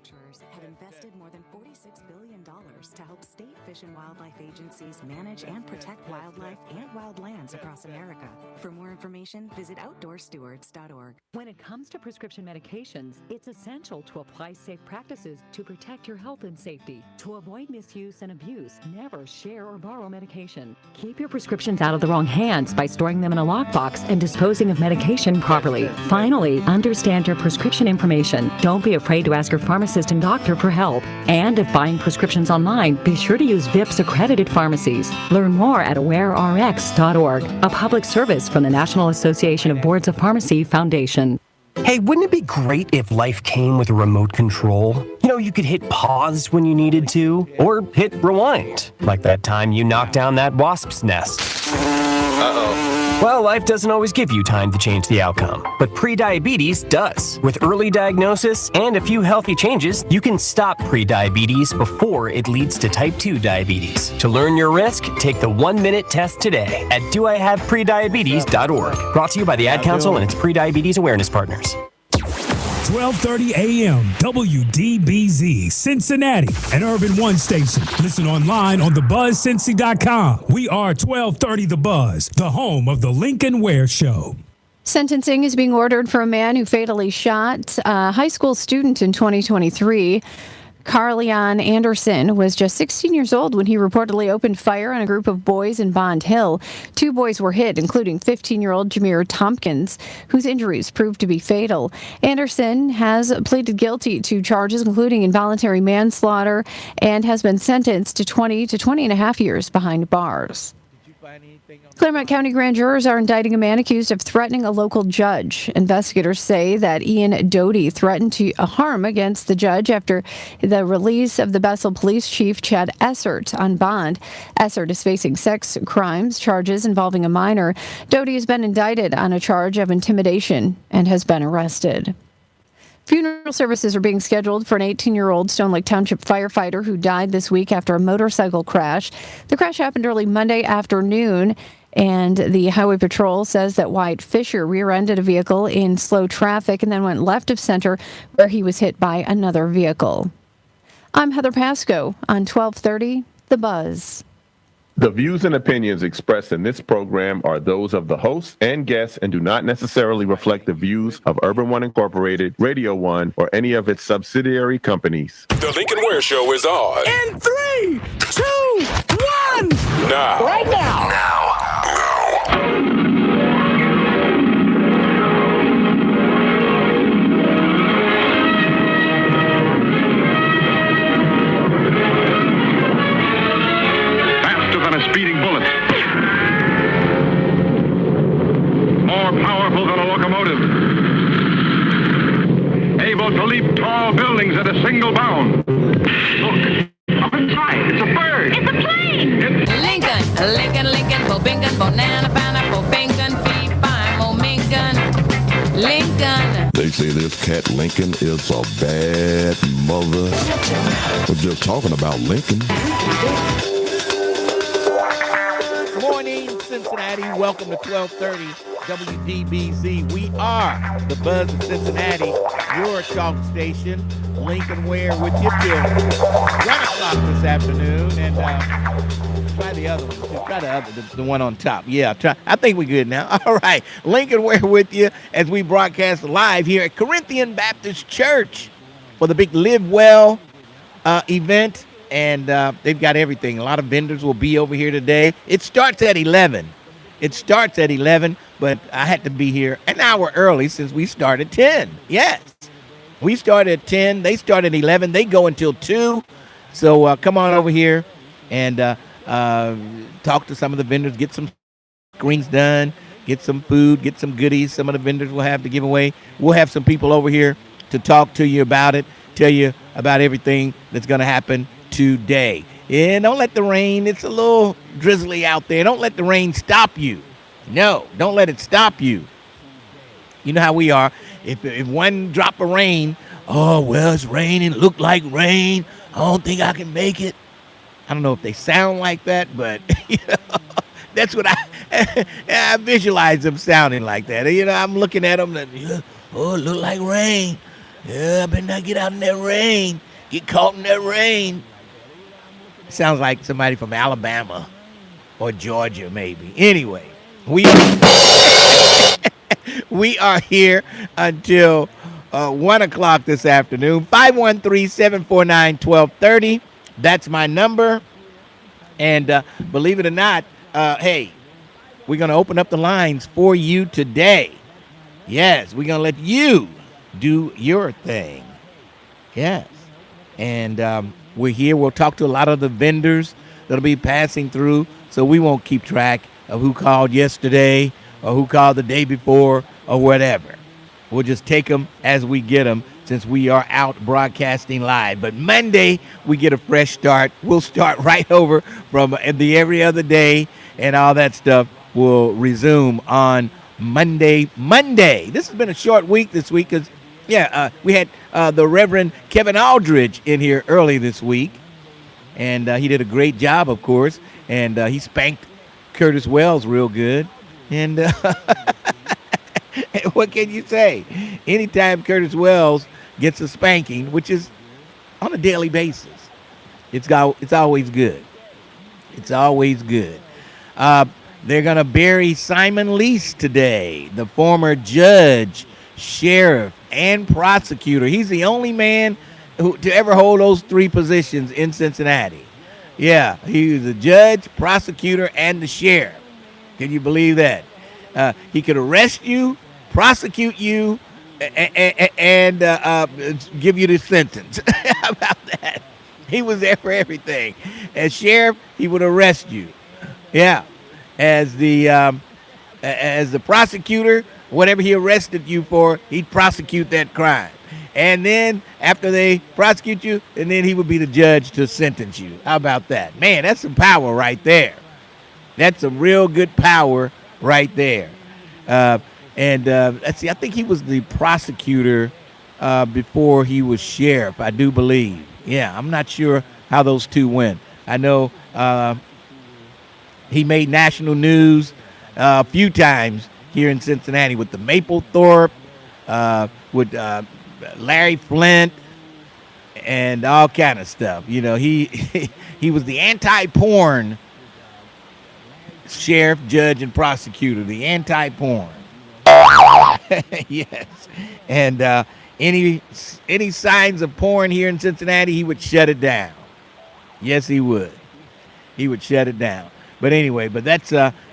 manufacturers have invested more than $46 billion to help state fish and wildlife agencies manage and protect wildlife and wildlands across America. For more information, visit outdoorstewards.org. When it comes to prescription medications, it's essential to apply safe practices to protect your health and safety. To avoid misuse and abuse, never share or borrow medication. Keep your prescriptions out of the wrong hands by storing them in a lockbox and disposing of medication properly. Finally, understand your prescription information. Don't be afraid to ask your pharmacist and doctor for help. And if buying prescriptions online, be sure to use VIPS accredited pharmacies. Learn more at awarerx.org, a public service from the National Association of Boards of Pharmacy Foundation. Hey, wouldn't it be great if life came with a remote control? You know, you could hit pause when you needed to, or hit rewind, like that time you knocked down that wasp's nest. Uh-oh. Well, life doesn't always give you time to change the outcome, but prediabetes does. With early diagnosis and a few healthy changes, you can stop prediabetes before it leads to type 2 diabetes. To learn your risk, take the 1-minute test today at doihaveprediabetes.org. Brought to you by the Ad Council and its prediabetes awareness partners. 1230 AM, WDBZ, Cincinnati, an Urban One station. Listen online on thebuzzcincy.com. We are 1230 The Buzz, the home of the Lincoln Ware Show. Sentencing is being ordered for a man who fatally shot a high school student in 2023. Carleon Anderson was just 16 years old when he reportedly opened fire on a group of boys in Bond Hill. 2 boys were hit, including 15-year-old Jameer Tompkins, whose injuries proved to be fatal. Anderson has pleaded guilty to charges including involuntary manslaughter and has been sentenced to 20 to 20 and a half years behind bars. Claremont County grand jurors are indicting a man accused of threatening a local judge. Investigators say that Ian Doty threatened to harm against the judge after the release of the Bessel Police Chief Chad Essert on bond. Essert is facing sex crimes charges involving a minor. Doty has been indicted on a charge of intimidation and has been arrested. Funeral services are being scheduled for an 18-year-old Stone Lake Township firefighter who died this week after a motorcycle crash. The crash happened early Monday afternoon, and the Highway Patrol says that Wyatt Fisher rear-ended a vehicle in slow traffic and then went left of center where he was hit by another vehicle. I'm Heather Pasco on 1230 The Buzz. The views and opinions expressed in this program are those of the host and guests and do not necessarily reflect the views of Urban One Incorporated, Radio One, or any of its subsidiary companies. The Lincoln Ware Show is on. In 3, 2, 1. Now. Right now. Speeding bullet. More powerful than a locomotive. Able to leap tall buildings at a single bound. Look, up inside, it's a bird. It's a plane. Lincoln, Lincoln, Lincoln, Bobingan, Bonana, Pineapple, Bingan, Fee, Fine, Momingan, Lincoln. They say this cat Lincoln is a bad mother. We're just talking about Lincoln. Cincinnati, welcome to 1230 WDBZ. We are the Buzz of Cincinnati, your talk station. Lincoln Ware with you till 1 o'clock this afternoon. And try the other one. Try the one on top. Yeah, I think we're good now. All right. Lincoln Ware with you as we broadcast live here at Corinthian Baptist Church for the big Live Well event. And they've got everything. A lot of vendors will be over here today. It starts at 11. But I had to be here an hour early since we started 10. Yes. We started at 10. They start at 11. They go until 2. So come on over here and talk to some of the vendors, get some screens done, get some food, get some goodies some of the vendors will have to give away. We'll have some people over here to talk to you about it, tell you about everything that's going to happen today. Yeah, don't let the rain, it's a little drizzly out there. Don't let the rain stop you. No, don't let it stop you. You know how we are. If one drop of rain, oh, well, it's raining, look like rain. I don't think I can make it. I don't know if they sound like that, but you know, that's what I visualize them sounding like that. You know, I'm looking at them, and, oh, it look like rain. I better not get out in that rain. Get caught in that rain. Sounds like somebody from Alabama or Georgia, maybe. Anyway, we are here until 1 o'clock this afternoon. 513-749-1230. That's my number. And believe it or not, hey, we're going to open up the lines for you today. Yes, we're going to let you do your thing. Yes. And we're here. We'll talk to a lot of the vendors that'll be passing through, so we won't keep track of who called yesterday or who called the day before or whatever. We'll just take them as we get them since we are out broadcasting live. But Monday, we get a fresh start. We'll start right over from the every other day, and all that stuff will resume on Monday. This has been a short week this week because, we had the Reverend Kevin Aldridge in here early this week, and he did a great job, of course, and he spanked Curtis Wells real good. And what can you say? Anytime Curtis Wells gets a spanking, which is on a daily basis, it's always good. It's always good. They're going to bury Simon Lease today, the former judge, sheriff, and prosecutor. He's the only man to ever hold those three positions in Cincinnati. Yeah, he was the judge, prosecutor, and the sheriff. Can you believe that? He could arrest you, prosecute you, and give you the sentence. How about that? He was there for everything. As sheriff, he would arrest you. Yeah. As the prosecutor, whatever he arrested you for, he'd prosecute that crime. And then after they prosecute you, and then he would be the judge to sentence you. How about that? Man, that's some power right there. That's some real good power right there. Let's see, I think he was the prosecutor before he was sheriff, I do believe. Yeah, I'm not sure how those two went. I know he made national news a few times here in Cincinnati with the Mapplethorpe, with Larry Flint, and all kind of stuff. You know, he was the anti-porn sheriff, judge, and prosecutor. The anti-porn. Yes. And any signs of porn here in Cincinnati, he would shut it down. Yes, he would. He would shut it down. But anyway, that's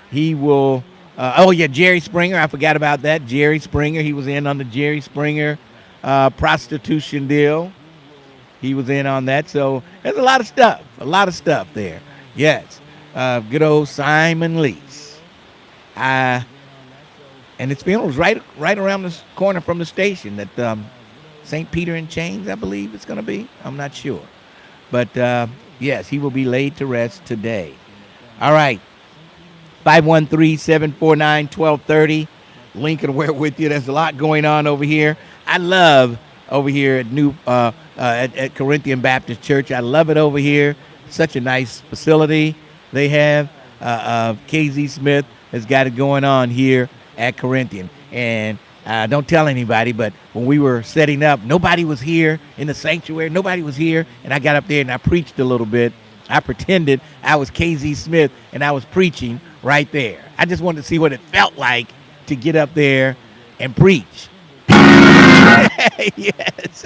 he will. Jerry Springer. I forgot about that. Jerry Springer. He was in on the Jerry Springer prostitution deal. He was in on that. So there's a lot of stuff there. Yes. Good old Simon Lease. And his funeral was right around the corner from the station at St. Peter and Chains, I believe it's going to be. I'm not sure. But, yes, he will be laid to rest today. All right. 513-749-1230. Lincoln, we're with you. There's a lot going on over here. I love over here at at Corinthian Baptist Church. I love it over here. Such a nice facility they have. KZ Smith has got it going on here at Corinthian. And don't tell anybody, but when we were setting up, nobody was here in the sanctuary. Nobody was here. And I got up there and I preached a little bit. I pretended I was KZ Smith and I was preaching right there. I just wanted to see what it felt like to get up there and preach. Yes.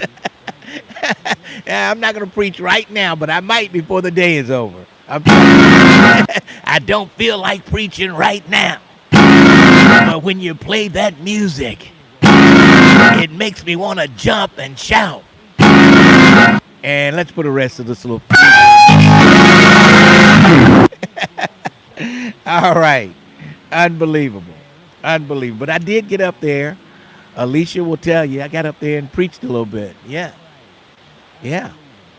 I'm not going to preach right now, but I might before the day is over. I don't feel like preaching right now. But when you play that music, it makes me want to jump and shout. And let's put the rest of this little. All right. Unbelievable. But I did get up there. Alicia will tell you, I got up there and preached a little bit. Yeah.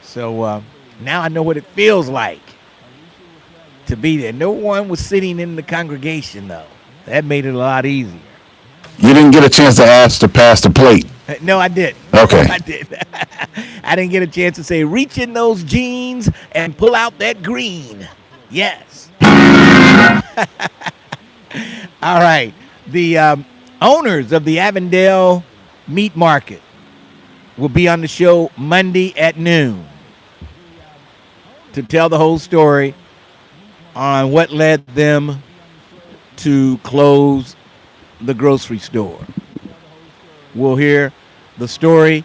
So now I know what it feels like to be there. No one was sitting in the congregation, though. That made it a lot easier. You didn't get a chance to ask to pass the plate. No, I didn't. Okay. I did. I didn't get a chance to say, reach in those jeans and pull out that green. Yes. All right. The owners of the Avondale Meat Market will be on the show Monday at noon to tell the whole story on what led them to close the grocery store. We'll hear the story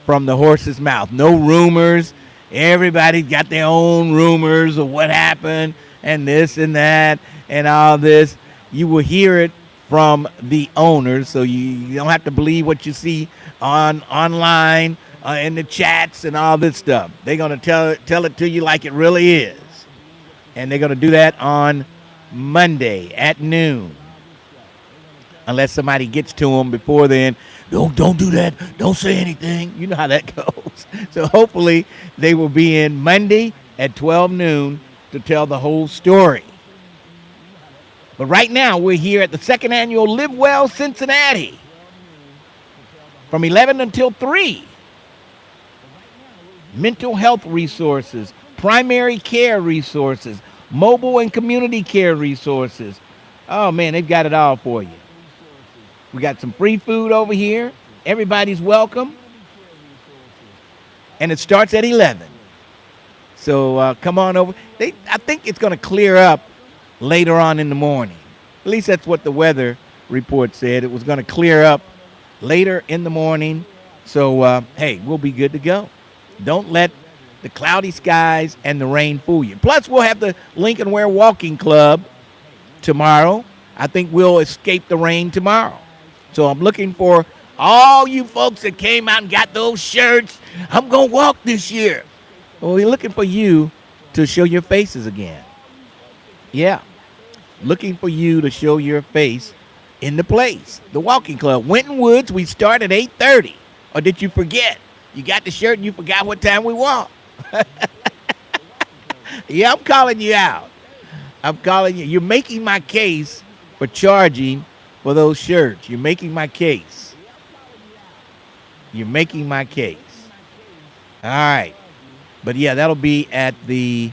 from the horse's mouth. No rumors. Everybody's got their own rumors of what happened and this and that and all this. You will hear it from the owners, so you don't have to believe what you see online in the chats and all this stuff. They're going to tell it to you like it really is. And they're going to do that on Monday at noon. Unless somebody gets to them before then. Don't do that. Don't say anything. You know how that goes. So hopefully they will be in Monday at 12 noon to tell the whole story. But right now we're here at the second annual Live Well Cincinnati from 11 until 3. Mental health resources, primary care resources, mobile and community care resources. Oh, man, they've got it all for you. We got some free food over here. Everybody's welcome. And it starts at 11. So come on over. I think it's going to clear up later on in the morning. At least that's what the weather report said. It was going to clear up later in the morning. So, hey, we'll be good to go. Don't let the cloudy skies and the rain fool you. Plus, we'll have the Lincoln Ware Walking Club tomorrow. I think we'll escape the rain tomorrow. So I'm looking for all you folks that came out and got those shirts. I'm going to walk this year. Well, we're looking for you to show your faces again. Yeah. Looking for you to show your face in the place. The Walking Club. Winton Woods, we start at 8:30. Or did you forget? You got the shirt and you forgot what time we walk. Yeah, I'm calling you out. I'm calling you. You're making my case for charging for those shirts. You're making my case. You're making my case. All right. But yeah, that'll be at the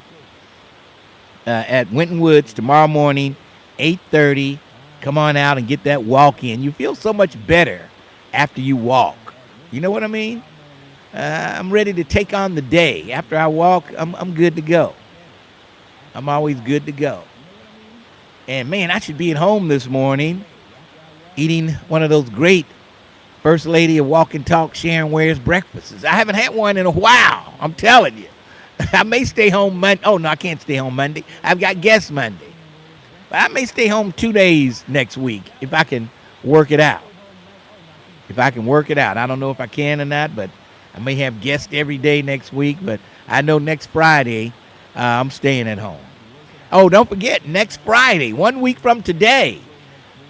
at Winton Woods tomorrow morning, 8:30. Come on out and get that walk in. You feel so much better after you walk. You know what I mean? I'm ready to take on the day. After I walk, I'm good to go. I'm always good to go. And man, I should be at home this morning eating one of those great First Lady of Walk and Talk Sharon Ware's breakfasts. I haven't had one in a while. I'm telling you. I may stay home Monday. Oh, no, I can't stay home Monday. I've got guests Monday. But I may stay home 2 days next week if I can work it out. If I can work it out. I don't know if I can or not, but I may have guests every day next week. But I know next Friday I'm staying at home. Oh, don't forget, next Friday, 1 week from today,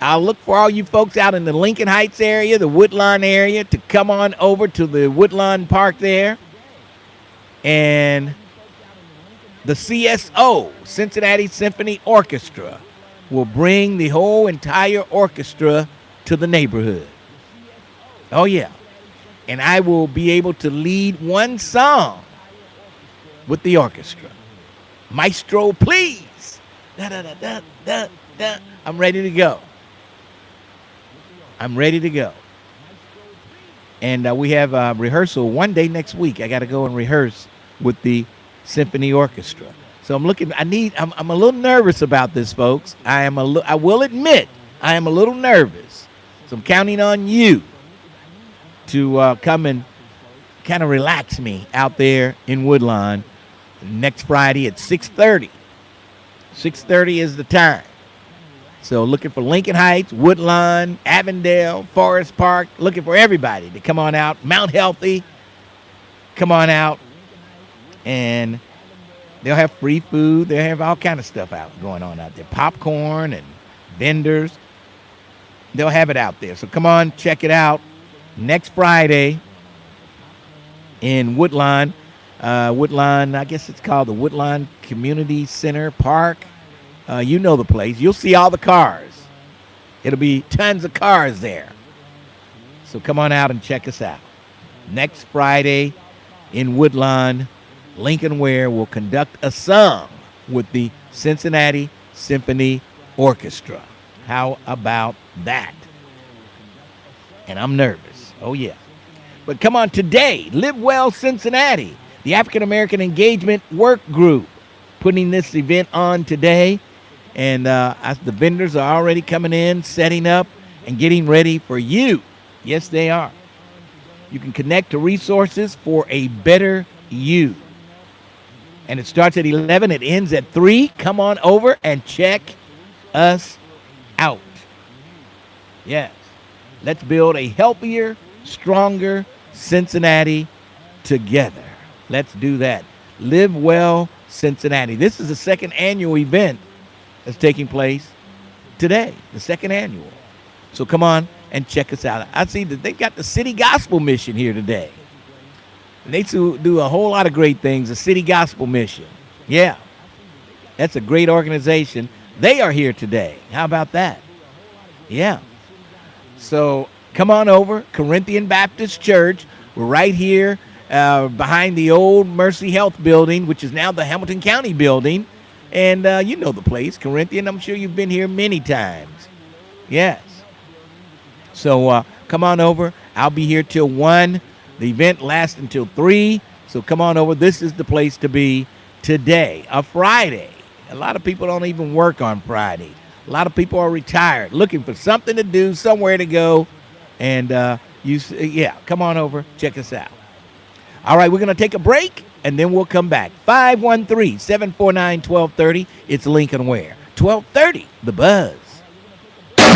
I'll look for all you folks out in the Lincoln Heights area, the Woodlawn area, to come on over to the Woodlawn Park there. And the CSO, Cincinnati Symphony Orchestra, will bring the whole entire orchestra to the neighborhood. Oh, yeah. And I will be able to lead one song with the orchestra. Maestro, please. Da-da-da-da-da-da. I'm ready to go. I'm ready to go. And we have a rehearsal one day next week. I got to go and rehearse with the symphony orchestra. So I'm a little nervous about this, folks. I will admit I am a little nervous. So I'm counting on you to come and kind of relax me out there in Woodlawn next Friday at 6:30. 6:30 is the time. So looking for Lincoln Heights, Woodlawn, Avondale, Forest Park, looking for everybody to come on out. Mount Healthy, come on out. And they'll have free food. They'll have all kind of stuff going on out there. Popcorn and vendors. They'll have it out there. So come on, check it out. Next Friday in Woodlawn. Woodlawn, I guess it's called the Woodlawn Community Center Park. You know the place. You'll see all the cars. It'll be tons of cars there. So come on out and check us out. Next Friday in Woodlawn, Lincoln Ware will conduct a song with the Cincinnati Symphony Orchestra. How about that? And I'm nervous. Oh, yeah. But come on, today, Live Well Cincinnati, the African American Engagement Work Group, putting this event on today. And the vendors are already coming in, setting up, and getting ready for you. Yes, they are. You can connect to resources for a better you. And it starts at 11. It ends at 3. Come on over and check us out. Yes. Let's build a healthier, stronger Cincinnati together. Let's do that. Live Well Cincinnati. This is the second annual event that's taking place today, the second annual. So come on and check us out. I see that they've got the City Gospel Mission here today. They do a whole lot of great things, the City Gospel Mission. Yeah, that's a great organization. They are here today. How about that? Yeah. So come on over, Corinthian Baptist Church. We're right here behind the old Mercy Health building, which is now the Hamilton County building. And you know the place, Corinthian. I'm sure you've been here many times. Yes. So come on over. I'll be here till 1. The event lasts until 3. So come on over. This is the place to be today, a Friday. A lot of people don't even work on Friday. A lot of people are retired, looking for something to do, somewhere to go. And, come on over. Check us out. All right, we're going to take a break, and then we'll come back. 513-749-1230. It's Lincoln Ware. 1230, The Buzz.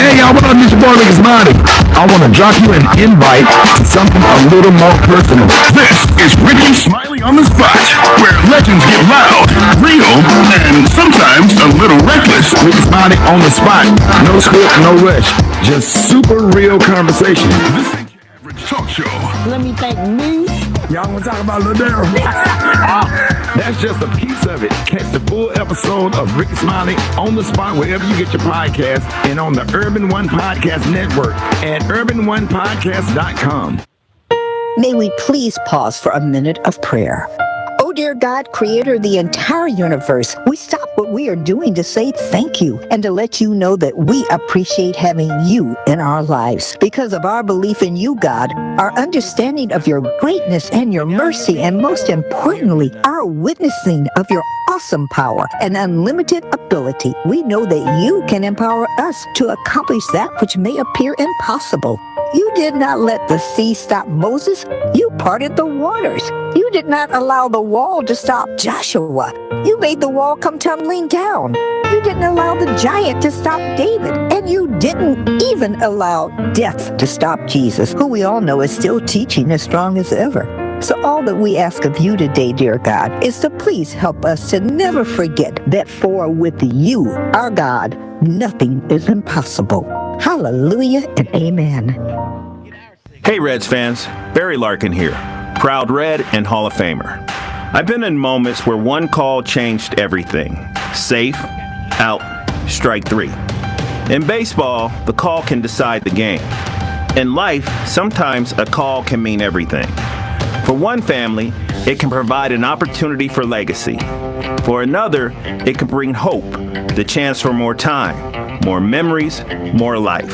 Hey, y'all, what up? This your boy, Lucas Monty. I want to drop you an invite to something a little more personal. This is Ricky Smiley on the Spot, where legends get loud, real, and sometimes a little reckless. Ricky Smiley on the spot. No script, no rush. Just super real conversation. This ain't your average talk show. Let me thank me. Y'all want to talk about Lil Daryl? That's just a piece of it. Catch the full episode of Ricky Smiley on the Spot wherever you get your podcast and on the Urban One Podcast Network at urbanonepodcast.com. May we please pause for a minute of prayer. Oh, dear God, creator of the entire universe, we stop what we are doing to say thank you and to let you know that we appreciate having you in our lives. Because of our belief in you, God, our understanding of your greatness and your mercy, and most importantly, our witnessing of your awesome power and unlimited ability, we know that you can empower us to accomplish that which may appear impossible. You did not let the sea stop Moses. You parted the waters. You did not allow the wall to stop Joshua. You made the wall come tumbling down. You didn't allow the giant to stop David. And you didn't even allow death to stop Jesus, who we all know is still teaching as strong as ever. So all that we ask of you today, dear God, is to please help us to never forget that for with you, our God, nothing is impossible. Hallelujah and amen. Hey Reds fans, Barry Larkin here, proud Red and Hall of Famer. I've been in moments where one call changed everything. Safe, out, strike 3. In baseball, the call can decide the game. In life, sometimes a call can mean everything. For one family, it can provide an opportunity for legacy. For another, it can bring hope, the chance for more time, more memories, more life.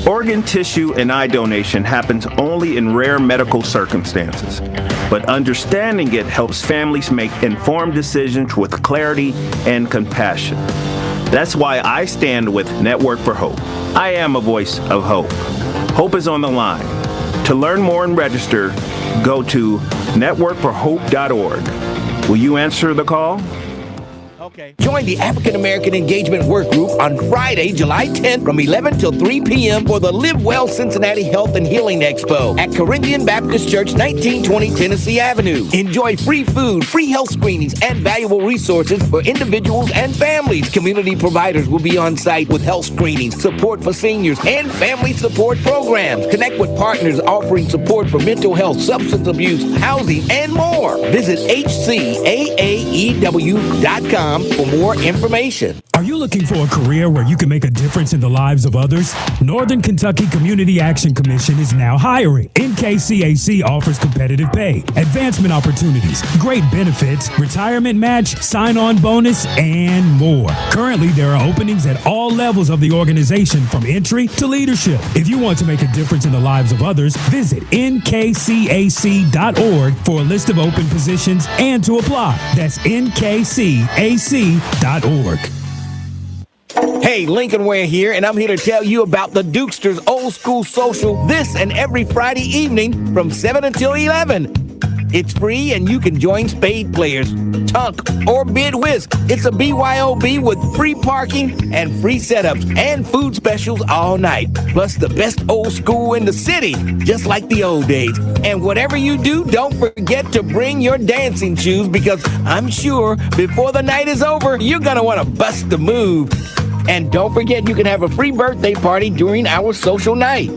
Organ, tissue, and eye donation happens only in rare medical circumstances, but understanding it helps families make informed decisions with clarity and compassion. That's why I stand with Network for Hope. I am a voice of hope. Hope is on the line. To learn more and register, go to networkforhope.org. Will you answer the call? Okay. Join the African American Engagement Work Group on Friday, July 10th from 11 till 3 p.m. for the Live Well Cincinnati Health and Healing Expo at Corinthian Baptist Church, 1920 Tennessee Avenue. Enjoy free food, free health screenings, and valuable resources for individuals and families. Community providers will be on site with health screenings, support for seniors, and family support programs. Connect with partners offering support for mental health, substance abuse, housing, and more. Visit hcaaew.com for more information. Are Are you looking for a career where you can make a difference in the lives of others? Northern Kentucky Community Action Commission is now hiring. NKCAC offers competitive pay, advancement opportunities, great benefits, retirement match, sign-on bonus, and more. Currently, there are openings at all levels of the organization from entry to leadership. If you want to make a difference in the lives of others, visit nkcac.org for a list of open positions and to apply. That's nkcac.org. Hey, Lincoln Ware here, and I'm here to tell you about the Dukester's Old School Social this and every Friday evening from 7 until 11. It's free, and you can join spade players, tunk, or bid whist. It's a BYOB with free parking and free setups and food specials all night. Plus the best old school in the city, just like the old days. And whatever you do, don't forget to bring your dancing shoes, because I'm sure before the night is over, you're going to want to bust the move. And don't forget, you can have a free birthday party during our social night.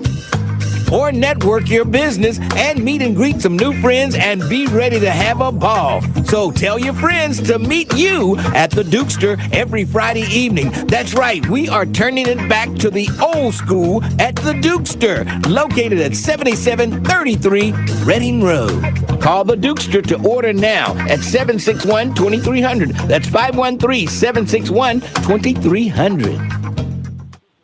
Or network your business and meet and greet some new friends and be ready to have a ball. So tell your friends to meet you at the Dukester every Friday evening. That's right, we are turning it back to the old school at the Dukester, located at 7733 Reading Road. Call the Dukester to order now at 761-2300. That's 513-761-2300.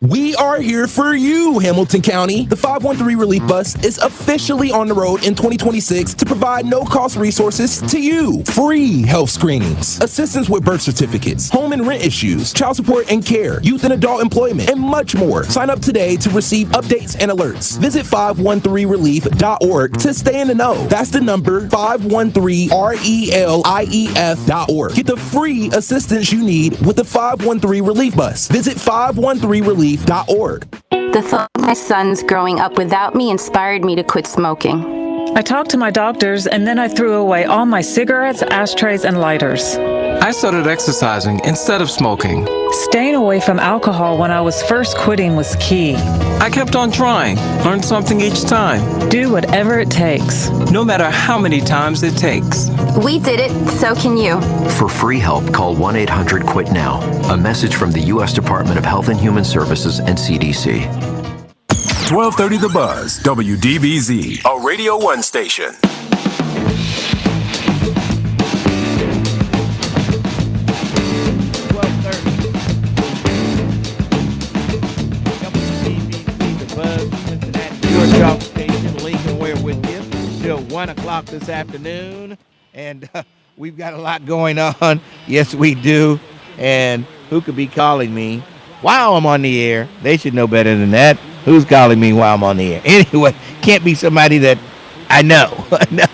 We are here for you, Hamilton County. The 513 Relief Bus is officially on the road in 2026 to provide no-cost resources to you. Free health screenings, assistance with birth certificates, home and rent issues, child support and care, youth and adult employment, and much more. Sign up today to receive updates and alerts. Visit 513relief.org to stay in the know. That's the number 513relief.org. Get the free assistance you need with the 513 Relief Bus. Visit 513relief.org. The thought of my sons growing up without me inspired me to quit smoking. I talked to my doctors, and then I threw away all my cigarettes, ashtrays, and lighters. I started exercising instead of smoking. Staying away from alcohol when I was first quitting was key. I kept on trying, learned something each time. Do whatever it takes. No matter how many times it takes. We did it, so can you. For free help, call 1-800-QUIT-NOW. A message from the U.S. Department of Health and Human Services and CDC. 1230 The Buzz, WDBZ, a Radio 1 station. Talk station, Lincoln Ware with you till 1 o'clock this afternoon, and we've got a lot going on. Yes, we do. And who could be calling me while I'm on the air? They should know better than that. Who's calling me while I'm on the air? Anyway, can't be somebody that I know. No,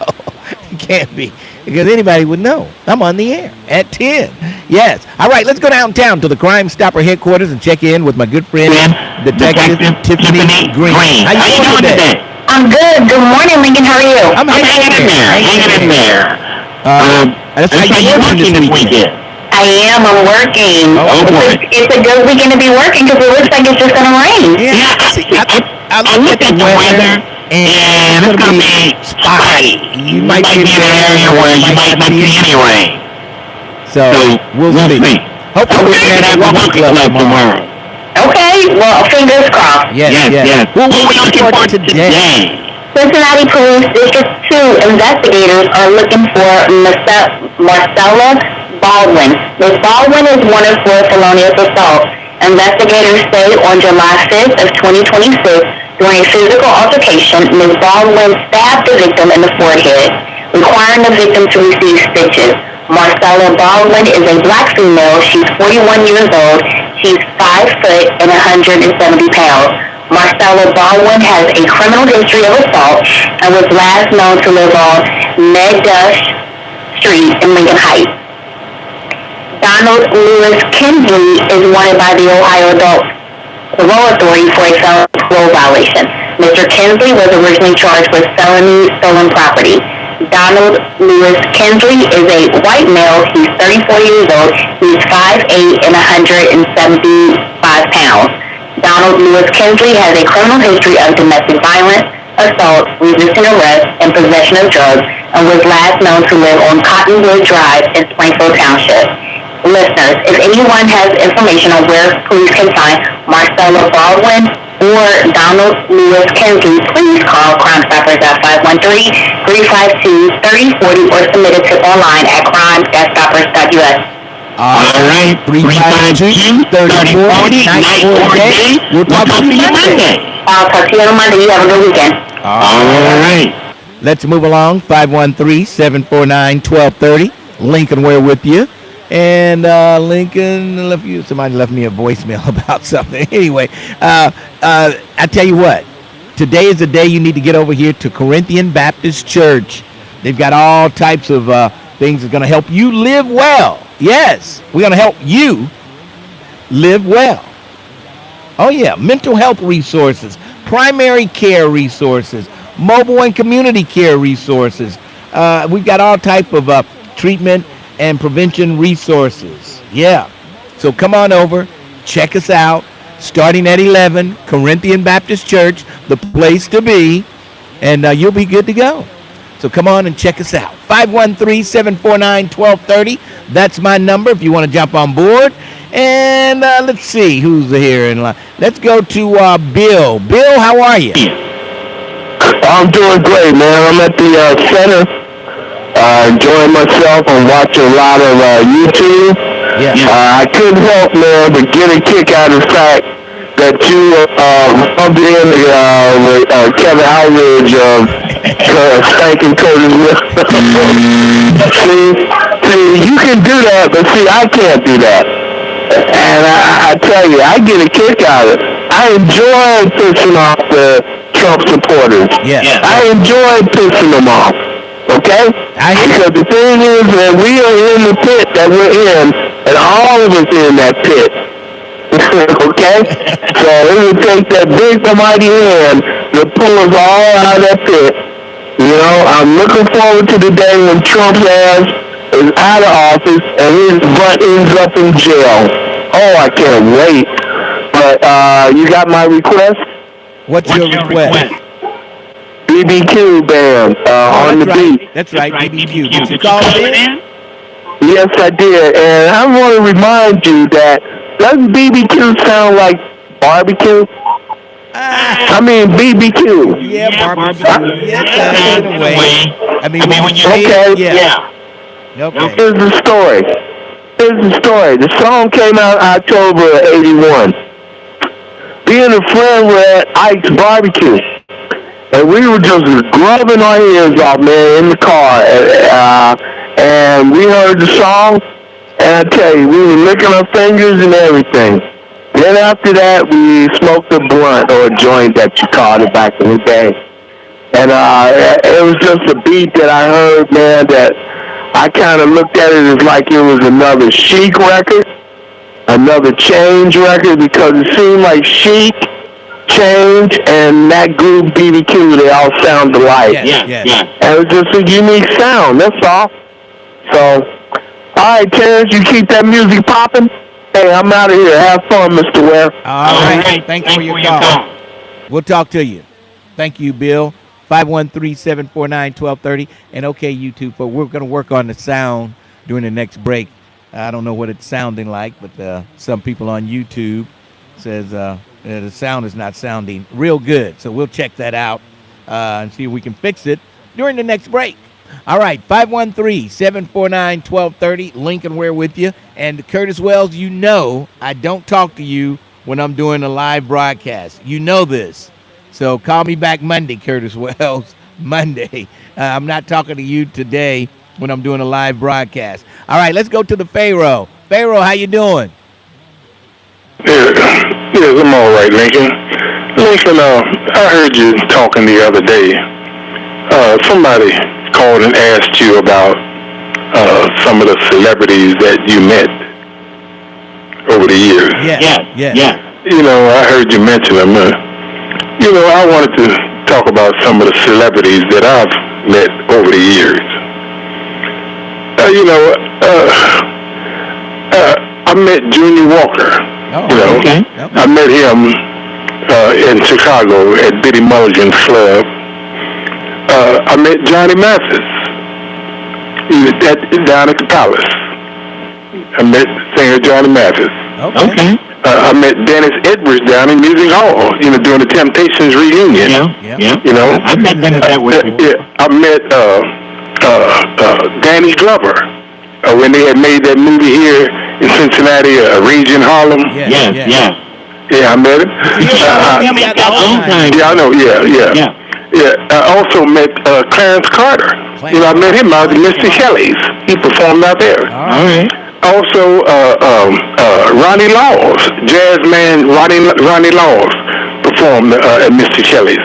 it can't be, because anybody would know. I'm on the air at 10. Yes. All right, let's go downtown to the Crime Stopper headquarters and check in with my good friend, Detective Tiffany Green. How you doing today? I'm good. Good morning, Lincoln. How are you? I'm hanging in there. How you working this weekend? I am. I'm working. Oh, boy. It's a good weekend to be working because it looks like it's just going to rain. Yeah. I looked at the weather, and it's going to be spotty. You might be in an area where you might not see any rain. So, we'll see. Hopefully, we're going to have a walk club tomorrow. Okay. Well, fingers crossed. Yes. What are we looking for today? Cincinnati Police District 2 investigators are looking for Marcella Baldwin. Ms. Baldwin is wanted for felonious assault. Investigators say on July 5th of 2026, during a physical altercation, Ms. Baldwin stabbed the victim in the forehead, requiring the victim to receive stitches. Marcella Baldwin is a black female. She's 41 years old. She's 5 foot and 170 pounds. Marcella Baldwin has a criminal history of assault and was last known to live on Meddush Street in Lincoln Heights. Donald Lewis Kinsley is wanted by the Ohio Adult Parole Authority for a felony parole violation. Mr. Kinsley was originally charged with felony stolen property. Donald Lewis Kinsley is a white male. He's 34 years old. He's 5'8" and 175 pounds. Donald Lewis Kinsley has a criminal history of domestic violence, assault, resisting arrest, and possession of drugs, and was last known to live on Cottonwood Drive in Springfield Township. listeners, if anyone has information on where police can find Marcella Baldwin or Donald Lewis Kenzie, please call Crime Stoppers at 513-352-3040 or submit a tip online at crime-stoppers.us. All right, 352-3040. Nice day. We'll talk to you Monday. I'll talk to you on Monday. You have a good weekend. All right. Let's move along. 513-749-1230. Lincoln, we're with you. And Lincoln, somebody left me a voicemail about something. Anyway, I tell you what. Today is the day you need to get over here to Corinthian Baptist Church. They've got all types of things that are going to help you live well. Yes, we're going to help you live well. Oh, yeah, mental health resources, primary care resources, mobile and community care resources. We've got all type of treatment and prevention resources. Yeah, so come on over, check us out. Starting at 11, Corinthian Baptist Church, the place to be, and you'll be good to go. So come on and check us out. 513-749-1230. That's my number if you want to jump on board. And let's see who's here in line. Let's go to Bill. Bill, how are you? I'm doing great, man. I'm at the center, enjoying myself. I'm watching a lot of YouTube. Yeah. I couldn't help, man, but get a kick out of the fact that you rubbed in with Kevin Outridge of spanking Curtis Wilson. see, you can do that, but see, I can't do that. And I tell you, I get a kick out of it. I enjoy pissing off the Trump supporters. Yeah. I enjoy pissing them off. Okay? Because the thing is that we are in the pit that we're in, and all of us are in that pit. Okay? So it would take that big mighty hand to pull us all out of that pit. You know, I'm looking forward to the day when Trump's ass is out of office and his butt ends up in jail. Oh, I can't wait. But you got my request? What's your request? BBQ band on the beat. That's right, BBQ. Did you call it in? Yes, I did. And I want to remind you that doesn't BBQ sound like barbecue? I mean BBQ. Yeah, barbecue. Yeah, in a way. I mean, when you okay, yeah. Okay. Here's the story. The song came out October of '81. Being a friend, we're at Ike's Barbecue. And we were just grubbing our ears off, man, in the car. And we heard the song, and I tell you, we were licking our fingers and everything. Then after that, we smoked a blunt or a joint that you called it back in the day. And it was just a beat that I heard, man, that I kind of looked at it as like it was another Chic record, another Change record, because it seemed like Chic, Change, and that group BBQ, they all sound alike. Yes. And it was just a unique sound, that's all. So, all right, Terrence, you keep that music popping. Hey, I'm out of here. Have fun, Mr. Ware. All right. Thanks for your call. We'll talk to you. Thank you, Bill. 513-749-1230. And okay, YouTube, but we're going to work on the sound during the next break. I don't know what it's sounding like, but some people on YouTube says the sound is not sounding real good. So we'll check that out and see if we can fix it during the next break. All right, 513-749-1230. Lincoln, we're with you. And Curtis Wells, you know I don't talk to you when I'm doing a live broadcast. You know this. So call me back Monday, Curtis Wells. Monday. I'm not talking to you today when I'm doing a live broadcast. All right, let's go to the Pharaoh. Pharaoh, how you doing? Yes, I'm all right, Lincoln. Lincoln, I heard you talking the other day. Somebody called and asked you about some of the celebrities that you met over the years. Yeah. You know, I heard you mention them. You know, I wanted to talk about some of the celebrities that I've met over the years. I met Junior Walker. Okay. I met him in Chicago at Biddy Mulligan's Club. I met Johnny Mathis down at the Palace. I met singer Johnny Mathis. Okay. I met Dennis Edwards down in Music Hall, during the Temptations reunion. Yeah. I met Dennis Edwards before. I met Danny Glover when they had made that movie here in Cincinnati, Raging Harlem. Yeah, I met him. I know. Yeah. I also met Clarence Carter. I met him out at Mr. Kelly's. He performed out there. All right. Also, Ronnie Laws, jazz man Ronnie Laws, performed at Mr. Kelly's.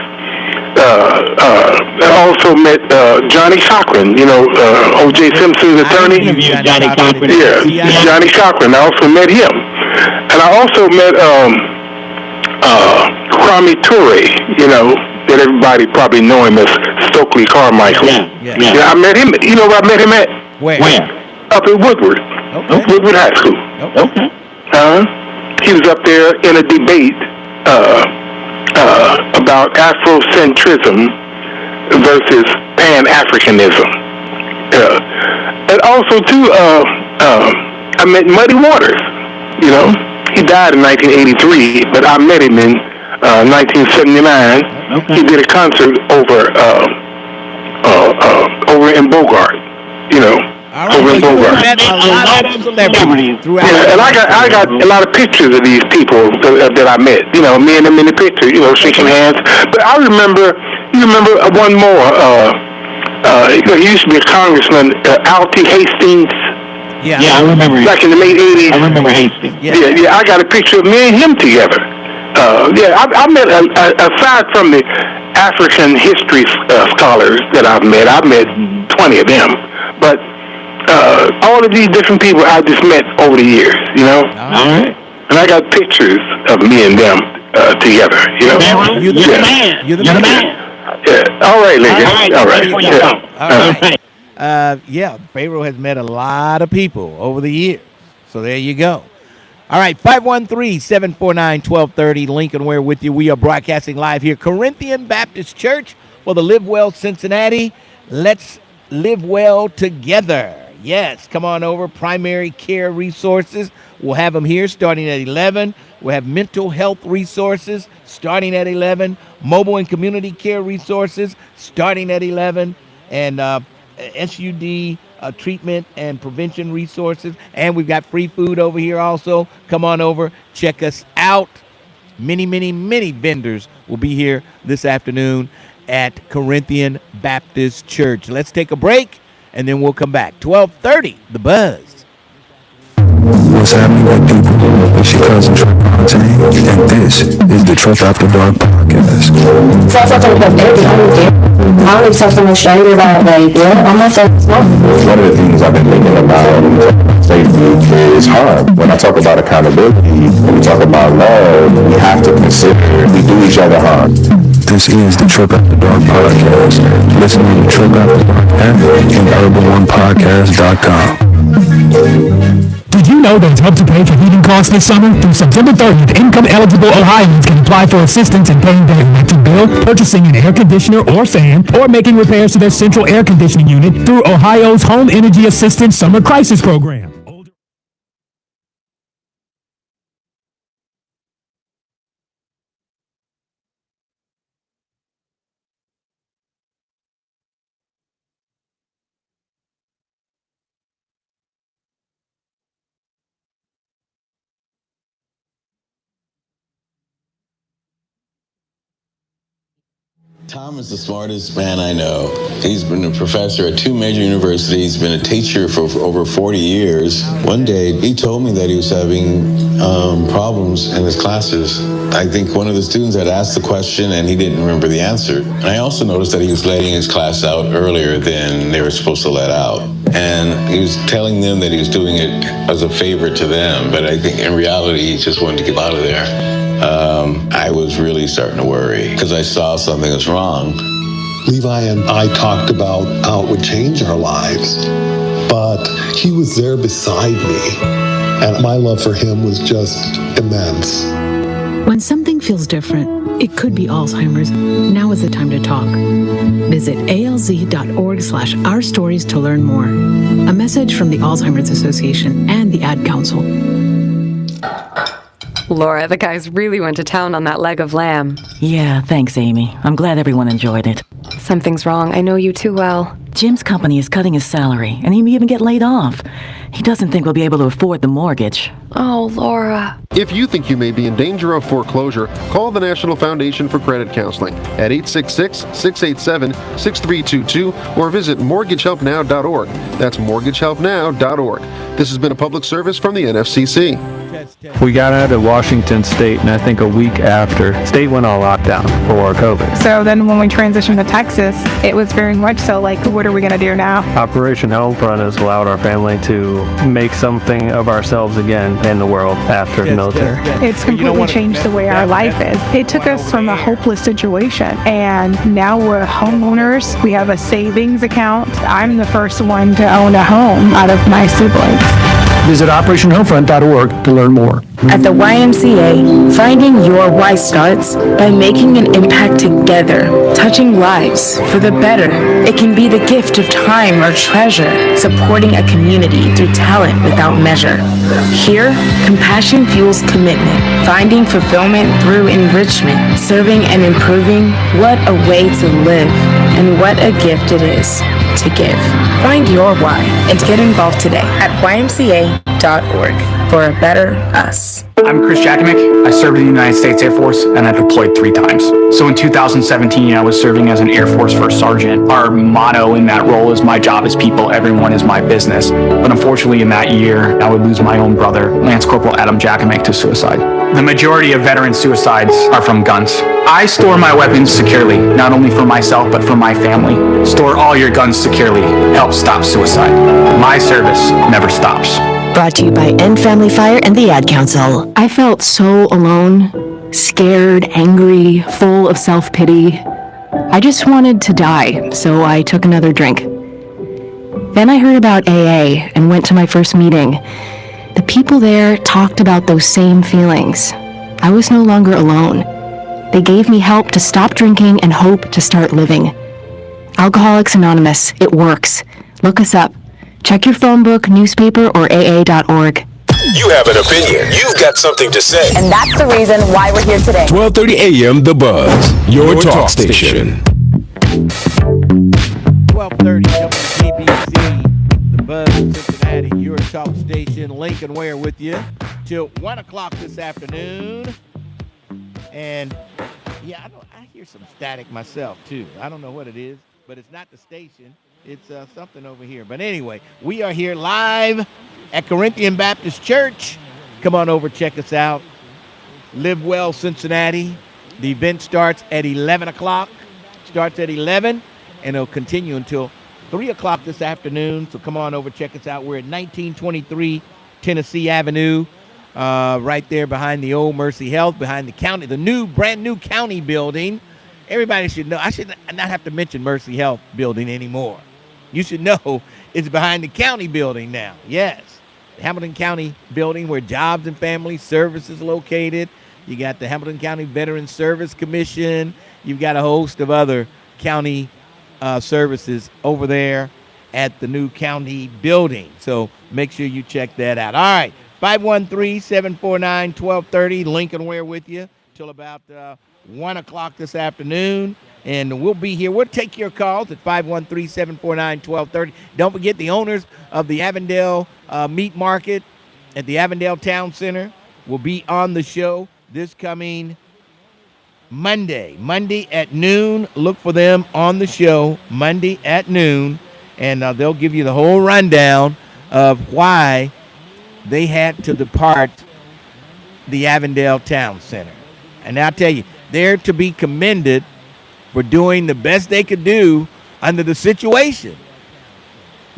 I also met Johnny Cochran, O.J. Simpson's attorney. Johnny Cochran. Yeah, Johnny Cochran. I also met him. And I also met Kwame Ture, that everybody probably know him as Stokely Carmichael. Yeah. I met him. You know where I met him at? Where? Up at Woodward. Okay. Woodward High School. Okay. He was up there in a debate about Afrocentrism versus Pan-Africanism. And also, too, I met Muddy Waters. He died in 1983, but I met him in 1979. Okay. He did a concert over in Bogart. Over in Bogart. A lot of celebrities throughout. Yeah, and I got a lot of pictures of these people that I met. Me and them in the picture. Shaking hands. But I remember. You remember one more. He used to be a congressman, Alty Hastings. Yeah, I remember. Back in the late 80s. I remember Hastings. Yeah. I got a picture of me and him together. I met, aside from the African history scholars that I've met 20 of them. But all of these different people I just met over the years, All right. And I got pictures of me and them together, You're the man. You're the man. Yeah. All right, Lincoln. All right. Yeah. Pharaoh has met a lot of people over the years. So there you go. All right, 513-749-1230. Lincoln Ware with you. We are broadcasting live here, Corinthian Baptist Church for the Live Well Cincinnati. Let's live well together. Yes, come on over. Primary care resources. We'll have them here starting at 11. We'll have mental health resources starting at 11. Mobile and community care resources starting at 11. And SUD treatment and prevention resources. And we've got free food over here also. Come on over. Check us out. Many, many, many vendors will be here this afternoon at Corinthian Baptist Church. Let's take a break, and then we'll come back. 12:30, The Buzz. What's happening with people? It's your cousin Trey Fontaine, and this is the Truck After Dark podcast. So I thought about everything. I don't even talk to no stranger about, I'm not saying it's wrong. One of the things I've been thinking about safety is hard. When I talk about accountability, when we talk about love, we have to consider we do each other harm. This is the Truck After Dark podcast. Listen to the Truck After Dark app and urban1podcast.com. Did you know there's help to pay for heating costs this summer? Through September 30th, income-eligible Ohioans can apply for assistance in paying their electric bill, purchasing an air conditioner or fan, or making repairs to their central air conditioning unit through Ohio's Home Energy Assistance Summer Crisis Program. Tom is the smartest man I know. He's been a professor at 2 major universities, been a teacher for over 40 years. One day, he told me that he was having problems in his classes. I think one of the students had asked the question and he didn't remember the answer. And I also noticed that he was letting his class out earlier than they were supposed to let out. And he was telling them that he was doing it as a favor to them, but I think in reality, he just wanted to get out of there. I was really starting to worry because I saw something was wrong. Levi and I talked about how it would change our lives, but he was there beside me, and my love for him was just immense. When something feels feels different. It could be Alzheimer's. Now is the time to talk. Visit alz.org/ourstories to learn more. A message from the Alzheimer's Association and the Ad Council. Laura, the guys really went to town on that leg of lamb. Yeah, thanks, Amy. I'm glad everyone enjoyed it. Something's wrong. I know you too well. Jim's company is cutting his salary, and he may even get laid off. He doesn't think we'll be able to afford the mortgage. Oh, Laura. If you think you may be in danger of foreclosure, call the National Foundation for Credit Counseling at 866-687-6322 or visit mortgagehelpnow.org. That's mortgagehelpnow.org. This has been a public service from the NFCC. We got out of Washington State, and I think a week after, state went on lockdown for COVID. So then when we transitioned to Texas, it was very much so like, what are we going to do now? Operation Homefront has allowed our family to make something of ourselves again in the world after the military. It's completely changed the way our life is. It took us from a hopeless situation, and now we're homeowners. We have a savings account. I'm the first one to own a home out of my siblings. Visit OperationHomefront.org to learn more. At the YMCA, finding your why starts by making an impact together, touching lives for the better. It can be the gift of time or treasure, supporting a community through talent without measure. Here, compassion fuels commitment, finding fulfillment through enrichment, serving and improving. What a way to live, and what a gift it is to give. Find your why and get involved today at ymca.org for a better us. I'm Chris Jakimick. I served in the United States Air Force, and I deployed 3 times. So in 2017, I was serving as an Air Force First Sergeant. Our motto in that role is my job is people, everyone is my business. But unfortunately in that year, I would lose my own brother, Lance Corporal Adam Jakimick, to suicide. The majority of veteran suicides are from guns. I store my weapons securely, not only for myself, but for my family. Store all your guns securely. Help stop suicide. My service never stops. Brought to you by End Family Fire and the Ad Council. I felt so alone, scared, angry, full of self-pity. I just wanted to die, so I took another drink. Then I heard about AA and went to my first meeting. The people there talked about those same feelings. I was no longer alone. They gave me help to stop drinking and hope to start living. Alcoholics Anonymous, it works. Look us up. Check your phone book, newspaper, or AA.org. You have an opinion. You've got something to say. And that's the reason why we're here today. 12:30 a.m. The Buzz, your talk station. 12:30 WDBZ, the Buzz Cincinnati, your talk station. Lincoln Ware with you till 1 o'clock this afternoon. And yeah, I hear some static myself too. I don't know what it is, but it's not the station. It's something over here. But anyway, we are here live at Corinthian Baptist Church. Come on over, check us out. Live Well Cincinnati. The event starts at 11 o'clock. Starts at 11, and it'll continue until 3 o'clock this afternoon. So come on over, check us out. We're at 1923 Tennessee Avenue, right there behind the old Mercy Health, behind the county, the brand new county building. Everybody should know. I should not have to mention Mercy Health building anymore. You should know it's behind the county building now. Yes, the Hamilton County building where Jobs and Family Services located. You got the Hamilton County Veteran Service Commission. You've got a host of other county services over there at the new county building. So make sure you check that out. All right, 513-749-1230. Lincoln Ware with you till about 1 o'clock this afternoon. And we'll be here. We'll take your calls at 513-749-1230. Don't forget the owners of the Avondale Meat Market at the Avondale Town Center will be on the show this coming Monday. Monday at noon. Look for them on the show Monday at noon. And they'll give you the whole rundown of why they had to depart the Avondale Town Center. And I'll tell you, they're to be commended for doing the best they could do under the situation.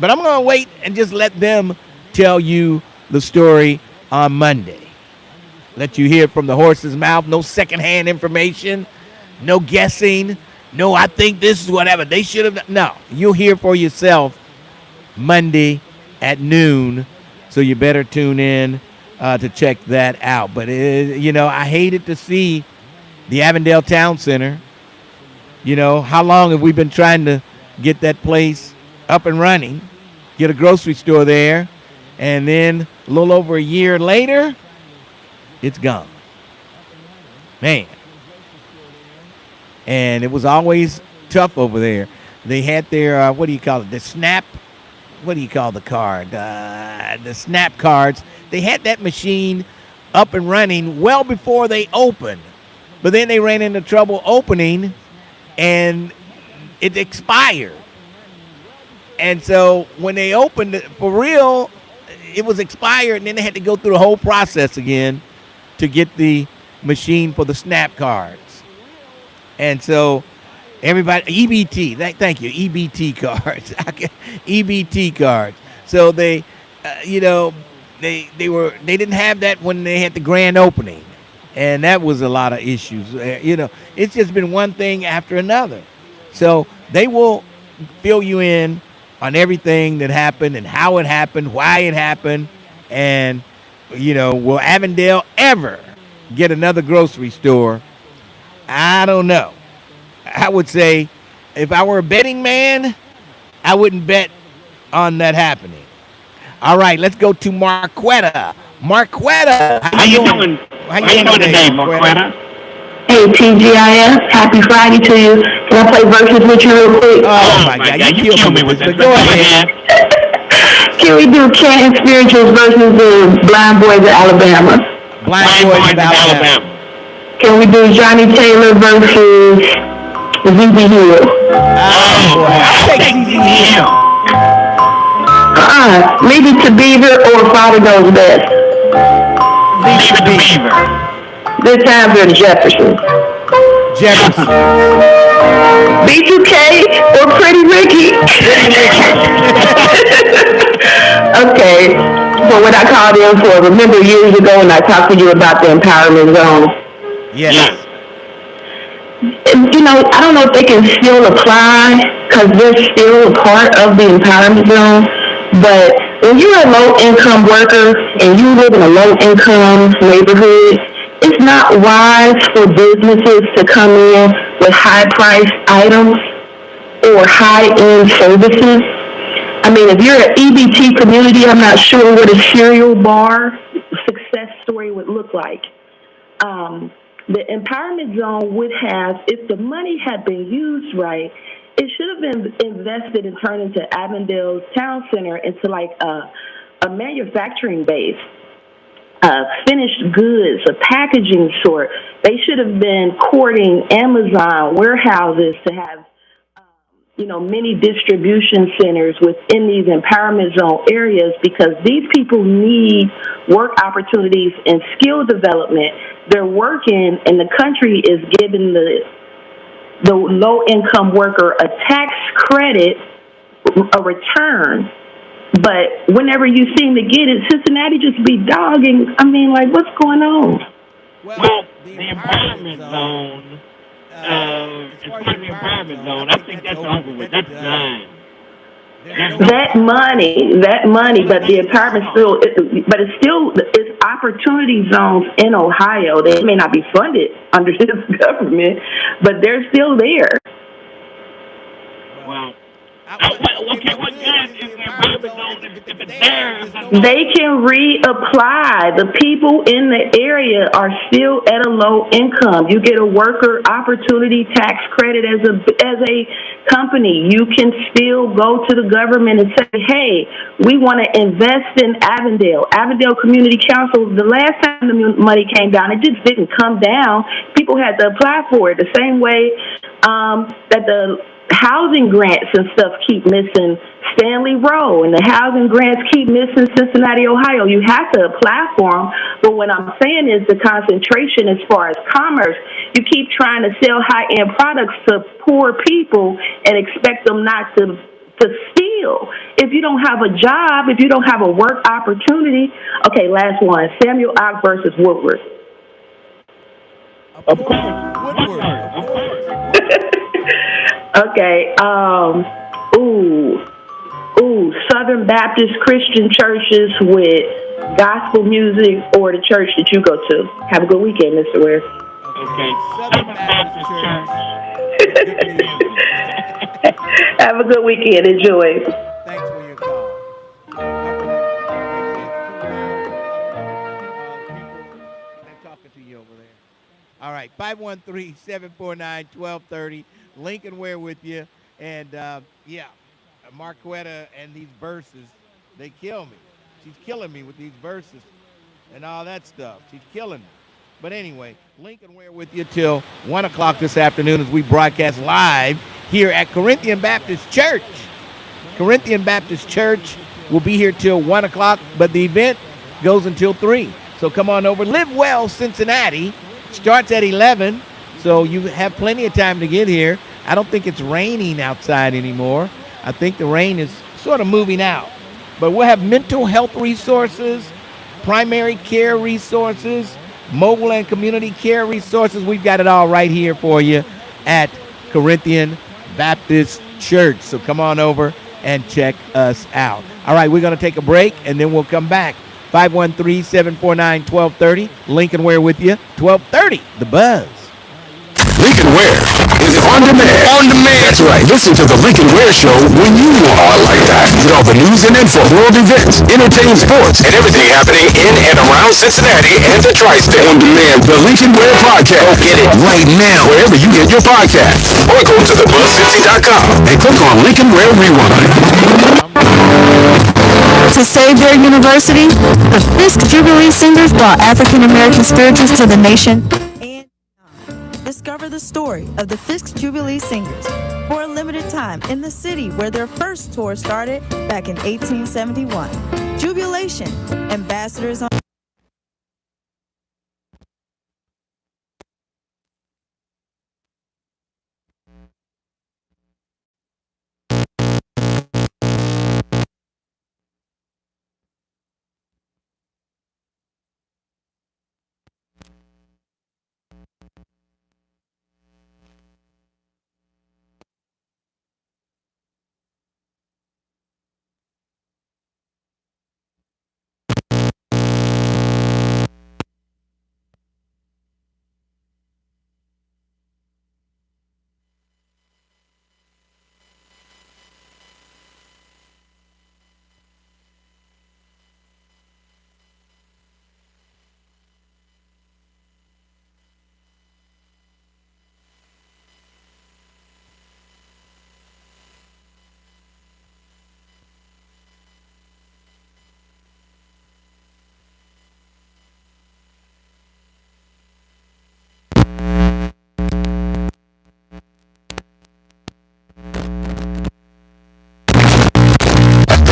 But I'm going to wait and just let them tell you the story on Monday. Let you hear it from the horse's mouth. No secondhand information. No guessing. No, I think this is whatever. They should have done. No, you'll hear for yourself Monday at noon. So you better tune in to check that out. But, I hated to see the Avondale Town Center. You know, how long have we been trying to get that place up and running, get a grocery store there, and then a little over a year later, it's gone. Man. And it was always tough over there. They had their, what do you call it, the snap, what do you call the card? The snap cards. They had that machine up and running well before they opened. But then they ran into trouble opening, and it expired. And so when they opened it for real, it was expired, and then they had to go through the whole process again to get the machine for the snap cards. And so everybody, EBT, thank you, EBT cards, EBT cards. So they, they didn't have that when they had the grand opening, and that was a lot of issues. It's just been one thing after another. So they will fill you in on everything that happened and how it happened, why it happened, and will Avondale ever get another grocery store? I don't know. I would say if I were a betting man, I wouldn't bet on that happening. All right, let's go to Marquetta. Marquetta, how you doing? How you doing today, Marquetta? Hey, TGIF, happy Friday to you. Can I play verses with you real quick? Oh my God, you killed me with this. Go ahead. Can we do Canton Spirituals versus the Blind Boys of Alabama? Blind Boys of Alabama. Can we do Johnny Taylor versus ZZ Hill? Oh boy, I'll take ZZ Hill. Maybe to Beaver or Father Knows Best. Leave to Beaver. This time they're the Jeffersons. Jefferson. B2K or Pretty Ricky? Okay, so what I called in for, remember years ago when I talked to you about the empowerment zone? Yes. I don't know if they can still apply because they're still a part of the empowerment zone, but when you're a low-income worker and you live in a low-income neighborhood, it's not wise for businesses to come in with high-priced items or high-end services. I mean, if you're an EBT community, I'm not sure what a cereal bar success story would look like. The empowerment zone would have, if the money had been used right, it should have been invested and turned into Avondale's town center into like a manufacturing base, finished goods, a packaging sort. They should have been courting Amazon warehouses to have, many distribution centers within these empowerment zone areas because these people need work opportunities and skill development. They're working, and the country is giving the low-income worker a tax credit, a return. But whenever you seem to get it, Cincinnati just be dogging. I mean, like, what's going on? Well, the empowerment zone, as part of the empowerment zone, I think that's over with. That's done. That money, but the empowerment it's opportunity zones in Ohio. They may not be funded under this government, but they're still there. Well, okay, what good is the empowerment zone if it's there? They can reapply. The people in the area are still at a low income. You get a worker opportunity tax credit as a company. You can still go to the government and say, hey, we want to invest in Avondale. Avondale Community Council, the last time the money came down, it just didn't come down. People had to apply for it the same way that the housing grants and stuff keep missing Stanley Row, and the housing grants keep missing Cincinnati, Ohio. You have to apply for them, but what I'm saying is the concentration as far as commerce, you keep trying to sell high-end products to poor people and expect them not to steal. If you don't have a job, if you don't have a work opportunity. Okay, last one, Samuel Ock versus Woodward. Of course, Woodward. Okay, Southern Baptist Christian churches with gospel music or the church that you go to. Have a good weekend, Mr. Ware. Okay. Southern Baptist Church. Have a good weekend. Enjoy. Thanks for your call. They're talking to you over there. All right, 513-749-1230. Lincoln Ware with you. And, Marquetta and these verses, they kill me. She's killing me with these verses and all that stuff. She's killing me. But anyway, Lincoln Ware with you till 1 o'clock this afternoon as we broadcast live here at Corinthian Baptist Church. Corinthian Baptist Church will be here till 1 o'clock, but the event goes until 3. So come on over. Live Well Cincinnati starts at 11, so you have plenty of time to get here. I don't think it's raining outside anymore. I think the rain is sort of moving out. But we'll have mental health resources, primary care resources, mobile and community care resources. We've got it all right here for you at Corinthian Baptist Church. So come on over and check us out. All right, we're going to take a break, and then we'll come back. 513-749-1230. Lincoln Ware with you. 1230, The Buzz. Lincoln Ware is on demand. On demand. That's right. Listen to the Lincoln Ware Show when you want. Oh, I like that. Get all the news and info, world events, entertainment, sports, and everything happening in and around Cincinnati and the Tri-State. On demand. The Lincoln Ware Podcast. Go get it right now wherever you get your podcast. Or go to thebuzzcincy.com and click on Lincoln Ware Rewind. To save their university, the Fisk Jubilee Singers brought African American spirituals to the nation. Discover the story of the Fisk Jubilee Singers for a limited time in the city where their first tour started back in 1871. Jubilation, ambassadors on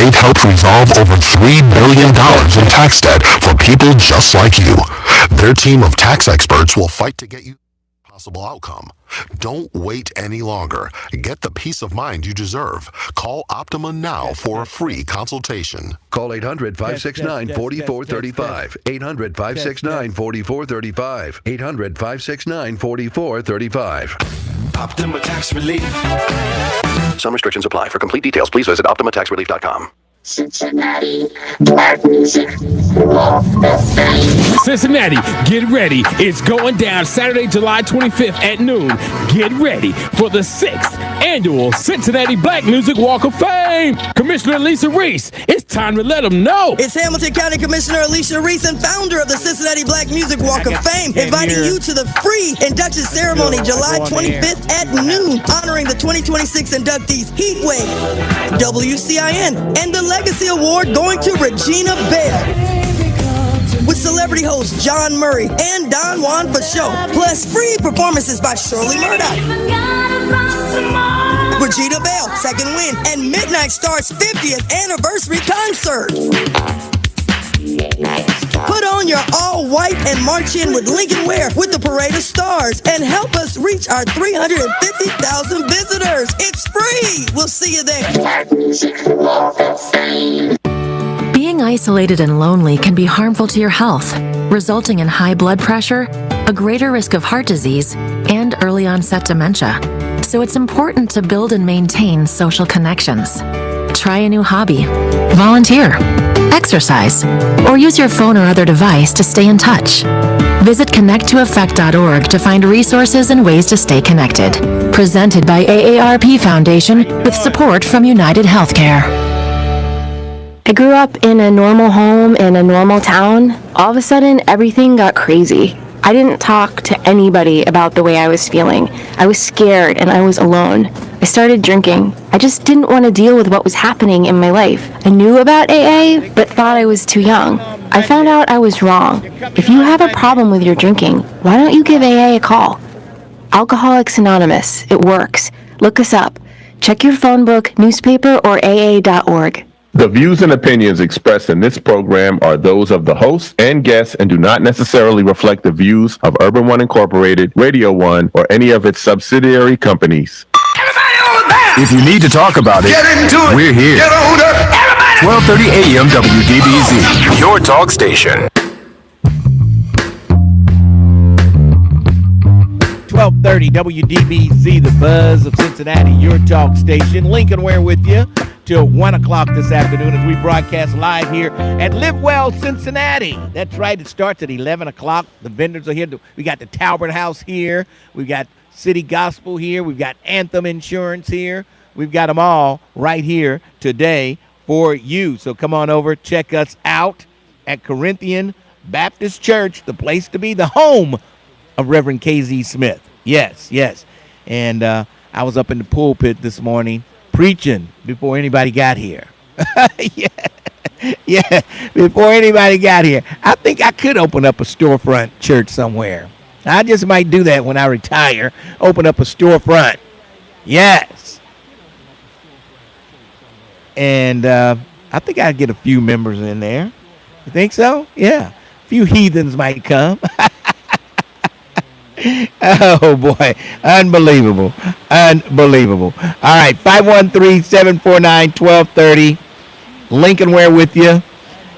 They've helped resolve over $3 billion in tax debt for people just like you. Their team of tax experts will fight to get you the possible outcome. Don't wait any longer. Get the peace of mind you deserve. Call Optima now for a free consultation. Call 800-569-4435. 800-569-4435. 800-569-4435. Optima Tax Relief. Some restrictions apply. For complete details, please visit OptimaTaxRelief.com. Cincinnati, Black Music Walk of Fame. Cincinnati, get ready. It's going down Saturday, July 25th at noon. Get ready for the 6th annual Cincinnati Black Music Walk of Fame. Commissioner Alicia Reese, it's time to let them know. It's Hamilton County Commissioner Alicia Reese and founder of the Cincinnati Black Music Walk of Fame, inviting you to the free induction ceremony July 25th at noon, honoring the 2026 inductees Heatwave, WCIN, and the Legacy Award going to Regina Bell, with celebrity hosts John Murray and Don Juan for show, plus free performances by Shirley Murdoch, Regina Bell, Second Wind, and Midnight Star's 50th anniversary concert. Put on your all-white and march in with Lincoln Ware with the Parade of Stars and help us reach our 350,000 visitors. It's free. We'll see you there. Black Music Walk of Fame. Being isolated and lonely can be harmful to your health, resulting in high blood pressure, a greater risk of heart disease, and early onset dementia. So it's important to build and maintain social connections. Try a new hobby. Volunteer. exercise, or use your phone or other device to stay in touch. Visit connecttoeffect.org to find resources and ways to stay connected. Presented by AARP Foundation with support from United Healthcare. I grew up in a normal home in a normal town. All of a sudden, everything got crazy. I didn't talk to anybody about the way I was feeling. I was scared and I was alone. I started drinking. I just didn't want to deal with what was happening in my life. I knew about AA, but thought I was too young. I found out I was wrong. If you have a problem with your drinking, why don't you give AA a call? Alcoholics Anonymous. It works. Look us up. Check your phone book, newspaper, or AA.org. The views and opinions expressed in this program are those of the hosts and guests and do not necessarily reflect the views of Urban One Incorporated, Radio One, or any of its subsidiary companies. If you need to talk about it, we're here. 1230 AM WDBZ, your talk station. 1230 WDBZ, the Buzz of Cincinnati, your talk station. Lincoln Ware with you till 1 o'clock this afternoon as we broadcast live here at Live Well Cincinnati. That's right, it starts at 11 o'clock. The vendors are here. We got the Talbert House here. We've got City Gospel here. We've got Anthem Insurance here. We've got them all right here today for you. So come on over, check us out at Corinthian Baptist Church, the place to be, the home of Reverend K.Z. Smith. Yes, yes. And I was up in the pulpit this morning preaching before anybody got here. Yeah, before anybody got here. I think I could open up a storefront church somewhere. I just might do that when I retire, open up a storefront. Yes. And I think I'd get a few members in there. You think so? Yeah. A few heathens might come. Oh, boy. Unbelievable. Unbelievable. All right. 513-749-1230. Lincoln Ware with you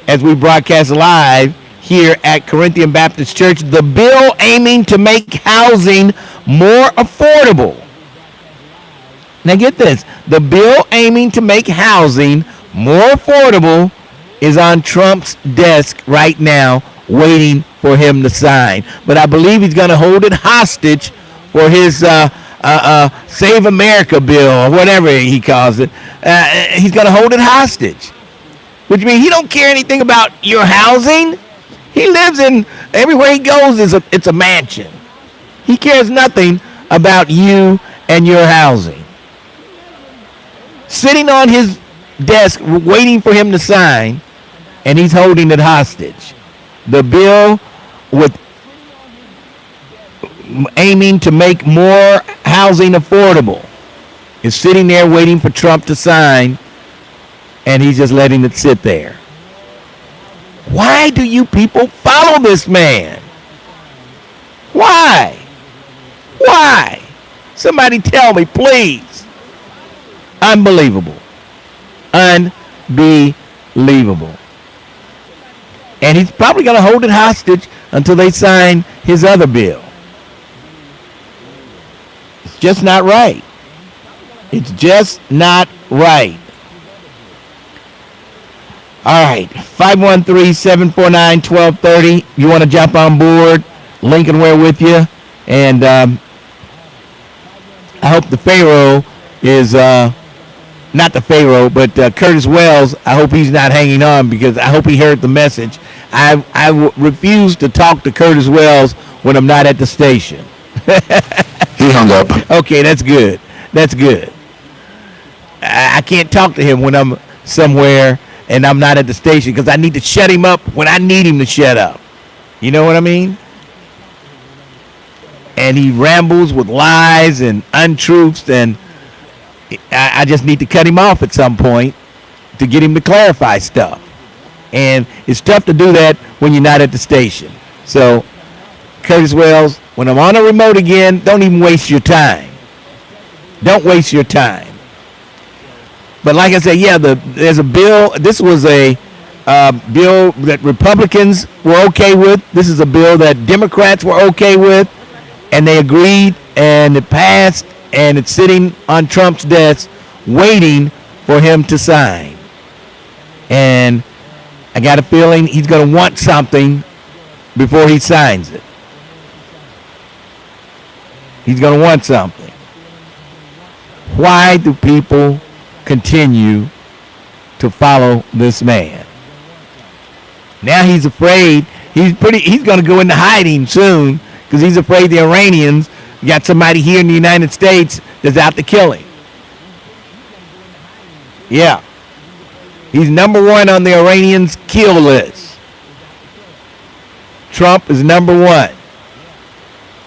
as we broadcast live here at Corinthian Baptist Church. The bill aiming to make housing more affordable. Now get this. The bill aiming to make housing more affordable is on Trump's desk right now, waiting for him to sign. But I believe he's going to hold it hostage for his Save America bill, or whatever he calls it. He's going to hold it hostage, which means he don't care anything about your housing. He lives in, everywhere he goes it's a mansion. He cares nothing about you and your housing. Sitting on his desk waiting for him to sign, and he's holding it hostage. The bill with aiming to make more housing affordable is sitting there waiting for Trump to sign, and he's just letting it sit there. Why do you people follow this man? Why? Why? Somebody tell me, please. Unbelievable. Unbelievable. And he's probably going to hold it hostage until they sign his other bill. It's just not right. It's just not right. All right, 513-749-1230. You want to jump on board? Lincoln Ware with you. And I hope the Pharaoh is, not the Pharaoh, but Curtis Wells, I hope he's not hanging on, because I hope he heard the message. I refuse to talk to Curtis Wells when I'm not at the station. He hung up. Okay, that's good. That's good. I can't talk to him when I'm somewhere and I'm not at the station, because I need to shut him up when I need him to shut up. You know what I mean? And he rambles with lies and untruths, and I just need to cut him off at some point to get him to clarify stuff. And it's tough to do that when you're not at the station. So, Curtis Wells, when I'm on a remote again, don't even waste your time. Don't waste your time. But like I said, yeah, there's a bill. This was a bill that Republicans were okay with. This is a bill that Democrats were okay with, and they agreed, and it passed, and it's sitting on Trump's desk waiting for him to sign. And I got a feeling he's going to want something before he signs it. He's going to want something. Why do people continue to follow this man? Now he's afraid. He's going to go into hiding soon because he's afraid the Iranians got somebody here in the United States that's out to kill him. Yeah. He's number one on the Iranians' kill list. Trump is number one.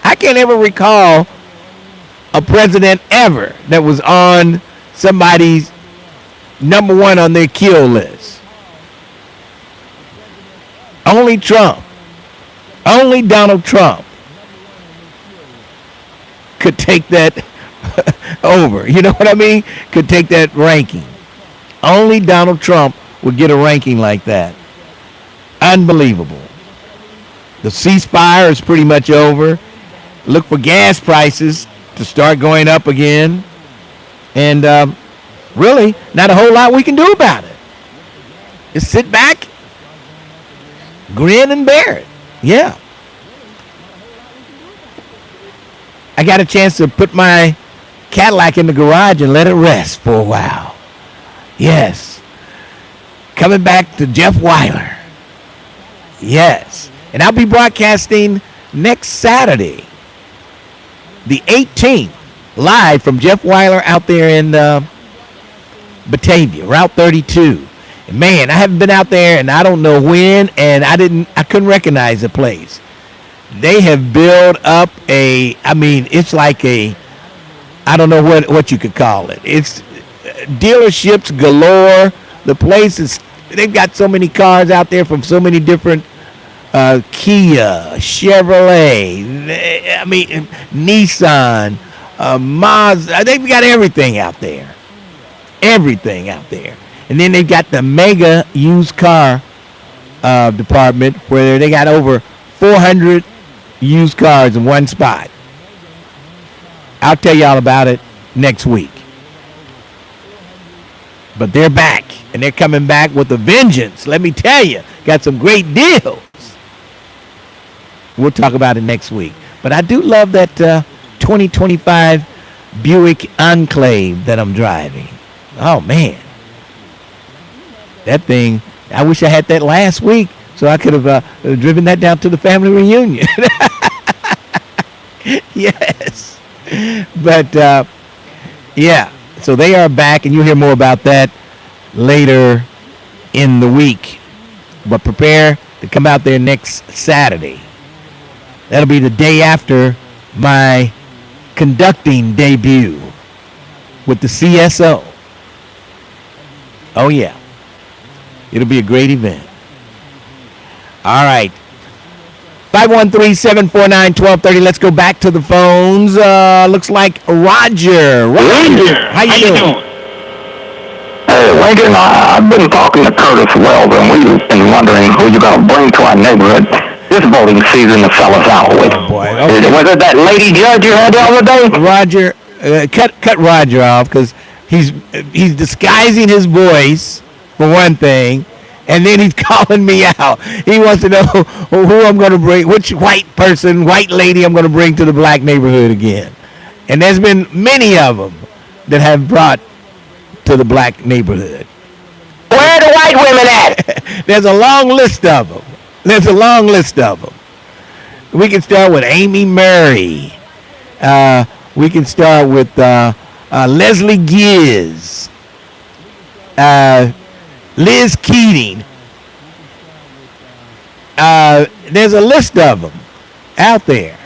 I can't ever recall a president ever that was on somebody's number one on their kill list. Only Trump. Only Donald Trump could take that over. You know what I mean? Could take that ranking. Only Donald Trump would get a ranking like that. Unbelievable. The ceasefire is pretty much over. Look for gas prices to start going up again. And really, not a whole lot we can do about it. Just sit back, grin and bear it. Yeah. I got a chance to put my Cadillac in the garage and let it rest for a while. Yes. Coming back to Jeff Weiler. Yes. And I'll be broadcasting next Saturday, the 18th, live from Jeff Weiler out there in Batavia, Route 32. And man, I haven't been out there and I don't know when, and I couldn't recognize the place. They have built up it's like I don't know what you could call it. It's dealerships galore. The place is, they've got so many cars out there from so many different Kia, Chevrolet, Nissan, Mazda. They've got everything out there. Everything out there. And then they've got the mega used car department where they got over 400 used cars in one spot. I'll tell y'all about it next week. But they're back, and they're coming back with a vengeance. Let me tell you, got some great deals. We'll talk about it next week. But I do love that 2025 Buick Enclave that I'm driving. Oh, man. That thing, I wish I had that last week so I could have driven that down to the family reunion. Yes. But, yeah. So they are back, and you'll hear more about that later in the week. But prepare to come out there next Saturday. That'll be the day after my conducting debut with the CSO. Oh, yeah. It'll be a great event. All right. 513-749-1230. Let's go back to the phones. Looks like Roger. How you doing? Hey, Lincoln, I've been talking to Curtis Wells, and we've been wondering who you're going to bring to our neighborhood this voting season to sell us out with. Oh, boy. Okay. Was it that lady judge you had the other day? Roger, cut Roger off because he's disguising his voice, for one thing. And then he's calling me out. He wants to know who I'm going to bring, which white lady I'm going to bring to the black neighborhood again. And there's been many of them that have brought to the black neighborhood. Where are the white women at? There's a long list of them. We can start with Amy Murray. We can start with Leslie Giz. Liz Keating. There's a list of them out there.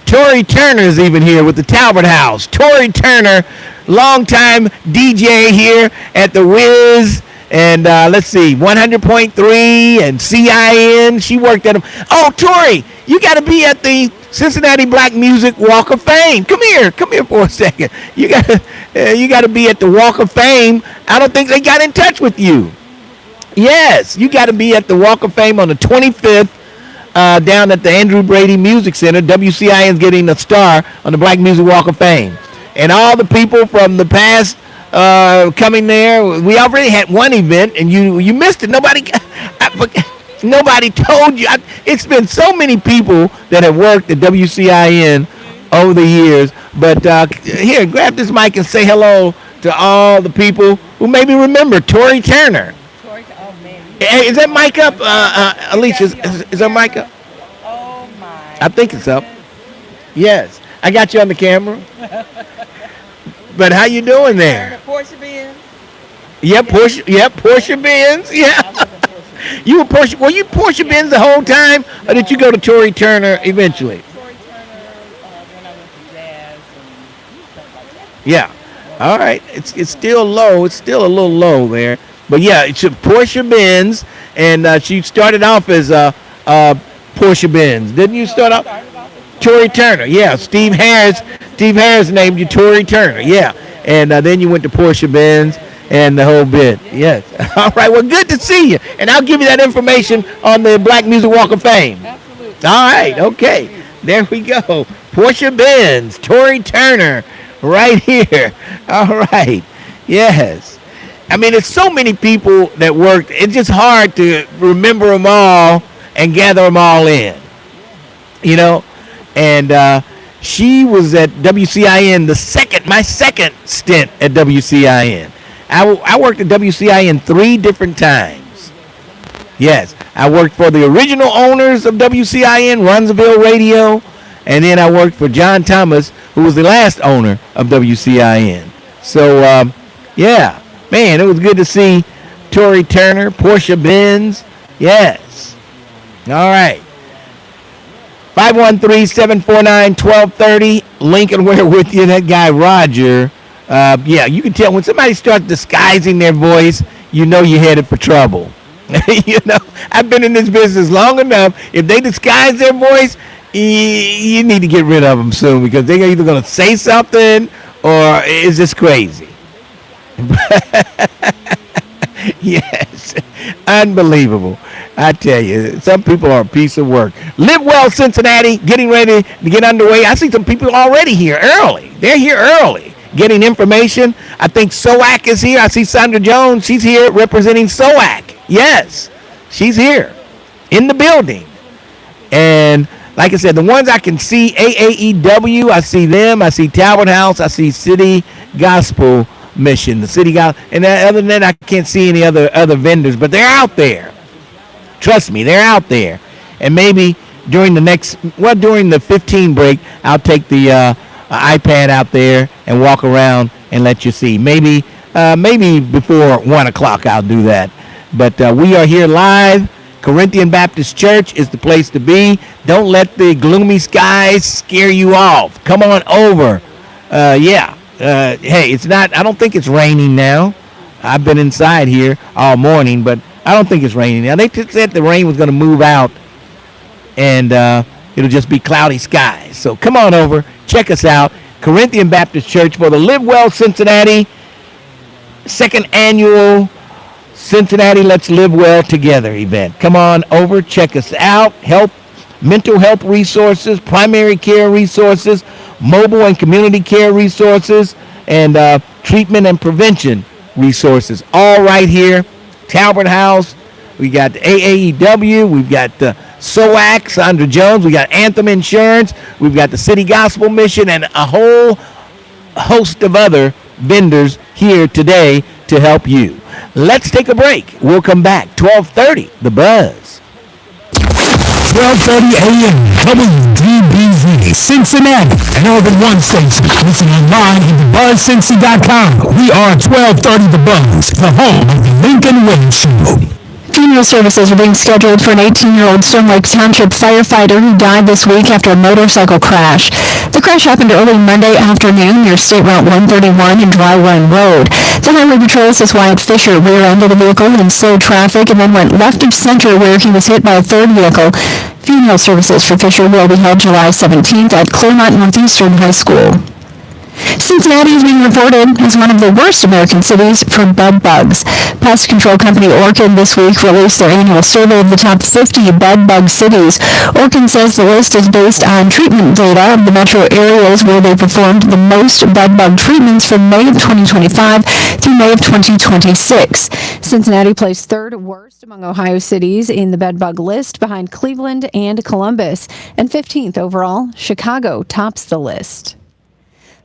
Tori Turner's even here with the Talbot House. Tori Turner, longtime DJ here at the Wiz. And let's see, 100.3 and CIN. She worked at them. Oh, Tori, you got to be at the Cincinnati Black Music Walk of Fame. Come here for a second. You got to be at the Walk of Fame. I don't think they got in touch with you. Yes, you got to be at the Walk of Fame on the 25th down at the Andrew Brady Music Center. WCIN's getting a star on the Black Music Walk of Fame. And all the people from the past coming there. We already had one event, and you missed it. Nobody told you. It's been so many people that have worked at WCIN over the years. But here, grab this mic and say hello to all the people who maybe remember Tori Turner. Hey, is that mic up, Alicia? Is that mic up? Oh my! I think it's up. Yes, I got you on the camera. But how you doing there? Porsche Benz. Yep, Porsche Benz. Yeah. You were Porsche. Were you Porsche Benz the whole time, or did you go to Tori Turner eventually? Tori Turner when I went to jazz and stuff like that. Yeah. All right. It's still low. It's still a little low there. But yeah, it's a Porsche Benz, and she started off as Porsche Benz. Didn't you start off? Tori Turner. Yeah. Steve Harris named you Tori Turner. Yeah. And then you went to Porsche Benz and the whole bit. Yes. All right. Well, good to see you. And I'll give you that information on the Black Music Walk of Fame. Absolutely. All right. Okay. There we go. Porsche Benz, Tori Turner, right here. All right. Yes. I mean, it's so many people that worked. It's just hard to remember them all and gather them all in, you know. And she was at WCIN my second stint at WCIN. I worked at WCIN 3 different times. Yes, I worked for the original owners of WCIN, Runsville Radio, and then I worked for John Thomas, who was the last owner of WCIN. So, yeah. Man, it was good to see Tori Turner, Porsche Benz. Yes. All right. 513-749-1230. Lincoln, we're with you. That guy, Roger. Yeah, you can tell when somebody starts disguising their voice, you know you're headed for trouble. You know, I've been in this business long enough. If they disguise their voice, you need to get rid of them soon because they're either going to say something or it's just crazy. Yes, unbelievable. I tell you, some people are a piece of work. Live Well Cincinnati, getting ready to get underway. I see some people already here early. They're here early, getting information. I think SOAC is here. I see Sandra Jones. She's here representing SOAC. Yes, she's here in the building. And like I said, the ones I can see, AAEW, I see them. I see Talbot House. I see City Gospel Mission, the City Gospel. And other than that, I can't see any other vendors, but they're out there. Trust me, they're out there. And maybe during the 15 break, I'll take the iPad out there and walk around and let you see. Maybe before 1 o'clock I'll do that. But we are here live. Corinthian Baptist Church is the place to be. Don't let the gloomy skies scare you off. Come on over. Hey, it's not, I don't think it's raining now. I've been inside here all morning, but I don't think it's raining now. They said the rain was going to move out and it'll just be cloudy skies. So come on over, check us out. Corinthian Baptist Church for the Live Well Cincinnati, 2nd annual Cincinnati Let's Live Well Together event. Come on over, check us out. Mental health resources, primary care resources, mobile and community care resources, and treatment and prevention resources. All right here. Talbot House. We got the AAEW. We've got SOAC, Sandra Jones. We got Anthem Insurance. We've got the City Gospel Mission and a whole host of other vendors here today to help you. Let's take a break. We'll come back. 12:30, The Buzz. 12:30 a.m. WDBZ, Cincinnati, and Urban One Station. Listen online at BuzzCincy.com. We are 1230 The Buzz, the home of the Lincoln Way Show. Funeral services are being scheduled for an 18-year-old Stone Lake Township firefighter who died this week after a motorcycle crash. The crash happened early Monday afternoon near State Route 131 and Dry Run Road. The Highway Patrol says Wyatt Fisher rear-ended the vehicle and slowed traffic and then went left of center where he was hit by a third vehicle. Funeral services for Fisher will be held July 17th at Claremont Northeastern High School. Cincinnati is being reported as one of the worst American cities for bed bugs. Pest control company Orkin this week released their annual survey of the top 50 bed bug cities. Orkin says the list is based on treatment data of the metro areas where they performed the most bed bug treatments from May of 2025 through May of 2026. Cincinnati placed third worst among Ohio cities in the bed bug list behind Cleveland and Columbus, and 15th overall. Chicago tops the list.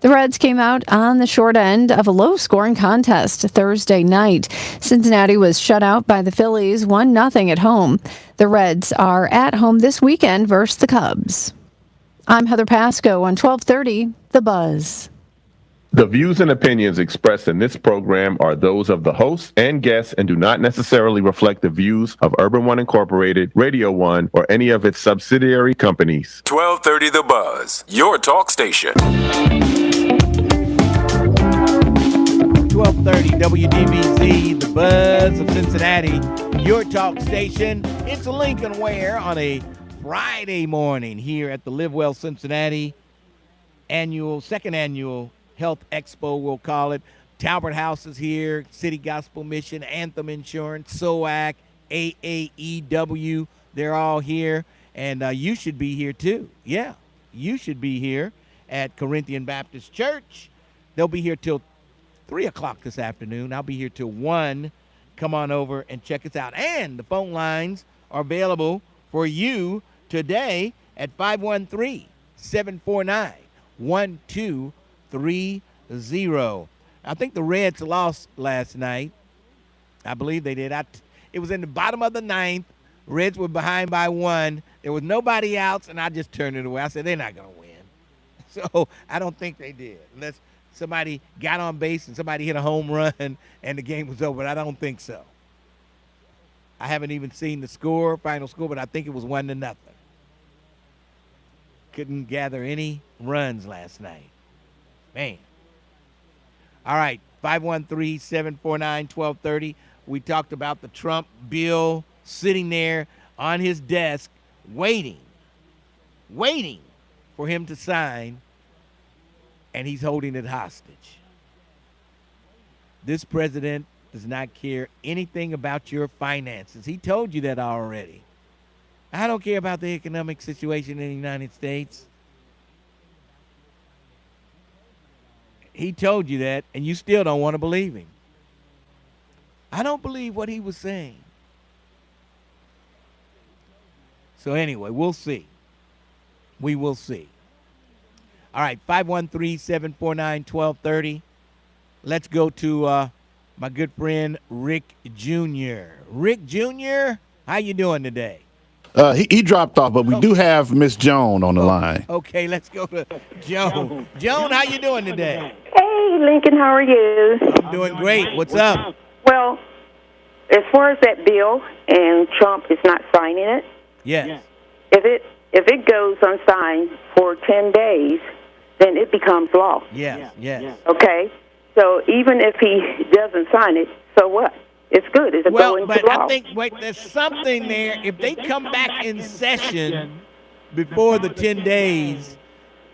The Reds came out on the short end of a low-scoring contest Thursday night. Cincinnati was shut out by the Phillies 1-0 at home. The Reds are at home this weekend versus the Cubs. I'm Heather Pasco on 1230 The Buzz. The views and opinions expressed in this program are those of the hosts and guests and do not necessarily reflect the views of Urban One Incorporated, Radio One, or any of its subsidiary companies. 1230 The Buzz, your talk station. 1230 WDBZ, the Buzz of Cincinnati, your talk station. It's Lincoln Ware on a Friday morning here at the Live Well Cincinnati second annual Health Expo, we'll call it. Talbert House is here, City Gospel Mission, Anthem Insurance, SOAC, AAEW. They're all here, and you should be here too. Yeah, you should be here at Corinthian Baptist Church. They'll be here till 3 o'clock this afternoon. I'll be here till 1. Come on over and check us out. And the phone lines are available for you today at 513-749-1230. I think the Reds lost last night. I believe they did. It was in the bottom of the 9th. Reds were behind by 1. There was nobody else, and I just turned it away. I said, they're not going to win. So I don't think they did, unless somebody got on base and somebody hit a home run and the game was over. But I don't think so. I haven't even seen the final score, but I think it was 1-0. Couldn't gather any runs last night. Man. All right, 513-749-1230. We talked about the Trump bill sitting there on his desk waiting for him to sign, and he's holding it hostage. This president does not care anything about your finances. He told you that already. I don't care about the economic situation in the United States. He told you that, and you still don't want to believe him. I don't believe what he was saying. So anyway, we'll see. We will see. All right, 513-749-1230. Let's go to my good friend Rick Jr. Rick Jr., how you doing today? He dropped off, but we do have Miss Joan on the line. Okay, let's go to Joan. Joan, how you doing today? Hey, Lincoln, how are you? I'm doing great. What's up? Well, as far as that bill and Trump is not signing it, yes. If it goes unsigned for 10 days, then it becomes law. Yes. Okay? So even if he doesn't sign it, so what? It's good. It's going to law. I think, there's something there. If they come back in session before the 10 days,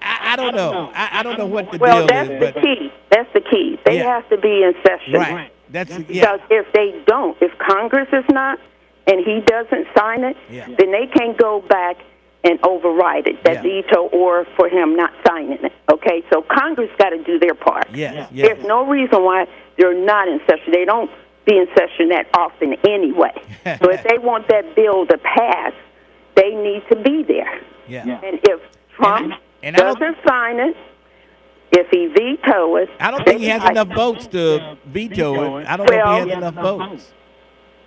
I don't know. I don't know what the deal is. Well, that's the key. That's the key. They have to be in session. Right. Because if they don't, if Congress is not, and he doesn't sign it, then they can't go back and override it, that veto, or for him not signing it. Okay? So Congress got to do their part. There's no reason why they're not in session. They don't be in session that often anyway. So if they want that bill to pass, they need to be there. And if Trump doesn't sign it, if he vetoes it... I don't think he has enough votes to veto it. I don't know if he has enough votes.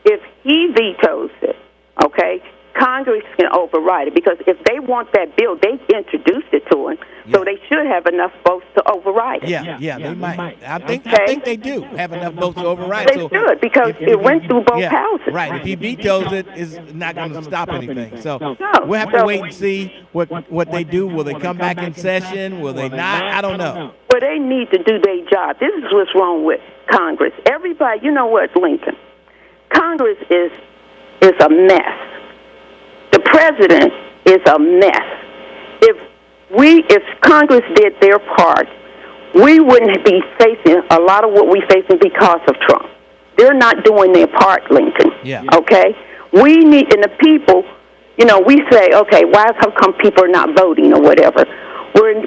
If he vetoes it, okay, Congress can override it, because if they want that bill, they introduced it to him, so they should have enough votes to override it. They might. I think they do have enough votes to override it. They should, because it went through both houses. Right. If he vetoes it, it's not going to stop anything. So we'll have to wait and see what they do. Will they come back in session? Will they not? I don't know. Well, they need to do their job. This is what's wrong with Congress. Everybody, you know what, Lincoln? Congress is a mess. The president is a mess. If Congress did their part, we wouldn't be facing a lot of what we're facing because of Trump. They're not doing their part, Lincoln. Yeah. Okay? We need, and the people, you know, we say, okay, how come people are not voting or whatever?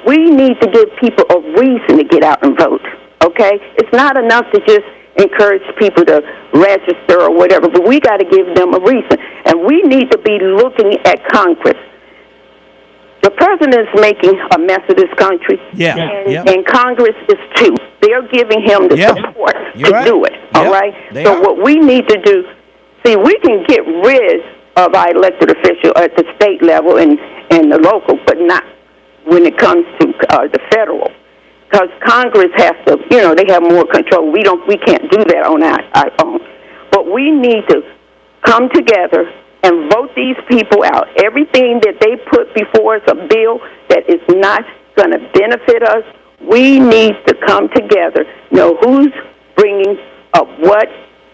We need to give people a reason to get out and vote. Okay? It's not enough to just encourage people to register or whatever, but we got to give them a reason. And we need to be looking at Congress. The president is making a mess of this country, and Congress is too. They're giving him the support to do it, all right? So what we need to do, see, we can get rid of our elected official at the state level and the local, but not when it comes to the federal. Because Congress has to, you know, they have more control. We can't do that on our own. But we need to come together and vote these people out. Everything that they put before us, a bill that is not going to benefit us, we need to come together, know who's bringing up what.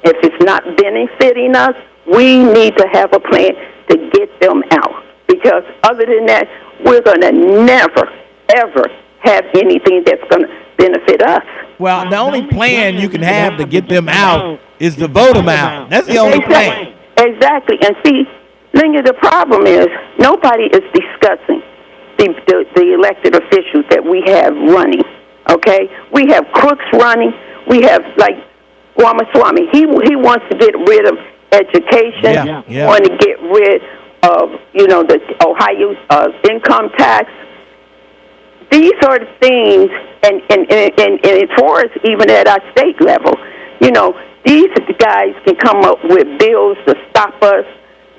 If it's not benefiting us, we need to have a plan to get them out. Because other than that, we're going to never, ever have anything that's going to benefit us. Well, the only plan you can have to get them out is to vote them out. That's the only plan. Exactly. And see, Linga, the problem is nobody is discussing the elected officials that we have running, okay? We have crooks running. We have, like, Ramaswamy. He wants to get rid of education. He wants to get rid of, you know, the Ohio income tax. These are the things, and as far as even at our state level, you know, these guys can come up with bills to stop us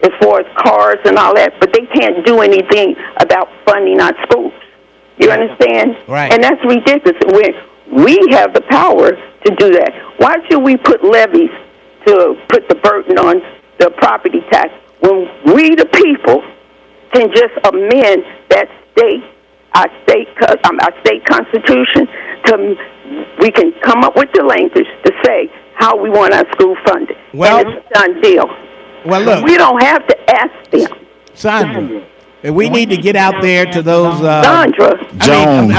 as far as cars and all that, but they can't do anything about funding our schools. You understand? Right. And that's ridiculous. We have the power to do that. Why should we put levies to put the burden on the property tax when we, the people, can just amend that our state constitution we can come up with the language to say how we want our school funded. Well, and it's a done deal. Well, look, we don't have to ask them. Sandra, we need to get out there to those. Sandra Jones.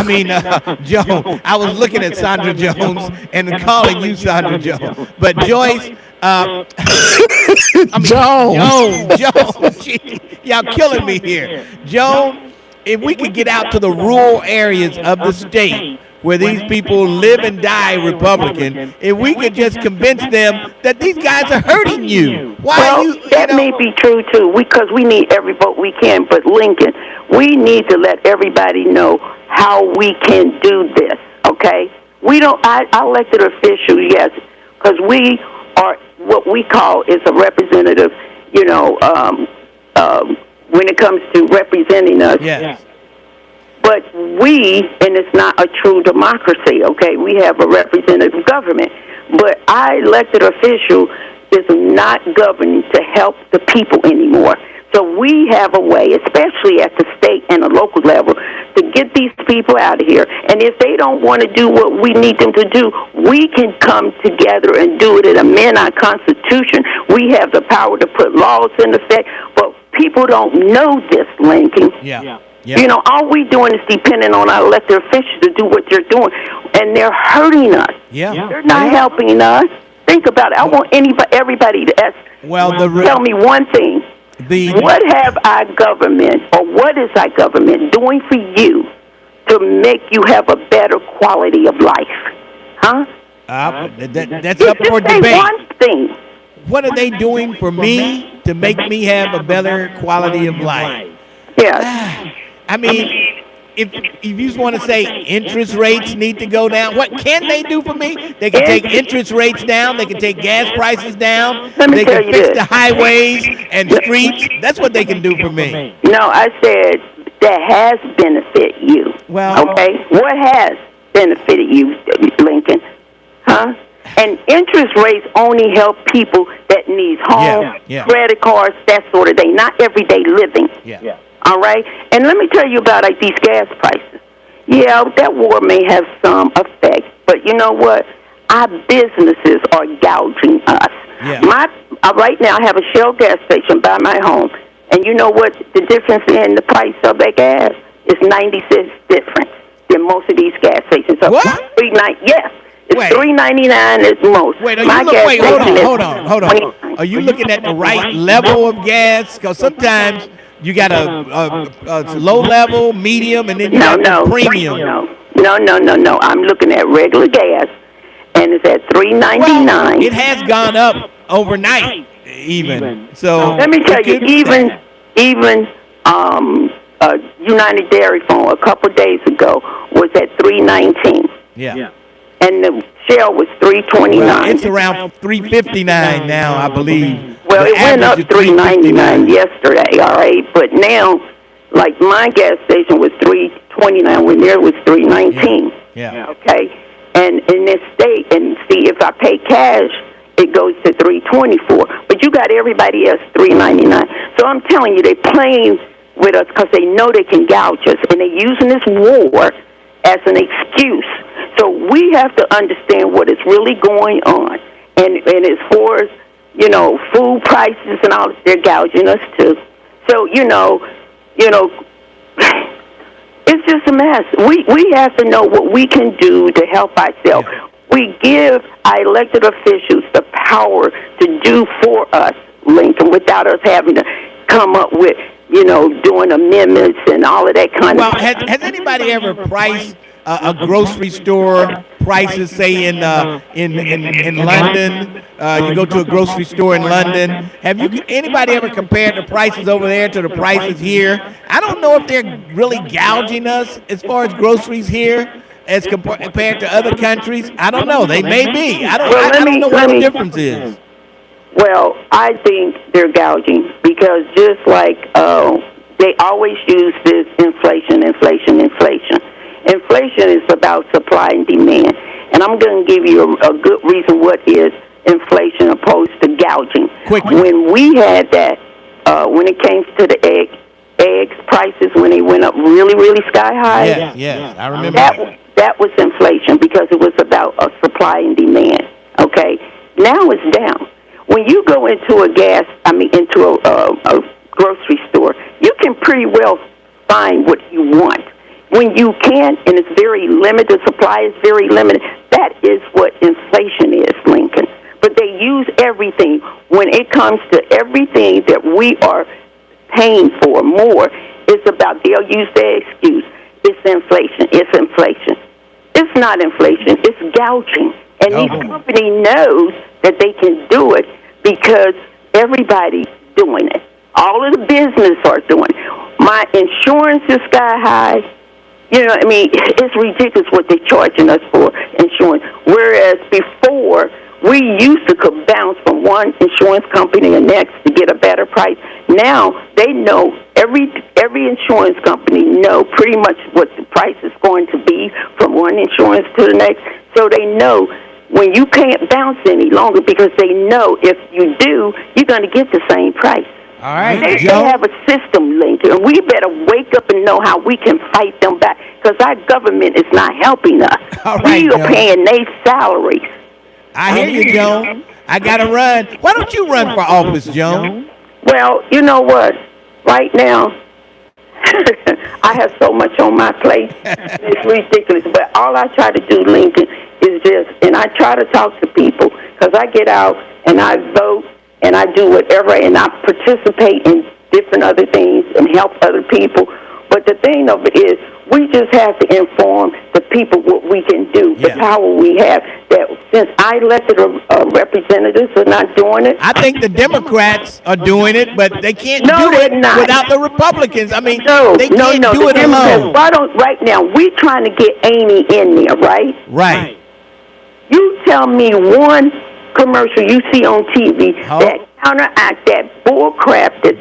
Joan. I was looking at Sandra Jones and calling you Sandra Jones, but Joyce. Joan. Y'all killing me here, Joan. If we could get out to the rural areas of the state where these people live and die Republican, if we could just convince them that these guys are hurting you. That may be true, too, because we need every vote we can. But, Lincoln, we need to let everybody know how we can do this, okay? Our elected officials, yes, because we are what we call is a representative, you know, when it comes to representing us. Yes. But and it's not a true democracy, okay? We have a representative government. But our elected official is not governing to help the people anymore. So we have a way, especially at the state and the local level, to get these people out of here. And if they don't want to do what we need them to do, we can come together and do it and amend our Constitution. We have the power to put laws in effect, but people don't know this, Lincoln. Yeah. You know, all we doing is depending on our elected officials to do what they're doing, and they're hurting us. Yeah. They're not helping us. Think about it. I want everybody to ask. Tell me one thing. What have our government, or what is our government doing for you to make you have a better quality of life? Huh? That's up for debate. Say one thing. What are they doing for me to make me have a better quality of life? Yeah. I mean, if you just want to say interest rates need to go down, what can they do for me? They can take interest rates down. They can take gas prices down. They can fix the highways and streets. That's what they can do for me. No, I said that has benefited you. Well, okay. What has benefited you, Lincoln? Huh? And interest rates only help people that need homes, credit cards, that sort of thing, not everyday living. Yeah. All right? And let me tell you about these gas prices. Yeah, that war may have some effect, but you know what? Our businesses are gouging us. Yeah. Right now, I have a Shell gas station by my home, and you know what the difference in the price of that gas is? 90 cents difference. in most of these gas stations. So what? Yes. It's $3.99 at most. Wait, hold on. Are you looking at the right level of gas? Because sometimes you got a low level, medium, and then you got premium. No. I'm looking at regular gas, and it's at $3.99. Well, it has gone up overnight, even. So let me tell you, even United Dairy Farm a couple days ago was at $3.19. Yeah. And the Shell was $3.29. Well, it's around $3.59 now, I believe. Well, it went up $3.99 yesterday, all right? But now, like my gas station was $3.29 when there was $3.19. Yeah. Okay? And in this state, and see, if I pay cash, it goes to $3.24. But you got everybody else $3.99. So I'm telling you, they're playing with us because they know they can gouge us, and they're using this war as an excuse. So we have to understand what is really going on. And as far as, food prices and all, they're gouging us too. So, it's just a mess. We have to know what we can do to help ourselves. Yeah. We give our elected officials the power to do for us, Lincoln, without us having to come up with, doing amendments and all of that kind of stuff. Well, has anybody ever priced a grocery store prices, say in London? You go to a grocery store in London. Have anybody ever compared the prices over there to the prices here? I don't know if they're really gouging us as far as groceries here as compared to other countries. I don't know. They may be. I don't know what the difference is. Well, I think they're gouging because just like they always use this inflation. Inflation is about supply and demand. And I'm going to give you a good reason what is inflation opposed to gouging. Quickly. When we had that, when it came to the eggs prices, when they went up really, really sky high. Yes, I remember that was inflation because it was about a supply and demand. Okay? Now it's down. When you go into into a grocery store, you can pretty well find what you want. When you can't, and it's very limited, the supply is very limited, that is what inflation is, Lincoln. But they use everything. When it comes to everything that we are paying for more, it's about, they'll use their excuse, it's inflation. It's not inflation, it's gouging. And these company knows that they can do it because everybody's doing it. All of the business are doing it. My insurance is sky high. It's ridiculous what they're charging us for insurance. Whereas before, we used to could bounce from one insurance company to the next to get a better price. Now, they know, every insurance company know pretty much what the price is going to be from one insurance to the next. So they know when you can't bounce any longer because they know if you do, you're going to get the same price. All right, they have a system, Lincoln, and we better wake up and know how we can fight them back because our government is not helping us. All right, we are paying their salaries. I hear you, Joan. I got to run. Why don't you run for office, Joan? Well, you know what? Right now, I have so much on my plate. It's ridiculous. But all I try to do, Lincoln, is and I try to talk to people because I get out and I vote. And I do whatever, and I participate in different other things and help other people. But the thing of it is, we just have to inform the people what we can do, the power we have. That since I elected representatives are not doing it. I think the Democrats are doing it, but they can't do it without the Republicans. I mean, they can't do it alone. Right now, we're trying to get Amy in there, right? Right. You tell me one commercial you see on TV that counteract that bull crap that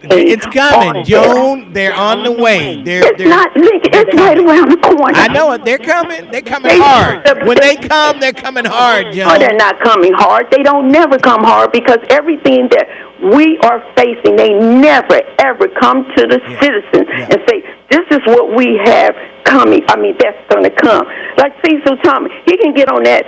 it's coming, Joan. They're on the way. It's right around the corner. I know it. They're coming. They're coming hard. When they come, they're coming hard, Joan. No, they're not coming hard. They don't never come hard because everything that we are facing, they never, ever come to the citizens and say, this is what we have coming. I mean, that's going to come. Like Cecil Thomas, he can get on that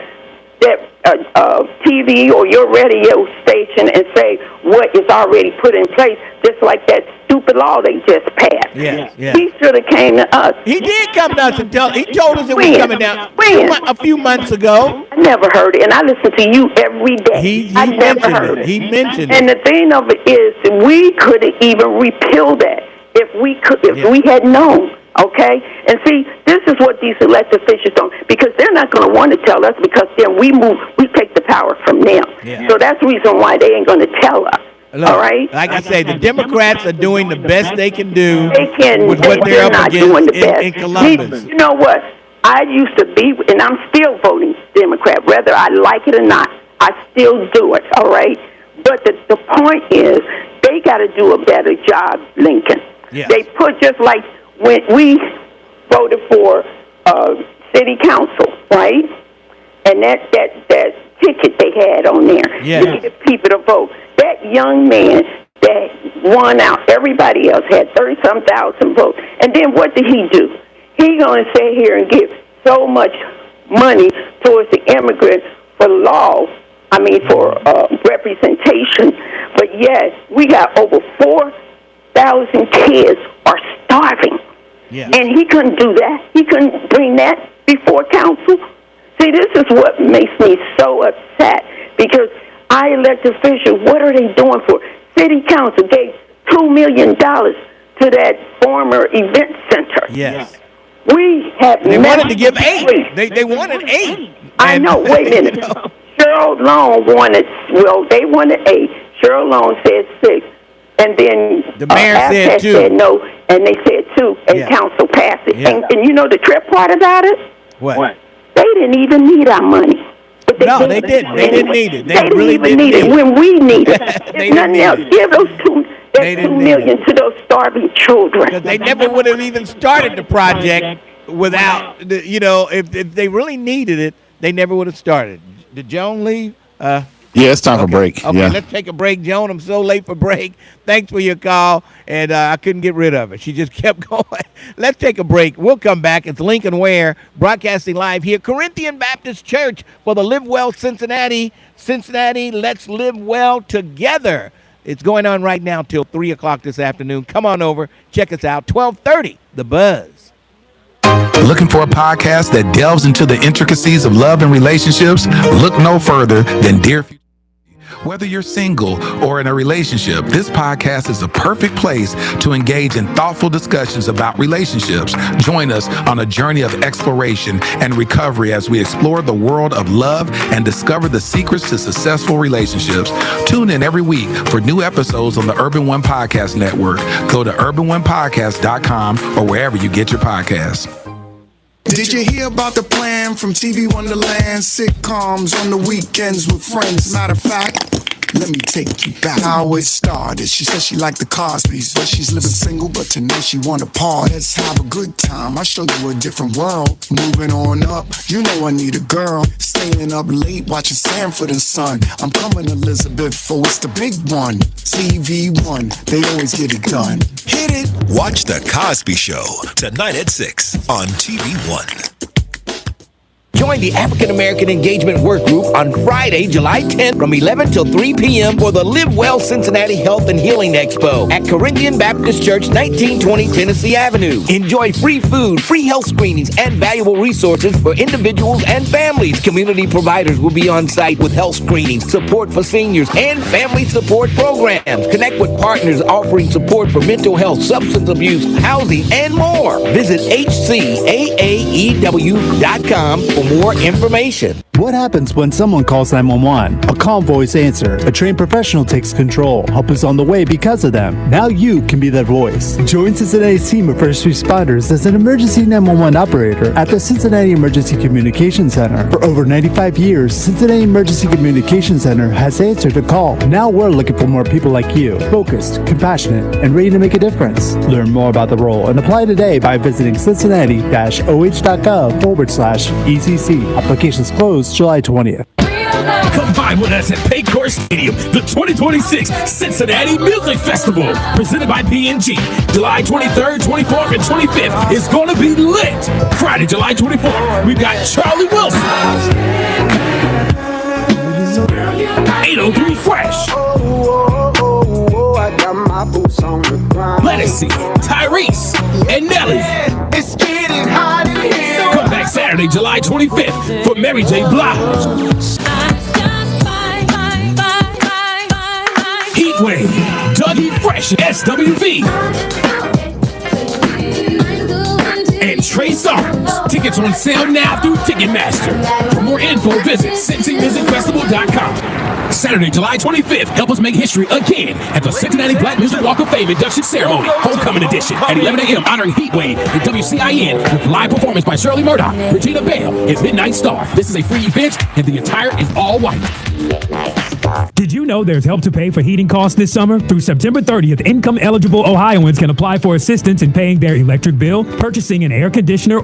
TV or your radio station and say what is already put in place, just like that stupid stupid law they just passed. Yeah. He should have came to us. He did come to us and he told us it was coming down a few months ago. I never heard it, and I listen to you every day. I never heard it. He mentioned and it. And the thing of it is, we could have even repealed that if we had known. Okay? And see, this is what these elected officials don't, because they're not going to want to tell us, because then we take the power from them. Yeah. So that's the reason why they ain't going to tell us. Look, all right? Like I say, the Democrats are doing the best they can do with what they're up not against doing the best. in Columbus. You know what? I used to be, and I'm still voting Democrat, whether I like it or not. I still do it, all right? But the point is, they got to do a better job, Lincoln. Yes. They put, just like when we voted for city council, right? And that ticket they had on there, to get people to vote. That young man that won out, everybody else had 30-some thousand votes. And then what did he do? He going to sit here and give so much money towards the immigrant for for representation. But yes, we got over 4,000 kids are starving. Yeah. And he couldn't do that. He couldn't bring that before council. See, this is what makes me so upset, because our elected officials, what are they doing for? City council gave $2 million to that former event center. Yes. We have They wanted to give 8. They wanted 8. I know. Wait a minute. Cheryl Long wanted, they wanted 8. Cheryl Long said 6. And then the mayor said 2. Said no, and they said 2, and council passed it. Yeah. And you know the trip part about it? What? They didn't even need our money. But they didn't. They didn't need it. They really didn't need it when we need it. There's nothing else. Give those $2 million to those starving children. Because they never would have even started the project without, if they really needed it, they never would have started. Did Joan leave? Yeah, it's time for break. Okay, let's take a break, Joan. I'm so late for break. Thanks for your call, and I couldn't get rid of it. She just kept going. Let's take a break. We'll come back. It's Lincoln Ware broadcasting live here, Corinthian Baptist Church, for the Live Well Cincinnati. Cincinnati, let's live well together. It's going on right now till 3 o'clock this afternoon. Come on over. Check us out. 12:30, The Buzz. Looking for a podcast that delves into the intricacies of love and relationships? Look no further than Dear Future. Whether you're single or in a relationship, this podcast is the perfect place to engage in thoughtful discussions about relationships. Join us on a journey of exploration and recovery as we explore the world of love and discover the secrets to successful relationships. Tune in every week for new episodes on the Urban One Podcast Network. Go to urbanonepodcast.com or wherever you get your podcasts. Did you hear about the plan from TV Wonderland? Sitcoms on the weekends with friends. Matter of fact, let me take you back. How it started. She said she liked the Cosbys, but she's living single, but tonight she want a party. Let's have a good time. I'll show you a different world. Moving on up, you know I need a girl. Staying up late, watching Sanford and Son. I'm coming, Elizabeth, for it's the big one. TV1, they always get it done. Hit it. Watch The Cosby Show tonight at 6 on TV1. Join the African American Engagement Work Group on Friday, July 10th from 11 till 3 p.m. for the Live Well Cincinnati Health and Healing Expo at Corinthian Baptist Church, 1920 Tennessee Avenue. Enjoy free food, free health screenings, and valuable resources for individuals and families. Community providers will be on site with health screenings, support for seniors, and family support programs. Connect with partners offering support for mental health, substance abuse, housing, and more. Visit hcaaew.com for more information. What happens when someone calls 911? A calm voice answers. A trained professional takes control. Help is on the way because of them. Now you can be that voice. Join Cincinnati's team of first responders as an emergency 911 operator at the Cincinnati Emergency Communication Center. For over 95 years, Cincinnati Emergency Communication Center has answered the call. Now we're looking for more people like you, focused, compassionate, and ready to make a difference. Learn more about the role and apply today by visiting cincinnati-oh.gov/ECC. Applications closed July 20th. Come vibe with us at Paycor Stadium, the 2026 Cincinnati Music Festival, presented by P&G. July 23rd, 24th, and 25th is going to be lit. Friday, July 24th, we've got Charlie Wilson, 803 Fresh, got my boots on the ground. Lettucey, Tyrese, and Nelly. It's getting hot in here. Come back Saturday, July 25th for Mary J. Blige. Heatwave, Dougie Fresh, SWV, and Trey Songz. Tickets on sale now through Ticketmaster. For more info, visit CincyMusicFestival.com. Saturday, July 25th, help us make history again at the Cincinnati Black Music Walk of Fame induction ceremony, homecoming edition at 11 a.m. honoring Heatwave and WCIN with live performance by Shirley Murdoch, Regina Bell, and Midnight Star. This is a free event, and the attire is all white. Did you know there's help to pay for heating costs this summer? Through September 30th, income-eligible Ohioans can apply for assistance in paying their electric bill, purchasing an air conditioner,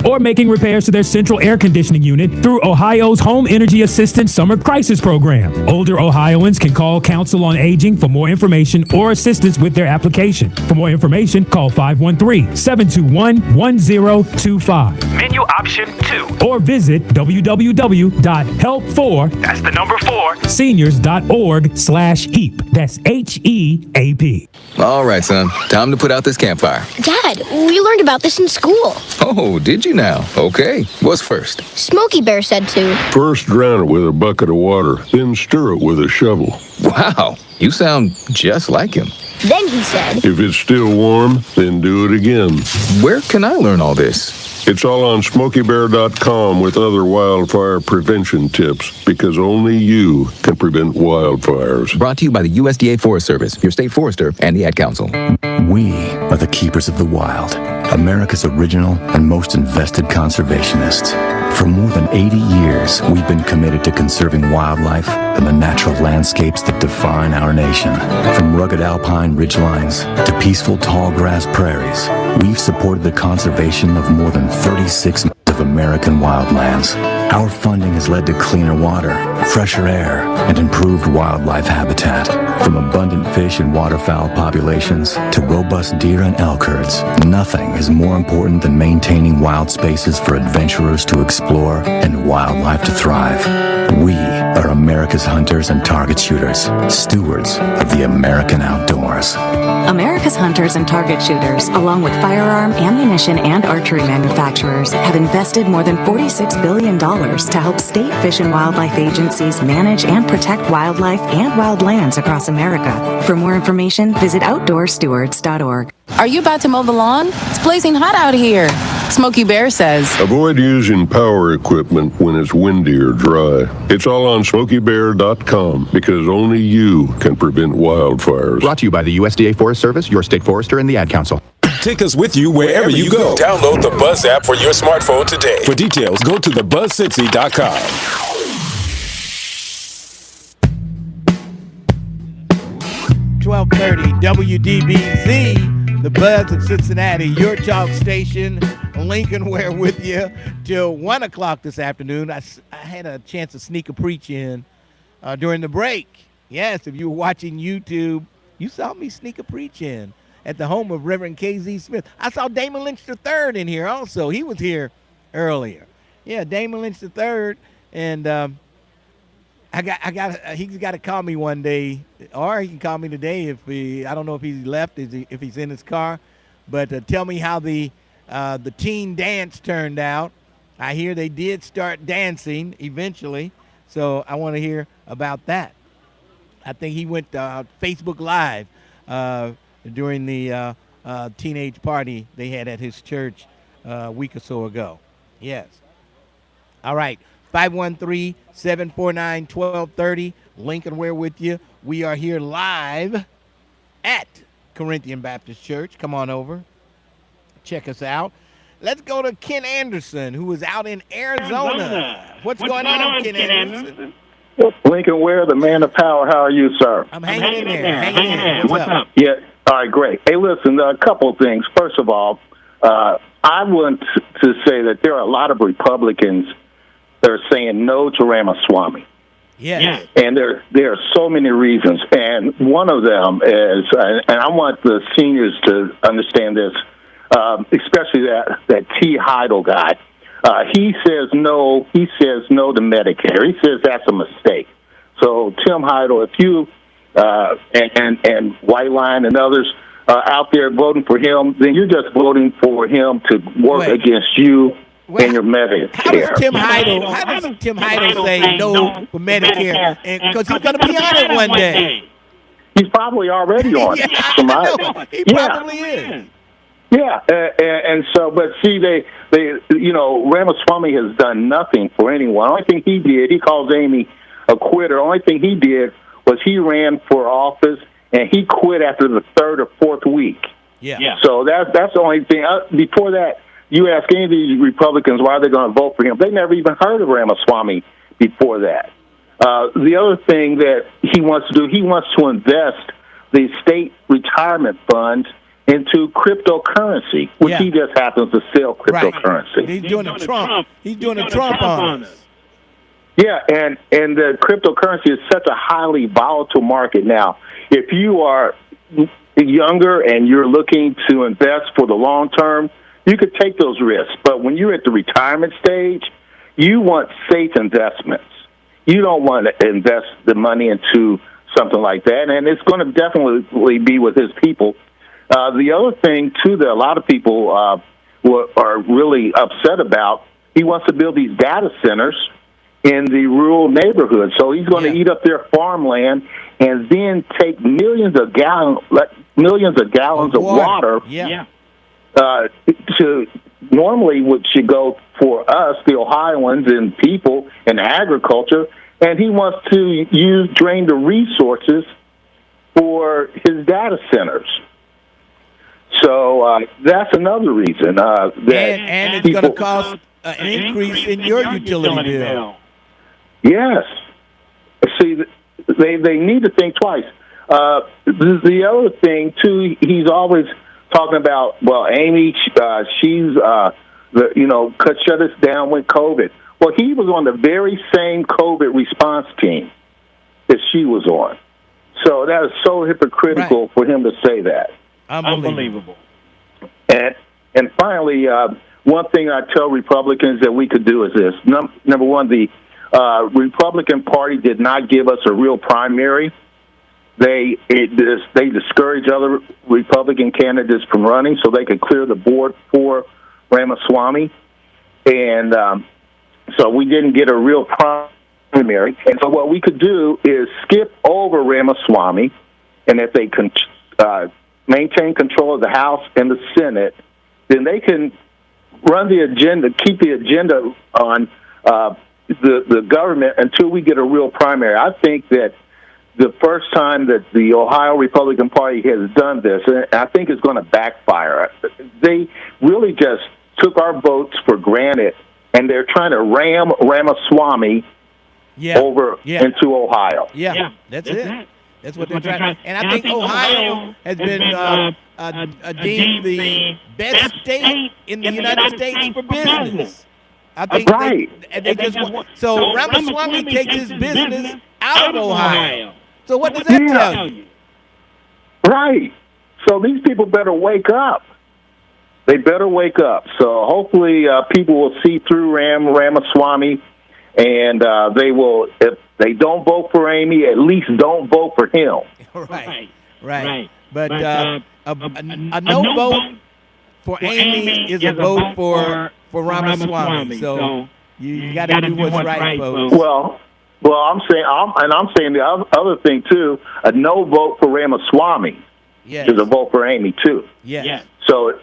or making repairs to their central air conditioning unit through Ohio's Home Energy Assistance Summer Crisis Program. Older Ohioans can call Council on Aging for more information or assistance with their application. For more information, call 513-721-1025. Menu option 2. Or visit www.help4, That's the number 4. seniors.org/HEAP. That's HEAP. All right, son. Time to put out this campfire. Dad, we learned about this in school. Oh, did you now? Okay. What's first? Smokey Bear said to. First drown it with a bucket of water, then stir it with a shovel. Wow, you sound just like him. Then he said, If it's still warm, then do it again. Where can I learn all this? It's all on SmokeyBear.com with other wildfire prevention tips, because only you can prevent wildfires. Brought to you by the USDA Forest Service, your state forester, and the Ad Council. We are the keepers of the wild, America's original and most invested conservationists. For more than 80 years, we've been committed to conserving wildlife and the natural landscapes that define our nation. From rugged alpine ridgelines to peaceful tall grass prairies, we've supported the conservation of more than 36 of American wildlands. Our funding has led to cleaner water, fresher air, and improved wildlife habitat. From abundant fish and waterfowl populations to robust deer and elk herds, nothing is more important than maintaining wild spaces for adventurers to explore and wildlife to thrive. We are America's hunters and target shooters, stewards of the American outdoors. America's hunters and target shooters, along with firearm, ammunition, and archery manufacturers, have invested more than $46 billion to help state fish and wildlife agencies manage and protect wildlife and wildlands across America. For more information, visit outdoorstewards.org. Are you about to mow the lawn? It's blazing hot out here. Smokey Bear says. Avoid using power equipment when it's windy or dry. It's all on SmokeyBear.com, because only you can prevent wildfires. Brought to you by the USDA Forest Service, your state forester, and the Ad Council. Take us with you wherever you go. Download the Buzz app for your smartphone today. For details, go to thebuzzcincy.com. 1230 WDBZ, the Buzz of Cincinnati, your talk station. Lincoln Ware with you till 1 o'clock this afternoon. I had a chance to sneak a preach in during the break. Yes, if you were watching YouTube, you saw me sneak a preach in at the home of Reverend K.Z. Smith. I saw Damon Lynch III in here also. He was here earlier. Yeah, Damon Lynch III, and he's got to call me one day, or he can call me today if I don't know if he's left, if he's in his car, but tell me how the teen dance turned out. I hear they did start dancing eventually, so I want to hear about that. I think he went Facebook Live during the teenage party they had at his church a week or so ago. Yes. All right. 513-749-1230. Lincoln Ware with you. We are here live at Corinthian Baptist Church. Come on over. Check us out. Let's go to Ken Anderson, who is out in Arizona. What's going on, Ken Anderson? Lincoln Ware, the man of power. How are you, sir? I'm hanging in there. Hanging in there. What's up? Yeah. All right, great. Hey, listen, a couple of things. First of all, I want to say that there are a lot of Republicans that are saying no to Ramaswamy. Yeah. And there are so many reasons. And one of them is, and I want the seniors to understand this, especially that T. Heidel guy. He says no to Medicare. He says that's a mistake. So, Tim Heidel, if you and White Line and others out there voting for him, then you're just voting for him to work against you and your Medicare. How does Tim Heidel say no for Medicare? Because he's going to be on it one day. He's probably already on it. He probably is. Yeah, and so, but see, they, Ramaswamy has done nothing for anyone. Only thing he did, he calls Amy a quitter. Only thing he did was he ran for office and he quit after the third or fourth week. Yeah. So that's the only thing. Before that, you ask any of these Republicans why they're going to vote for him. They never even heard of Ramaswamy before that. The other thing that he wants to do, he wants to invest the state retirement funds into cryptocurrency, which he just happens to sell cryptocurrency. Right. He's doing a Trump. He's doing a Trump on us. Yeah, and the cryptocurrency is such a highly volatile market now. If you are younger and you're looking to invest for the long term, you could take those risks. But when you're at the retirement stage, you want safe investments. You don't want to invest the money into something like that, and it's going to definitely be with his people. The other thing, too, that a lot of people are really upset about, he wants to build these data centers in the rural neighborhoods. So he's going to eat up their farmland and then take millions of gallons of water to normally what should go for us, the Ohioans and people in agriculture, and he wants to drain the resources for his data centers. So that's another reason that and it's going to cost an increase in your utility bill. Yes. See, they need to think twice. The other thing too, he's always talking about. Well, Amy, she's shut us down with COVID. Well, he was on the very same COVID response team that she was on. So that is so hypocritical for him to say that. Unbelievable. And finally, one thing I tell Republicans that we could do is this. Number one, the Republican Party did not give us a real primary. They discouraged other Republican candidates from running so they could clear the board for Ramaswamy. And so we didn't get a real primary. And so what we could do is skip over Ramaswamy, and if they maintain control of the House and the Senate, then they can run the agenda, keep the agenda on the government until we get a real primary. I think that the first time that the Ohio Republican Party has done this, and I think it's going to backfire. They really just took our votes for granted, and they're trying to ram Ramaswamy over into Ohio. Yeah, that's it. That's what they're trying. And I think Ohio has been deemed the best state in the United States for business. I think they just want. So Ramaswamy takes his business out of Ohio. So what does that tell you? Right. So these people better wake up. They better wake up. So hopefully people will see through Ramaswamy, and they will. If they don't vote for Amy, at least don't vote for him. Right. But a no vote for Amy is a vote for Ramaswamy. So you got to do what's right, folks. Well, I'm saying the other thing too. A no vote for Ramaswamy is a vote for Amy too. Yes. So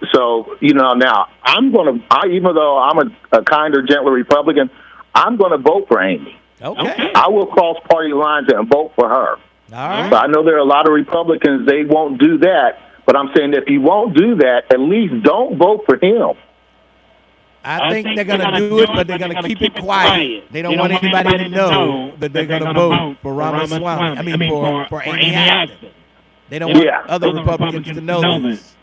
now even though I'm a kinder, gentler Republican, I'm going to vote for Amy. Okay. I will cross party lines and vote for her. All right. So I know there are a lot of Republicans, they won't do that. But I'm saying if you won't do that, at least don't vote for him. I think they're going to do it, but they're going to keep it quiet. They don't want anybody to know that they're going to vote for Ramaswamy. I mean, for Amy Acton. They don't want other Republicans to know this.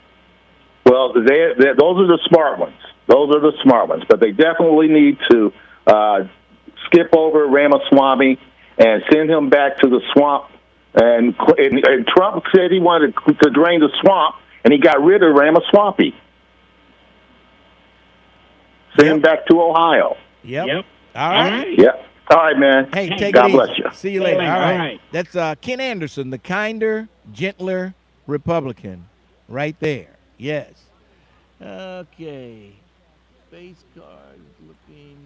Well, those are the smart ones. Those are the smart ones. But they definitely need to skip over Ramaswamy and send him back to the swamp. And Trump said he wanted to drain the swamp, and he got rid of Ramaswamy. Send him back to Ohio. Yep. All right. Yep. All right, man. Hey, take God it easy. bless you. See you later. All right. That's Ken Anderson, the kinder, gentler Republican, right there. Yes. Okay. Face card looking.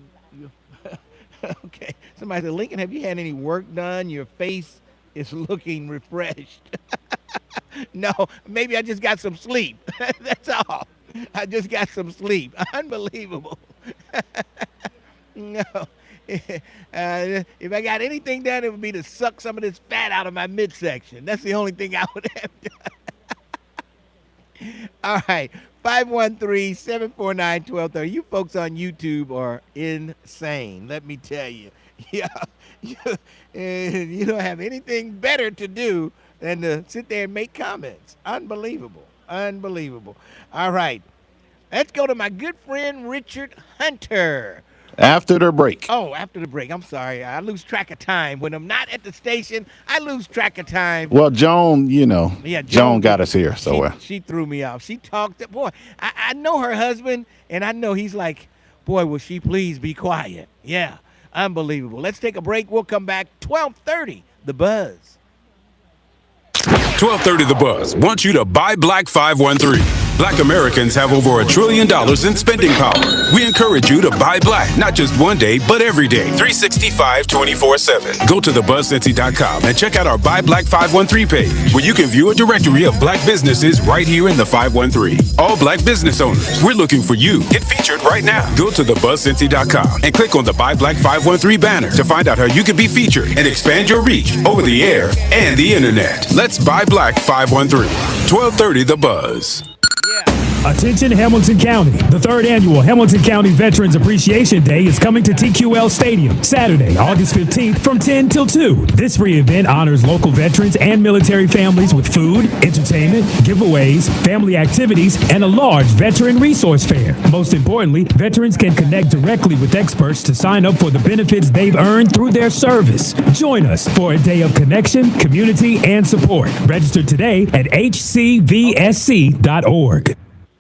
Okay. Somebody said, Lincoln, have you had any work done? Your face is looking refreshed. No, maybe I just got some sleep. That's all. I just got some sleep. Unbelievable. No. If I got anything done, it would be to suck some of this fat out of my midsection. That's the only thing I would have done. All right. 513-749-1230. You folks on YouTube are insane, let me tell you. Yeah, you don't have anything better to do than to sit there and make comments. Unbelievable. Unbelievable. All right. Let's go to my good friend Richard Hunter. After the break. Oh, after the break. I'm sorry. I lose track of time. When I'm not at the station, I lose track of time. Well, Joan, Joan got us here. So she threw me off. She talked. Boy, I know her husband, and I know he's like, boy, will she please be quiet? Yeah, unbelievable. Let's take a break. We'll come back. 12:30, The Buzz. 1230 The Buzz wants you to buy Black 513. Black Americans have over $1 trillion in spending power. We encourage you to buy black, not just one day, but every day, 365, 24/7. Go to thebuzzcincy.com and check out our Buy Black 513 page, where you can view a directory of black businesses right here in the 513. All black business owners, we're looking for you. Get featured right now. Go to thebuzzcincy.com and click on the Buy Black 513 banner to find out how you can be featured and expand your reach over the air and the internet. Let's buy Black 513. 1230 The Buzz. Attention Hamilton County. The third annual Hamilton County Veterans Appreciation Day is coming to TQL Stadium Saturday, August 15th from 10 till 2. This free event honors local veterans and military families with food, entertainment, giveaways, family activities, and a large veteran resource fair. Most importantly, veterans can connect directly with experts to sign up for the benefits they've earned through their service. Join us for a day of connection, community, and support. Register today at hcvsc.org.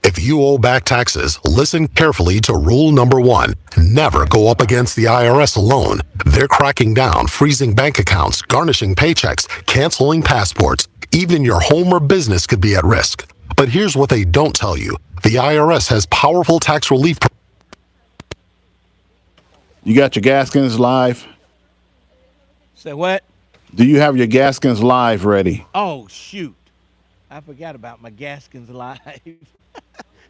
If you owe back taxes, listen carefully to rule number 1. Never go up against the IRS alone. They're cracking down, freezing bank accounts, garnishing paychecks, canceling passports. Even your home or business could be at risk. But here's what they don't tell you. The IRS has powerful tax relief. You got your Gaskins Live? Say what? Do you have your Gaskins Live ready? Oh, shoot. I forgot about my Gaskins Live.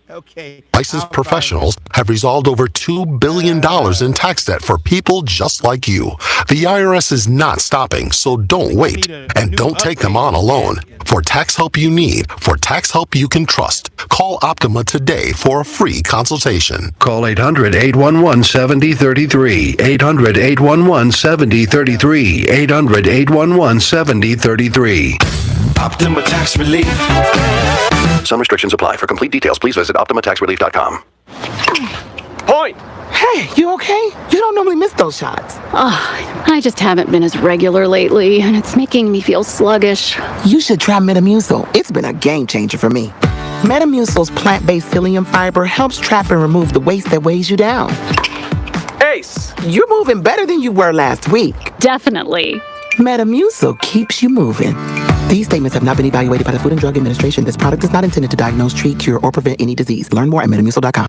Okay. Licensed professionals have resolved over $2 billion in tax debt for people just like you. The IRS is not stopping, so don't wait. And don't take them on alone. For tax help you need, for tax help you can trust, call Optima today for a free consultation. Call 800-811-7033. 800-811-7033. 800-811-7033. Optima Tax Relief. Some restrictions apply. For complete details, please visit OptimaTaxRelief.com. Point! Hey, you okay? You don't normally miss those shots. Oh, I just haven't been as regular lately, and it's making me feel sluggish. You should try Metamucil. It's been a game changer for me. Metamucil's plant-based psyllium fiber helps trap and remove the waste that weighs you down. Ace, you're moving better than you were last week. Definitely. Metamucil keeps you moving. These statements have not been evaluated by the Food and Drug Administration. This product is not intended to diagnose, treat, cure, or prevent any disease. Learn more at metamucil.com.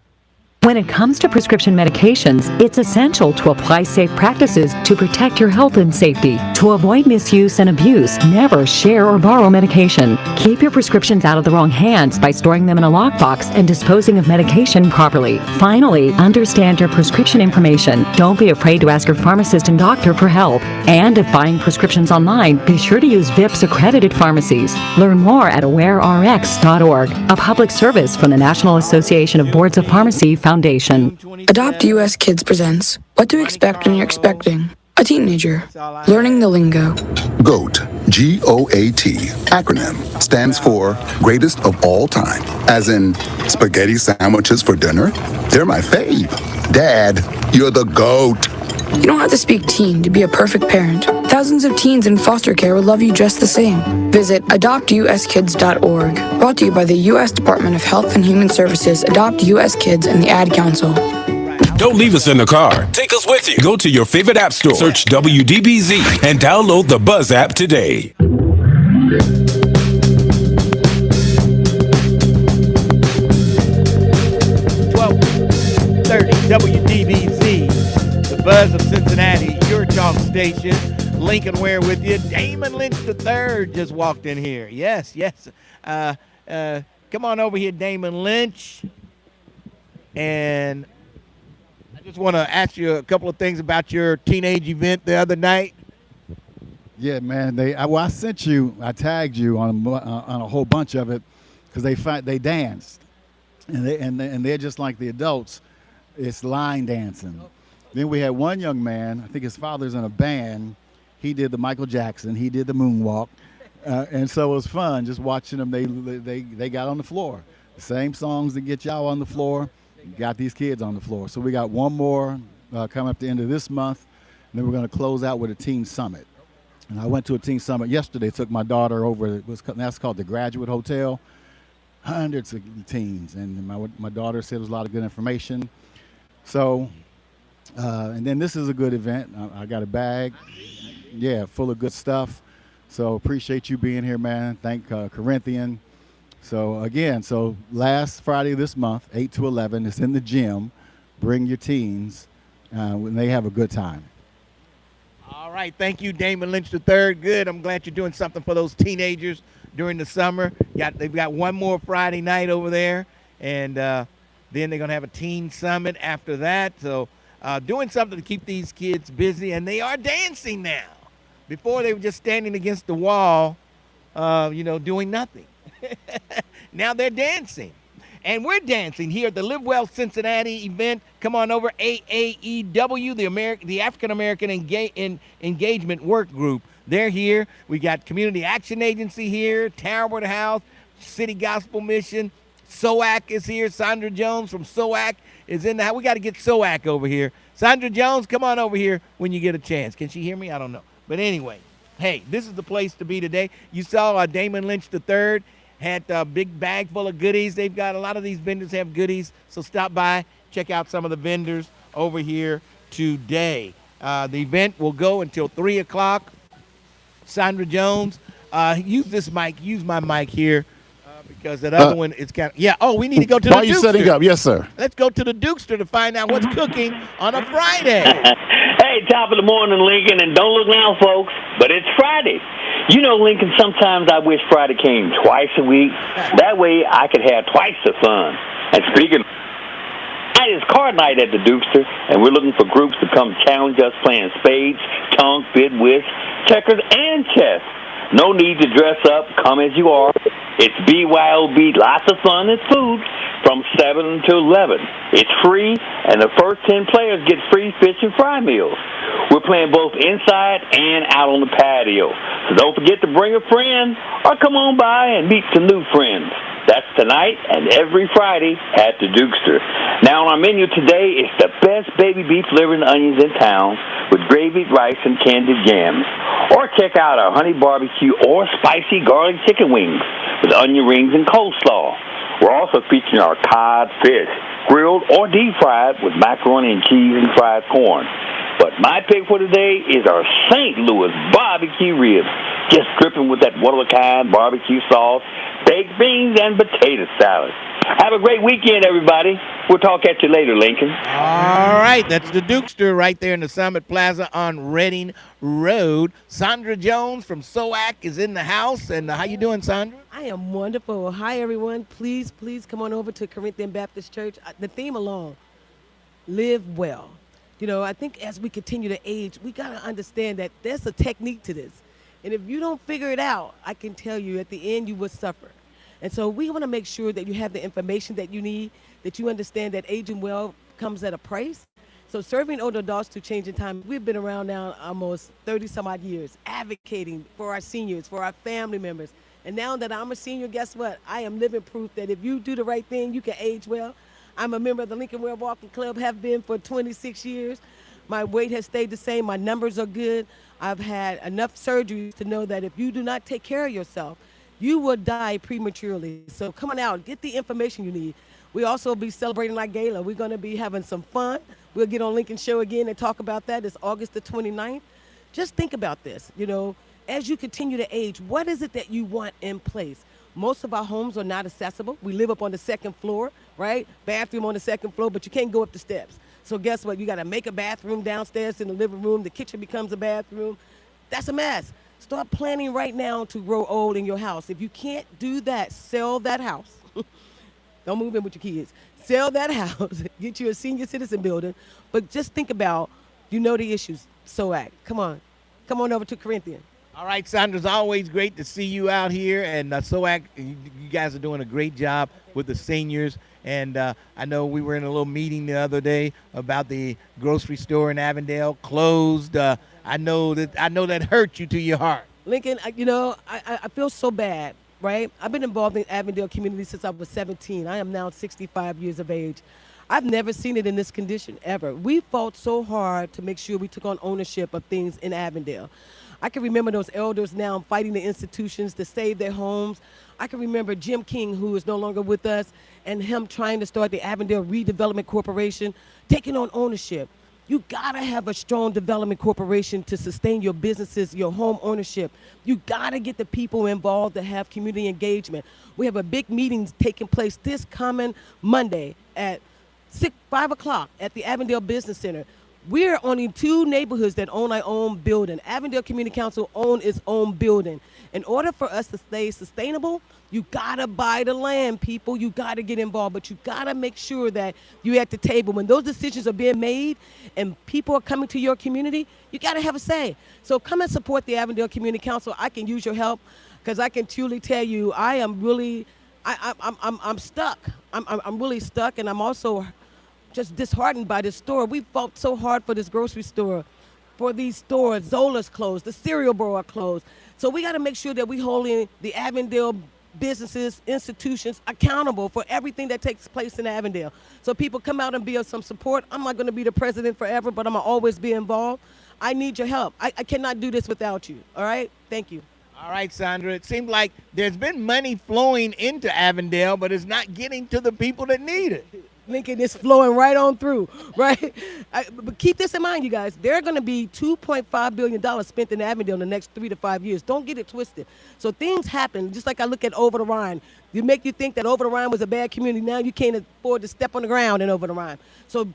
When it comes to prescription medications, it's essential to apply safe practices to protect your health and safety. To avoid misuse and abuse, never share or borrow medication. Keep your prescriptions out of the wrong hands by storing them in a lockbox and disposing of medication properly. Finally, understand your prescription information. Don't be afraid to ask your pharmacist and doctor for help. And if buying prescriptions online, be sure to use VIPS accredited pharmacies. Learn more at awarerx.org, a public service from the National Association of Boards of Pharmacy Foundation. Adopt US Kids presents What to Expect When You're Expecting a Teenager. Learning the lingo. GOAT, G-O-A-T, acronym, stands for Greatest of All Time. As in, spaghetti sandwiches for dinner? They're my fave. Dad, you're the GOAT. You don't have to speak teen to be a perfect parent. Thousands of teens in foster care will love you just the same. Visit adoptuskids.org. Brought to you by the U.S. Department of Health and Human Services, Adopt U.S. Kids, and the Ad Council. Don't leave us in the car. Take us with you. Go to your favorite app store, search WDBZ, and download the BUZZ app today. 1230 WDBZ, the Buzz of Cincinnati, your talk station. Lincoln Ware with you. Damon Lynch III just walked in here. Yes. Come on over here, Damon Lynch. And I just want to ask you a couple of things about your teenage event the other night. Yeah, man. I sent you. I tagged you on a whole bunch of it because they danced, and they're just like the adults. It's line dancing. Then we had one young man. I think his father's in a band. He did the Michael Jackson. He did the moonwalk, and so it was fun just watching them. They got on the floor. The same songs that get y'all on the floor got these kids on the floor. So we got one more coming up the end of this month, and then we're going to close out with a teen summit. And I went to a teen summit yesterday. Took my daughter over. That's called the Graduate Hotel. Hundreds of teens, and my daughter said there was a lot of good information. So, and then this is a good event. I got a bag, full of good stuff. So appreciate you being here, man. Thank Corinthian. So again, last Friday this month, 8 to 11, it's in the gym. Bring your teens when they have a good time. All right, thank you, Damon Lynch III. Good. I'm glad you're doing something for those teenagers during the summer. They've got one more Friday night over there, and then they're going to have a teen summit after that. So doing something to keep these kids busy, and they are dancing now. Before they were just standing against the wall, doing nothing. Now they're dancing. And we're dancing here at the Live Well Cincinnati event. Come on over, AAEW, the African American Engagement Work Group. They're here. We got Community Action Agency here, Towerwood House, City Gospel Mission. SOAC is here. Sandra Jones from SOAC is in the house. We got to get SOAC over here. Sandra Jones, come on over here when you get a chance. Can she hear me? I don't know. But anyway, hey, this is the place to be today. You saw Damon Lynch III had a big bag full of goodies. They've got a lot of these vendors have goodies. So stop by, check out some of the vendors over here today. The event will go until 3 o'clock. Sandra Jones, use my mic here because that other one is kind of, we need to go to the Dukester. Why are you setting up? Yes, sir. Let's go to the Dukester to find out what's cooking on a Friday. Hey, top of the morning, Lincoln, and don't look now, folks, but it's Friday. You know, Lincoln, sometimes I wish Friday came twice a week. That way I could have twice the fun. And speaking of, tonight is card night at the Dukester, and we're looking for groups to come challenge us playing spades, tongue, bid, whist, checkers, and chess. No need to dress up. Come as you are. It's BYOB, lots of fun and food from 7 to 11. It's free, and the first 10 players get free fish and fry meals. We're playing both inside and out on the patio. So don't forget to bring a friend or come on by and meet some new friends. That's tonight and every Friday at the Dukester. Now on our menu today is the best baby beef liver and onions in town with gravy, rice, and candied yams. Or check out our honey barbecue or spicy garlic chicken wings with onion rings and coleslaw. We're also featuring our cod fish, grilled or deep fried with macaroni and cheese and fried corn. But my pick for today is our St. Louis barbecue ribs, just dripping with that one-of-a-kind barbecue sauce, baked beans, and potato salad. Have a great weekend, everybody. We'll talk at you later, Lincoln. All right, that's the Dukester right there in the Summit Plaza on Reading Road. Sandra Jones from SOAC is in the house. And how you doing, Sandra? I am wonderful. Hi, everyone. Please come on over to Corinthian Baptist Church. The theme alone, live well. You know, I think as we continue to age, we got to understand that there's a technique to this. And if you don't figure it out, I can tell you at the end you will suffer. And so we want to make sure that you have the information that you need, that you understand that aging well comes at a price. So serving older adults to change in time, we've been around now almost 30-some-odd years, advocating for our seniors, for our family members. And now that I'm a senior, guess what? I am living proof that if you do the right thing, you can age well. I'm a member of the Lincoln Ware Walking Club, have been for 26 years. My weight has stayed the same. My numbers are good. I've had enough surgeries to know that if you do not take care of yourself, you will die prematurely. So come on out, get the information you need. We also will be celebrating our gala. We're going to be having some fun. We'll get on Lincoln Show again and talk about that. It's August the 29th. Just think about this, as you continue to age, what is it that you want in place? Most of our homes are not accessible. We live up on the second floor, right? Bathroom on the second floor, but you can't go up the steps. So guess what? You got to make a bathroom downstairs in the living room. The kitchen becomes a bathroom. That's a mess. Start planning right now to grow old in your house. If you can't do that, sell that house. Don't move in with your kids. Sell that house. Get you a senior citizen building. But just think about, the issues. SOAC. Come on over to Corinthian. All right, Sandra, it's always great to see you out here. And SOAC, you guys are doing a great job with the seniors. And I know we were in a little meeting the other day about the grocery store in Avondale closed. I know that hurt you to your heart. Lincoln, I feel so bad, right? I've been involved in Avondale community since I was 17. I am now 65 years of age. I've never seen it in this condition ever. We fought so hard to make sure we took on ownership of things in Avondale. I can remember those elders now fighting the institutions to save their homes. I can remember Jim King, who is no longer with us, and him trying to start the Avondale Redevelopment Corporation, taking on ownership. You gotta have a strong development corporation to sustain your businesses, your home ownership. You gotta get the people involved to have community engagement. We have a big meeting taking place this coming Monday at 5 o'clock at the Avondale Business Center. We're only 2 neighborhoods that own our own building. Avondale Community Council owns its own building. In order for us to stay sustainable, you gotta buy the land, people. You gotta get involved, but you gotta make sure that you're at the table. When those decisions are being made and people are coming to your community, you gotta have a say. So come and support the Avondale Community Council. I can use your help because I can truly tell you I am really, I'm stuck. I'm really stuck, and I'm also just disheartened by this store. We fought so hard for this grocery store, for these stores. Zola's closed, the cereal bar closed. So we got to make sure that we holding the Avondale businesses, institutions accountable for everything that takes place in Avondale. So people come out and be of some support. I'm not going to be the president forever, but I'm going to always be involved. I need your help. I cannot do this without you. All right? Thank you. All right, Sandra. It seems like there's been money flowing into Avondale, but it's not getting to the people that need it. Lincoln is flowing right on through, right? But keep this in mind, you guys. There are going to be $2.5 billion spent in Avondale in the next 3 to 5 years. Don't get it twisted. So things happen, just like I look at Over the Rhine. You make you think that Over the Rhine was a bad community. Now you can't afford to step on the ground in Over the Rhine. So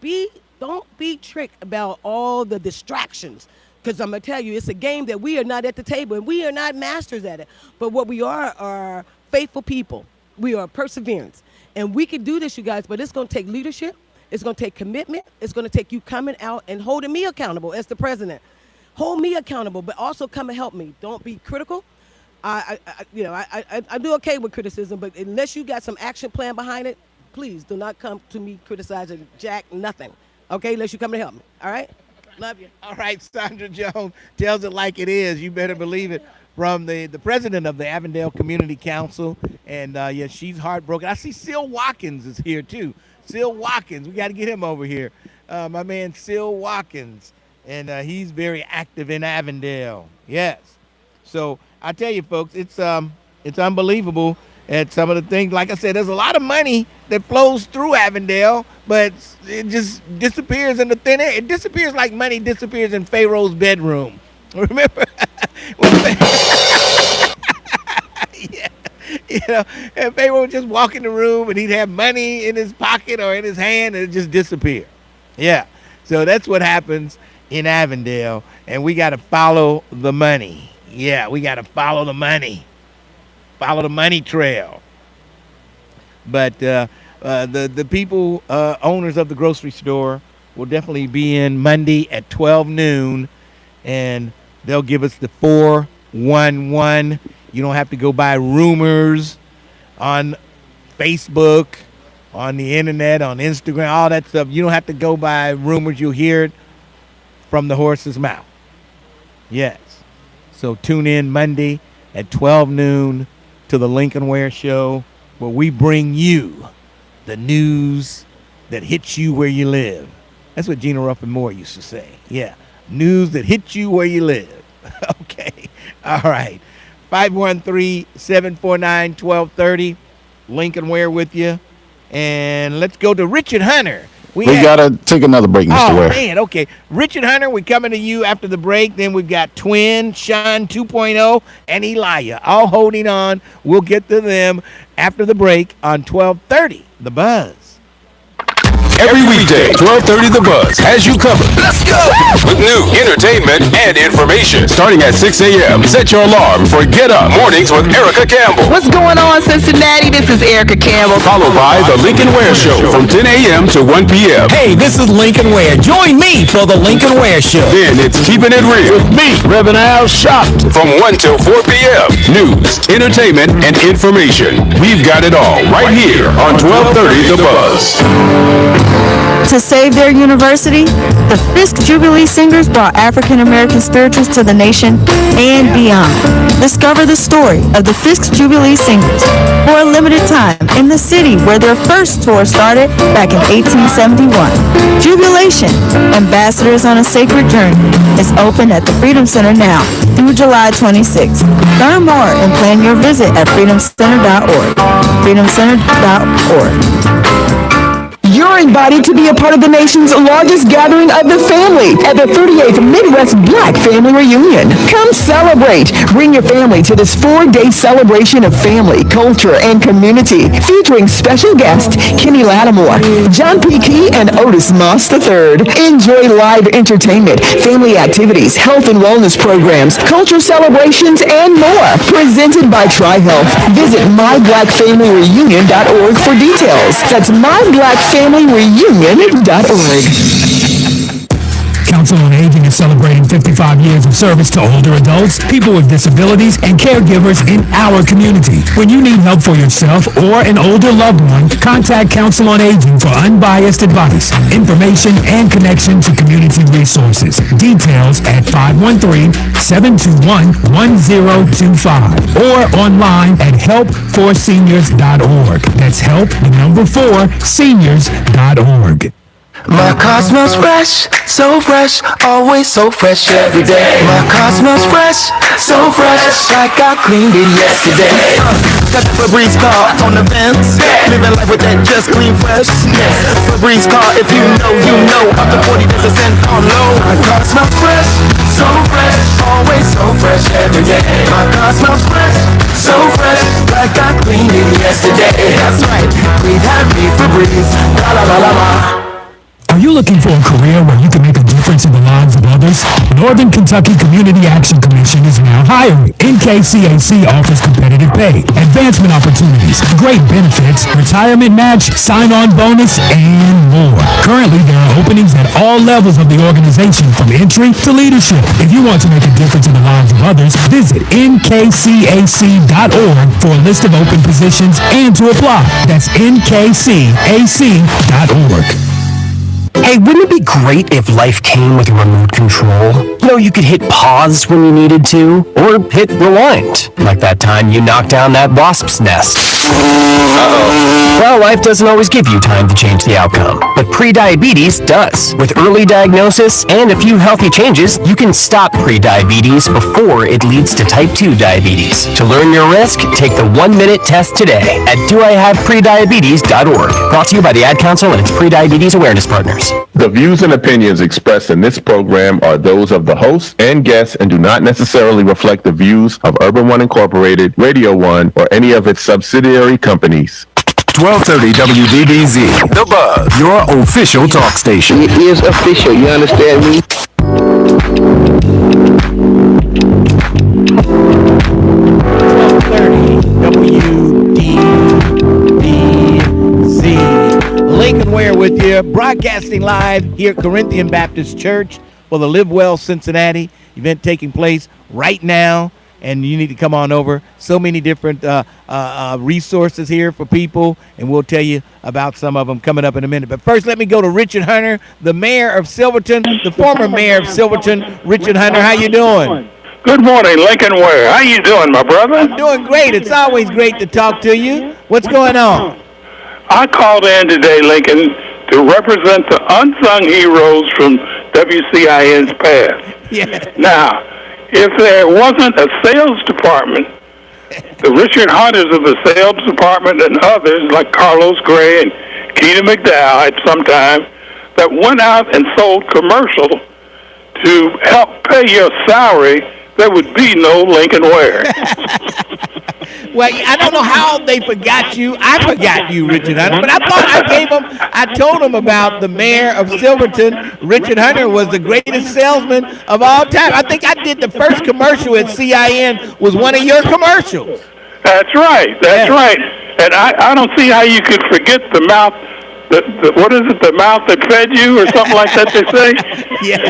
don't be tricked about all the distractions. Because I'm going to tell you, it's a game that we are not at the table, and we are not masters at it. But what we are faithful people. We are perseverance. And we can do this, you guys, but it's going to take leadership. It's going to take commitment. It's going to take you coming out and holding me accountable as the president. Hold me accountable, but also come and help me. Don't be critical. I do okay with criticism, but unless you got some action plan behind it, please do not come to me criticizing jack nothing, okay, unless you come to help me, all right? Love you. All right, Sandra Jones tells it like it is. You better believe it. From the president of the Avondale Community Council, and she's heartbroken. I see Sil Watkins is here too. Sil Watkins, we got to get him over here. My man Sil Watkins, and he's very active in Avondale. Yes. So I tell you, folks, it's unbelievable at some of the things. Like I said, there's a lot of money that flows through Avondale, but it just disappears in the thin air. It disappears like money disappears in Pharaoh's bedroom. Remember? Yeah, and Pharaoh would just walk in the room and he'd have money in his pocket or in his hand and it just disappear. Yeah, so that's what happens in Avondale, and we got to follow the money. Yeah, we got to follow the money trail. But the people, owners of the grocery store, will definitely be in Monday at 12 noon, and they'll give us the 411. You don't have to go by rumors on Facebook, on the internet, on Instagram, all that stuff. You don't have to go by rumors. You'll hear it from the horse's mouth. Yes. So tune in Monday at 12 noon to the Lincoln Ware Show, where we bring you the news that hits you where you live. That's what Gina Ruffin Moore used to say. Yeah. News that hits you where you live. Okay. All right. 513-749-1230. Lincoln Ware with you. And let's go to Richard Hunter. We got to take another break, Mr. Ware. Oh, man, okay. Richard Hunter, we're coming to you after the break. Then we've got Twin, Sean 2.0, and Elijah all holding on. We'll get to them after the break on 12:30, The Buzz. Every weekday, 12:30 The Buzz has you covered. Let's go! With new entertainment and information. Starting at 6 a.m., set your alarm for Get Up Mornings with Erica Campbell. What's going on, Cincinnati? This is Erica Campbell. Followed by The Lincoln Ware Show from 10 a.m. to 1 p.m. Hey, this is Lincoln Ware. Join me for The Lincoln Ware Show. Then it's Keeping It Real with me, Reverend Al Sharpton, from 1 till 4 p.m. News, entertainment, and information. We've got it all right here on 12:30 The Buzz. To save their university, the Fisk Jubilee Singers brought African American spirituals to the nation and beyond. Discover the story of the Fisk Jubilee Singers for a limited time in the city where their first tour started back in 1871. Jubilation, Ambassadors on a Sacred Journey, is open at the Freedom Center now through July 26th. Learn more and plan your visit at freedomcenter.org. freedomcenter.org. You're invited to be a part of the nation's largest gathering of the family at the 38th Midwest Black Family Reunion. Come celebrate. Bring your family to this 4-day celebration of family, culture, and community, featuring special guests Kenny Lattimore, John P. Key, and Otis Moss III. Enjoy live entertainment, family activities, health and wellness programs, culture celebrations, and more. Presented by TriHealth. Visit myblackfamilyreunion.org for details. That's myblackfamilyreunion.org. Council on Aging is celebrating 55 years of service to older adults, people with disabilities, and caregivers in our community. When you need help for yourself or an older loved one, contact Council on Aging for unbiased advice, information, and connection to community resources. Details at 513-721-1025 or online at help4seniors.org. That's help4seniors.org. My car smells fresh, so fresh, always so fresh every day. My car smells fresh, so fresh, like I cleaned it yesterday. Got the Febreze car on the fence, living life with that just clean freshness. Febreze car, if you know, up to 40% on low. My car smells fresh, so fresh, always so fresh every day. My car smells fresh, so fresh, like I cleaned it yesterday. That's right, we had me Febreze, la la la la la. Are you looking for a career where you can make a difference in the lives of others? Northern Kentucky Community Action Commission is now hiring. NKCAC offers competitive pay, advancement opportunities, great benefits, retirement match, sign-on bonus, and more. Currently, there are openings at all levels of the organization, from entry to leadership. If you want to make a difference in the lives of others, visit nkcac.org for a list of open positions and to apply. That's nkcac.org. Hey, wouldn't it be great if life came with remote control? You know, you could hit pause when you needed to, or hit rewind, like that time you knocked down that wasp's nest. Uh-oh. Well, life doesn't always give you time to change the outcome, but prediabetes does. With early diagnosis and a few healthy changes, you can stop prediabetes before it leads to type 2 diabetes. To learn your risk, take the 1-minute test today at doihaveprediabetes.org. Brought to you by the Ad Council and its prediabetes awareness partners. The views and opinions expressed in this program are those of the hosts and guests and do not necessarily reflect the views of Urban One Incorporated, Radio One, or any of its subsidiary companies. 1230 WDBZ, The Buzz, your official talk station. It is official, you understand me? WDBZ. Lincoln Ware with you, broadcasting live here at Corinthian Baptist Church for the Live Well Cincinnati event taking place right now. And you need to come on over. So many different resources here for people, and we'll tell you about some of them coming up in a minute. But first, let me go to Richard Hunter, the mayor of Silverton, the former mayor of Silverton. Richard Hunter, how you doing? Good morning, Lincoln Ware. How you doing, my brother? I'm doing great. It's always great to talk to you. What's going on? I called in today, Lincoln, to represent the unsung heroes from WCIN's past. Yeah. Now, if there wasn't a sales department, the Richard Hunters of the sales department and others like Carlos Gray and Keena McDowell at some time that went out and sold commercial to help pay your salary, there would be no Lincoln Ware. Well, I don't know how they forgot you. I forgot you, Richard Hunter, but I thought I told them about the mayor of Silverton. Richard Hunter was the greatest salesman of all time. I think I did the first commercial at CIN was one of your commercials. That's right. That's right. And I don't see how you could forget the mouth. What is it? The mouth that fed you, or something like that? They say. Yeah.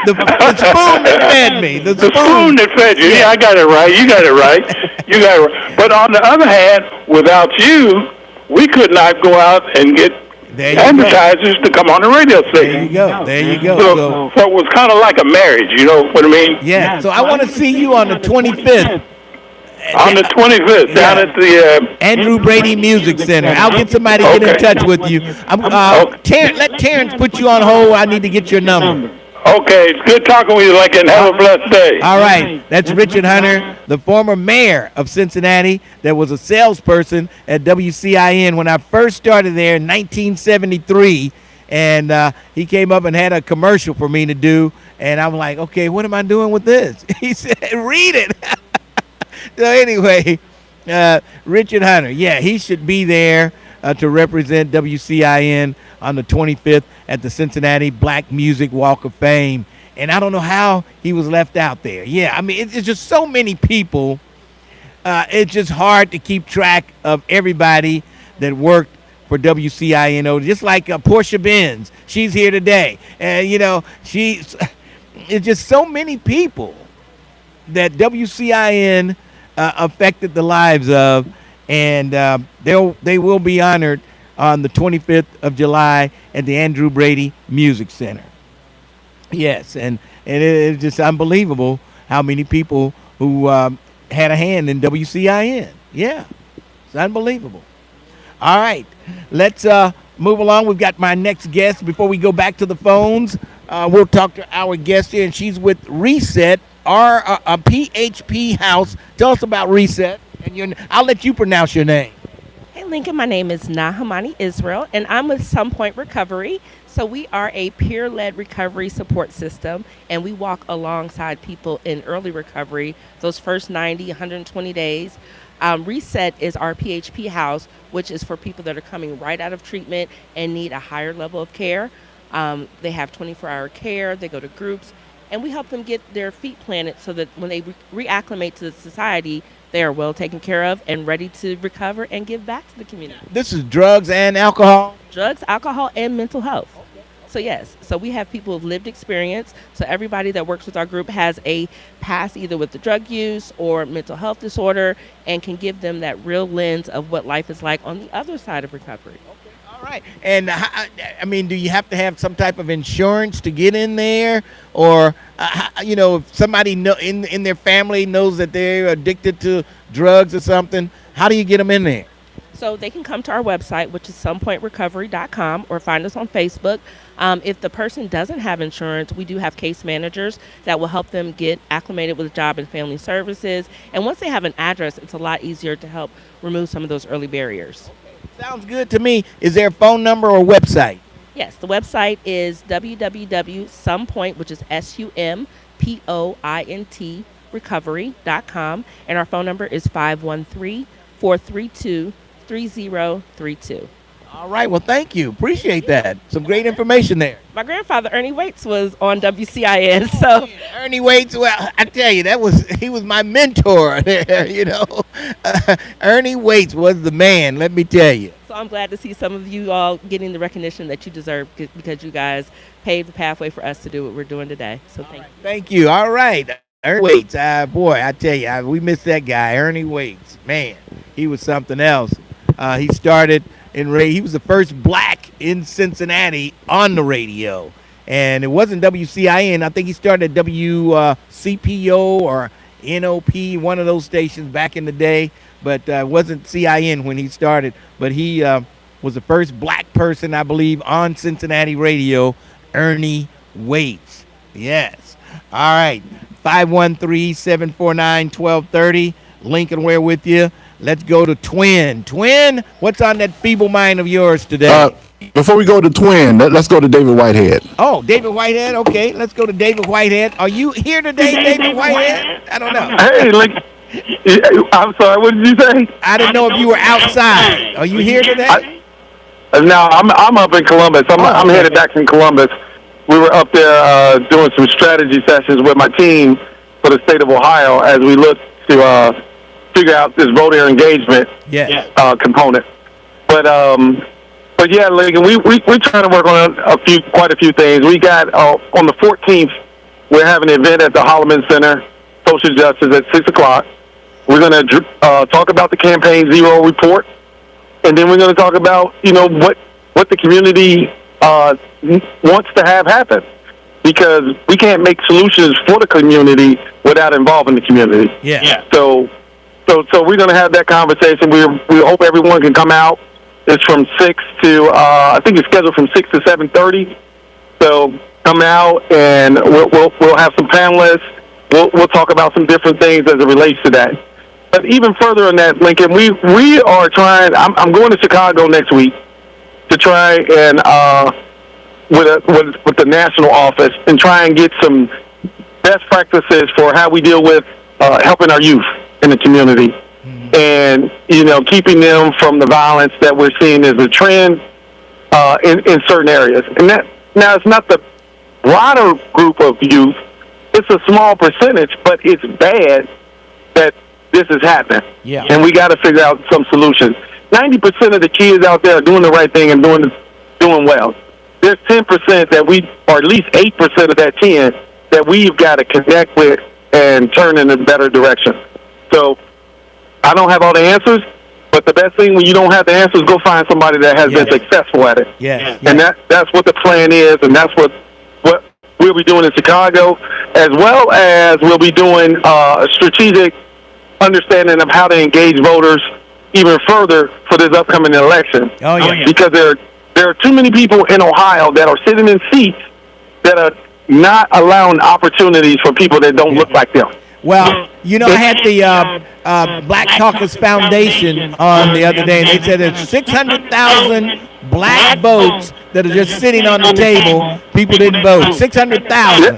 The spoon that fed me. The spoon that fed you. Yeah, I got it right. You got it right. You got it right. But on the other hand, without you, we could not go out and get advertisers to come on the radio station. There you go. So it was kind of like a marriage. You know what I mean? Yeah. So I want to see you on the 25th. On the 25th, down at the Andrew Brady Music Center. I'll get somebody to get in touch with you. Let Terrence put you on hold. I need to get your number. Okay, it's good talking with you, Lincoln. Have a blessed day. All right, that's Richard Hunter, the former mayor of Cincinnati that was a salesperson at WCIN when I first started there in 1973. And he came up and had a commercial for me to do. And I'm like, okay, what am I doing with this? He said, read it. So anyway, Richard Hunter, he should be there to represent WCIN on the 25th at the Cincinnati Black Music Walk of Fame. And I don't know how he was left out there. Yeah, I mean, it's just so many people. It's just hard to keep track of everybody that worked for WCINO. Just like Portia Benz, she's here today. And, it's just so many people that WCIN affected the lives of, and they will be honored on the 25th of July at the Andrew Brady Music Center. Yes, and it's just unbelievable how many people who had a hand in WCIN. Yeah, it's unbelievable. All right, let's move along. We've got my next guest. Before we go back to the phones, we'll talk to our guest here, and she's with Reset, a PHP house. Tell us about Reset, and I'll let you pronounce your name. Hey, Lincoln, my name is Nahamani Israel, and I'm with Some Point Recovery. So we are a peer-led recovery support system, and we walk alongside people in early recovery, those first 90, 120 days. Reset is our PHP house, which is for people that are coming right out of treatment and need a higher level of care. They have 24-hour care. They go to groups. And we help them get their feet planted so that when they reacclimate to the society, they are well taken care of and ready to recover and give back to the community. This is drugs and alcohol? Drugs, alcohol, and mental health. So yes, so we have people with lived experience. So everybody that works with our group has a past either with the drug use or mental health disorder and can give them that real lens of what life is like on the other side of recovery. All right. And, I mean, do you have to have some type of insurance to get in there? Or, if somebody in their family knows that they're addicted to drugs or something, how do you get them in there? So they can come to our website, which is somepointrecovery.com, or find us on Facebook. If the person doesn't have insurance, we do have case managers that will help them get acclimated with Job and Family Services. And once they have an address, it's a lot easier to help remove some of those early barriers. Sounds good to me. Is there a phone number or website? Yes, the website is www.somepoint, which is SUMPOINT, recovery.com. And our phone number is 513-432-3032. All right. Well, thank you. Appreciate that. Some great information there. My grandfather, Ernie Waits, was on WCIN. So Ernie Waits, well, I tell you, he was my mentor there, Ernie Waits was the man, let me tell you. So I'm glad to see some of you all getting the recognition that you deserve because you guys paved the pathway for us to do what we're doing today. So thank you. Thank you. All right. Ernie Waits, boy, I tell you, we miss that guy, Ernie Waits. Man, he was something else. He started he was the first black in Cincinnati on the radio. And it wasn't WCIN. I think he started at WCPO or NOP, one of those stations back in the day. But it wasn't CIN when he started. But he was the first black person, I believe, on Cincinnati radio, Ernie Waits. Yes. All right. 513-749-1230. Lincoln Ware with you. Let's go to Twin. Twin, what's on that feeble mind of yours today? Before we go to Twin, let's go to David Whitehead. Oh, David Whitehead. Okay, let's go to David Whitehead. Are you here today, David Whitehead? I don't know. Hey, I'm sorry. What did you say? I didn't know if you were outside. Are you here today? No, I'm up in Columbus. I'm headed back from Columbus. We were up there doing some strategy sessions with my team for the state of Ohio as we look to figure out this voter engagement component. But yeah, Lincoln, we're trying to work on quite a few things. We got on the 14th, we're having an event at the Holloman Center, Social Justice at 6:00. We're going to talk about the Campaign Zero report, and then we're going to talk about what the community wants to have happen, because we can't make solutions for the community without involving the community. Yeah. So we're going to have that conversation. We hope everyone can come out. It's from 6 to I think it's scheduled from 6 to 7:30. So come out and we'll have some panelists. We'll talk about some different things as it relates to that. But even further on that, Lincoln, we are trying. I'm going to Chicago next week to try and with the national office and try and get some best practices for how we deal with helping our youth in the community. And, keeping them from the violence that we're seeing as a trend in certain areas. And now it's not the broader group of youth. It's a small percentage, but it's bad that this is happening. Yeah. And we got to figure out some solutions. 90% of the kids out there are doing the right thing and doing well. There's 10% or at least 8% of that 10 that we've got to connect with and turn in a better direction. So I don't have all the answers, but the best thing when you don't have the answers, go find somebody that has been successful at it. Yeah. And that's what the plan is, and that's what we'll be doing in Chicago, as well as we'll be doing a strategic understanding of how to engage voters even further for this upcoming election. Oh, yeah. Because there are too many people in Ohio that are sitting in seats that are not allowing opportunities for people that don't look like them. Well, I had the Black Caucus Foundation on the other day, and they said there's 600,000 black votes that are just sitting on the table. People didn't vote. 600,000.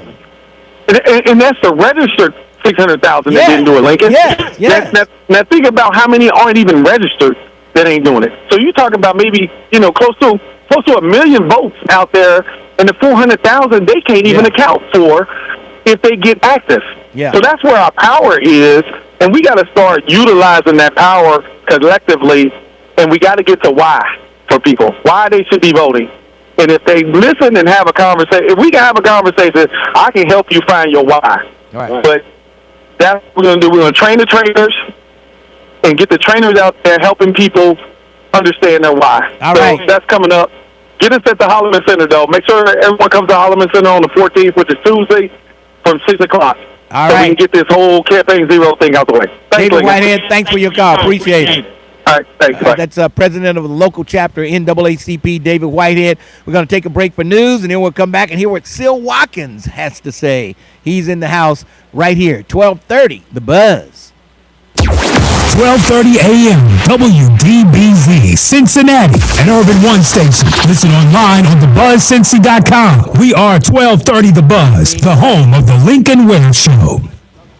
And that's the registered 600,000 that didn't do it, Lincoln. Yeah. Now think about how many aren't even registered that ain't doing it. So you talk about maybe close to 1 million votes out there, and the 400,000 they can't even account for if they get active. Yeah. So that's where our power is, and we got to start utilizing that power collectively, and we got to get to why for people, why they should be voting. And if they listen and have a conversation, if we can have a conversation, I can help you find your why. Right. But that's what we're going to do. We're going to train the trainers and get the trainers out there helping people understand their why. All right. That's coming up. Get us at the Holloman Center, though. Make sure everyone comes to Holloman Center on the 14th, which is Tuesday, from 6 o'clock. All so right. we can get this whole Campaign Zero thing out the way. Thanks, David Lincoln. Whitehead, thanks for your call. Appreciate it. All right, thanks. Bye. That's president of the local chapter NAACP, David Whitehead. We're going to take a break for news, and then we'll come back and hear what Sil Watkins has to say. He's in the house right here, 1230, The Buzz. 1230 AM, WDBZ, Cincinnati, an Urban One station. Listen online on thebuzzcincy.com. We are 1230 The Buzz, the home of the Lincoln Ware Show.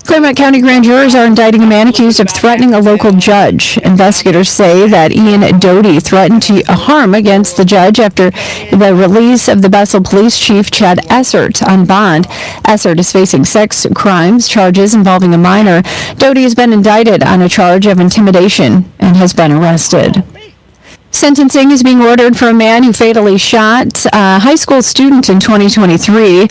Claremont County grand jurors are indicting a man accused of threatening a local judge. Investigators say that Ian Doty threatened to harm against the judge after the release of the Bethel Police Chief Chad Essert on bond. Essert is facing sex crimes charges involving a minor. Doty has been indicted on a charge of intimidation and has been arrested. Sentencing is being ordered for a man who fatally shot a high school student in 2023.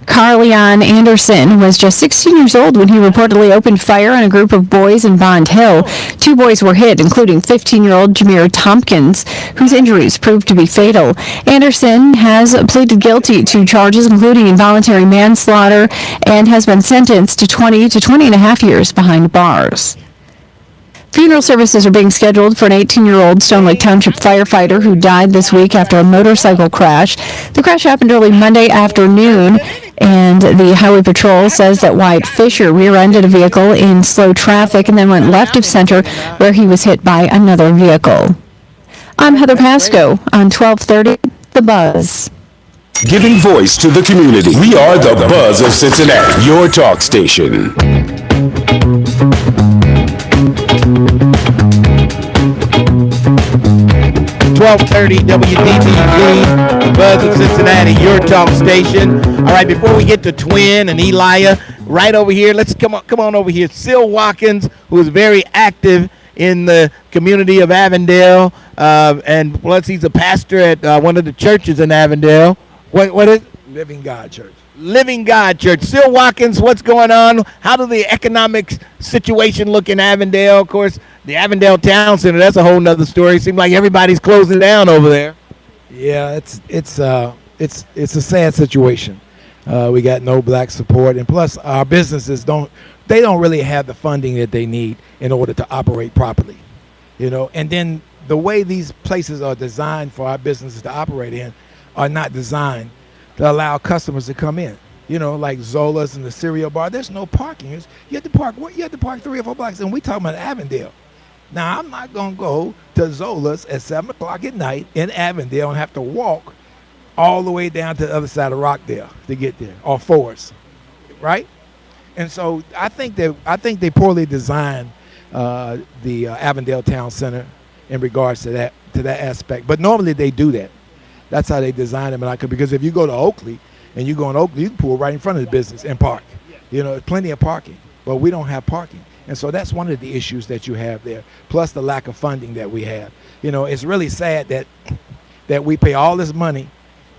Carleon Anderson was just 16 years old when he reportedly opened fire on a group of boys in Bond Hill. 2 boys were hit, including 15-year-old Jameer Tompkins, whose injuries proved to be fatal. Anderson has pleaded guilty to charges including involuntary manslaughter and has been sentenced to 20 to 20 and a half years behind bars. Funeral services are being scheduled for an 18-year-old Stone Lake Township firefighter who died this week after a motorcycle crash. The crash happened early Monday afternoon, and the Highway Patrol says that Wyatt Fisher rear-ended a vehicle in slow traffic and then went left of center where he was hit by another vehicle. I'm Heather Pasco on 1230 The Buzz. Giving voice to the community. We are the Buzz of Cincinnati, your talk station. 1230 WDBZ, the Buzz of Cincinnati, your talk station. All right, before we get to Twin and Elia, right over here, let's come on over here. Sil Watkins, who is very active in the community of Avondale, and plus he's a pastor at one of the churches in Avondale. What is Living God Church. Living God Church. Sil Watkins, what's going on? How does the economic situation look in Avondale? Of course, the Avondale Town Center, that's a whole nother story. Seems like everybody's closing down over there. Yeah, it's a sad situation. We got no black support, and plus our businesses don't really have the funding that they need in order to operate properly. And then the way these places are designed for our businesses to operate in are not designed to allow customers to come in. Like Zola's and the cereal bar, there's no parking. You have to park 3 or 4 blocks, and we talking about Avondale. Now, I'm not going to go to Zola's at 7 o'clock at night in Avondale and have to walk all the way down to the other side of Rockdale to get there, or Forest, right? And so I think they poorly designed the Avondale Town Center in regards to that aspect. But normally they do that. That's how they design them. Because if you go to Oakley and you go in Oakley, you can pull right in front of the business and park. Plenty of parking, but we don't have parking. And so that's one of the issues that you have there, plus the lack of funding that we have. It's really sad that we pay all this money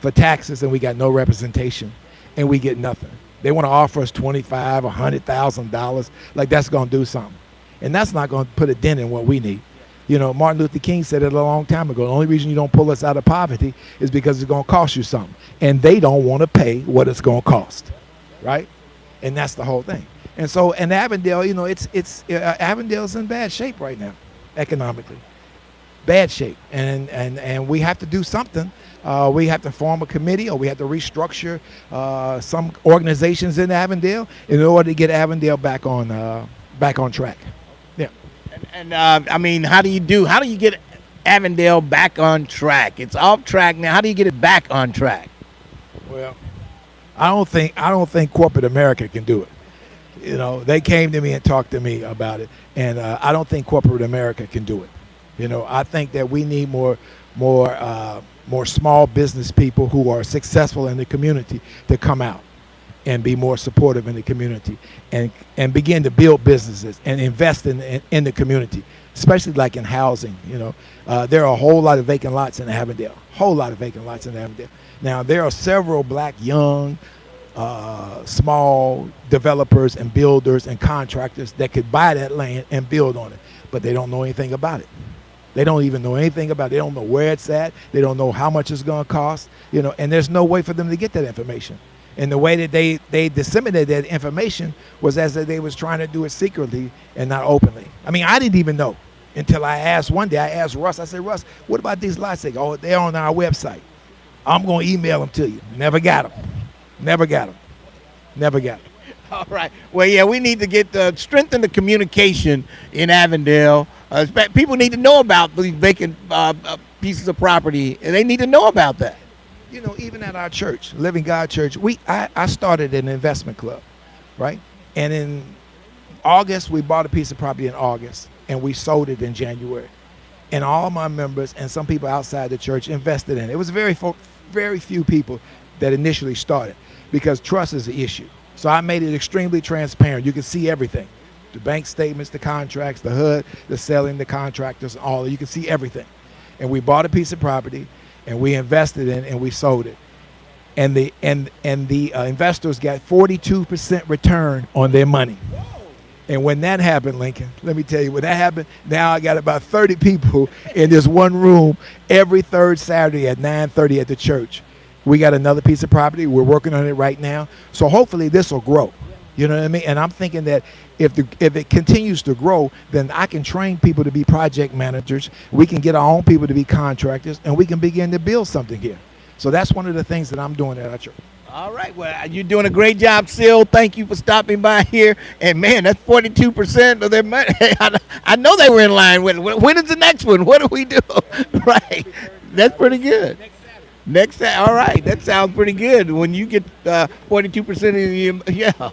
for taxes and we got no representation and we get nothing. They want to offer us $25,000 or $100,000, like that's going to do something. And that's not going to put a dent in what we need. Martin Luther King said it a long time ago. The only reason you don't pull us out of poverty is because it's going to cost you something. And they don't want to pay what it's going to cost, right? And that's the whole thing. And so, in Avondale, Avondale's in bad shape right now, economically. Bad shape. And we have to do something. We have to form a committee, or we have to restructure some organizations in Avondale in order to get Avondale back on track. Yeah. And how do you get Avondale back on track? It's off track now. How do you get it back on track? Well, I don't think corporate America can do it. They came to me and talked to me about it, and I don't think corporate America can do it. I think that we need more small business people who are successful in the community to come out and be more supportive in the community and begin to build businesses and invest in the community, especially like in housing. There are a whole lot of vacant lots in Avondale. Now, there are several black young small developers and builders and contractors that could buy that land and build on it, but they don't know anything about it. They don't even know anything about it. They don't know where it's at. They don't know how much it's going to cost, and there's no way for them to get that information. And the way that they disseminated that information was as if they was trying to do it secretly and not openly. I didn't even know until I asked one day. I asked Russ. I said, Russ, what about these lots? They go, they're on our website. I'm going to email them to you. Never got them. All right. Well, yeah, we need to get strengthen the communication in Avondale. People need to know about these vacant pieces of property, and they need to know about that. Even at our church, Living God Church, I started an investment club, right? And in August, we bought a piece of property in August, and we sold it in January. And all my members and some people outside the church invested in it. It was very few people that initially started, because trust is the issue. So I made it extremely transparent. You can see everything. The bank statements, the contracts, the HUD, the selling, the contractors, all. You can see everything. And we bought a piece of property, and we invested in it, and we sold it. And the investors got 42% return on their money. And when that happened, Lincoln, let me tell you, when that happened, now I got about 30 people in this one room every third Saturday at 9:30 at the church. We got another piece of property. We're working on it right now. So hopefully this will grow. You know what I mean? And I'm thinking that if it continues to grow, then I can train people to be project managers. We can get our own people to be contractors, and we can begin to build something here. So that's one of the things that I'm doing at our church. All right. Well, you're doing a great job, Sil. Thank you for stopping by here. And, man, that's 42% of their money. I know they were in line with it. When is the next one? What do we do? Right. That's pretty good. Next, all right. That sounds pretty good. When you get 42% of your, yeah.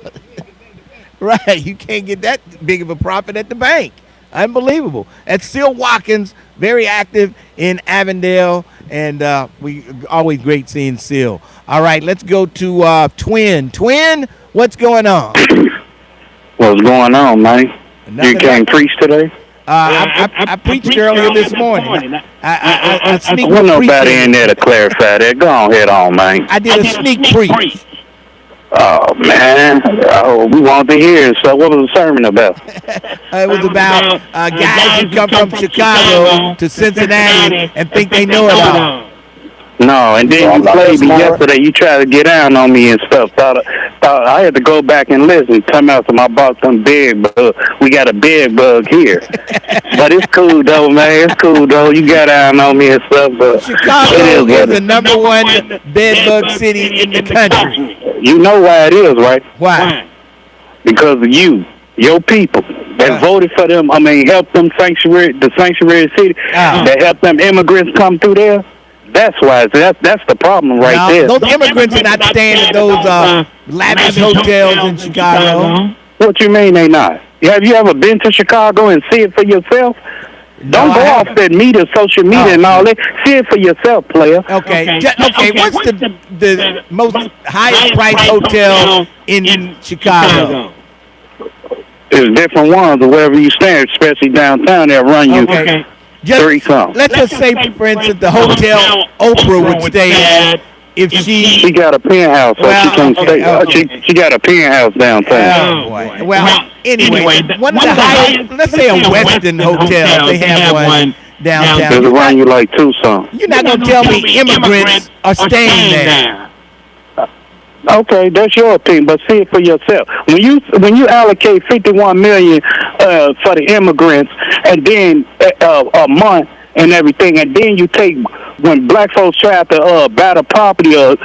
Right. You can't get that big of a profit at the bank. Unbelievable. That's Sil Watkins, very active in Avondale, and we always great seeing Sil. All right, let's go to Twin. Twin, what's going on? What's going on, man? You can't preach today? I preached earlier this morning. I sneak want nobody preach. in there to clarify that. Go on head on, man. I did a sneak preach. Oh, man. Oh, we want to hear it. So what was the sermon about? It was about guys who come from Chicago to Cincinnati and think they know it all. No, and then you played me yesterday. You tried to get down on me and stuff. Thought I had to go back and listen. Come out to my box some bed bug. We got a bed bug here. But it's cool, though, man. It's cool, though. You got down on me and stuff. But Chicago is the number one bed bug city in the country. You know why it is, right? Why? Because of you, your people that voted for them. I mean, helped them the sanctuary city. That helped them immigrants come through there. That's why. That's the problem right there. Those immigrants are not staying at those lavish hotels in Chicago. What you mean they not? Have you ever been to Chicago and see it for yourself? Don't go off that media, social media, and all that. See it for yourself, player. Okay. What's the most highest price hotel in Chicago? There's different ones, or wherever you stand, especially downtown. They'll run you. Okay. Let's just say, for instance, the hotel Oprah would stay at if she got a penthouse, so she can't stay. She got a penthouse downtown. Oh, boy. Well, anyway, one of the highest, let's say a Westin hotel, they have one downtown. They'll run you like Tucson. You're not going to tell me immigrants are staying there. Okay, that's your opinion, but see it for yourself. When you allocate $51 million for the immigrants, and then a month and everything, and then you take when black folks try to buy the property or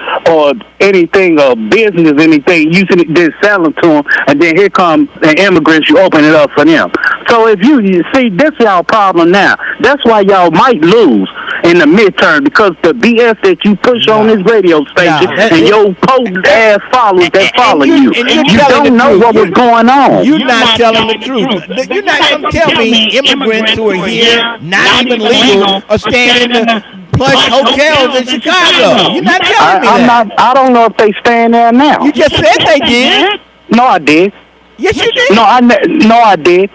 anything business, anything, using it, then sell them to them, and then here come the immigrants, you open it up for them. So if you see, this y'all problem now. That's why y'all might lose in the midterm, because the BS that you push on this radio station and your potent ass followers that follow you. You don't know what was going on. You're not telling the truth. You're not going to tell me immigrants who are here, not even legal, are staying in the plush hotels in Chicago. You're not telling me that. I don't know if they staying there now. You just said they did. No, I did. Yes, you did. No, I did.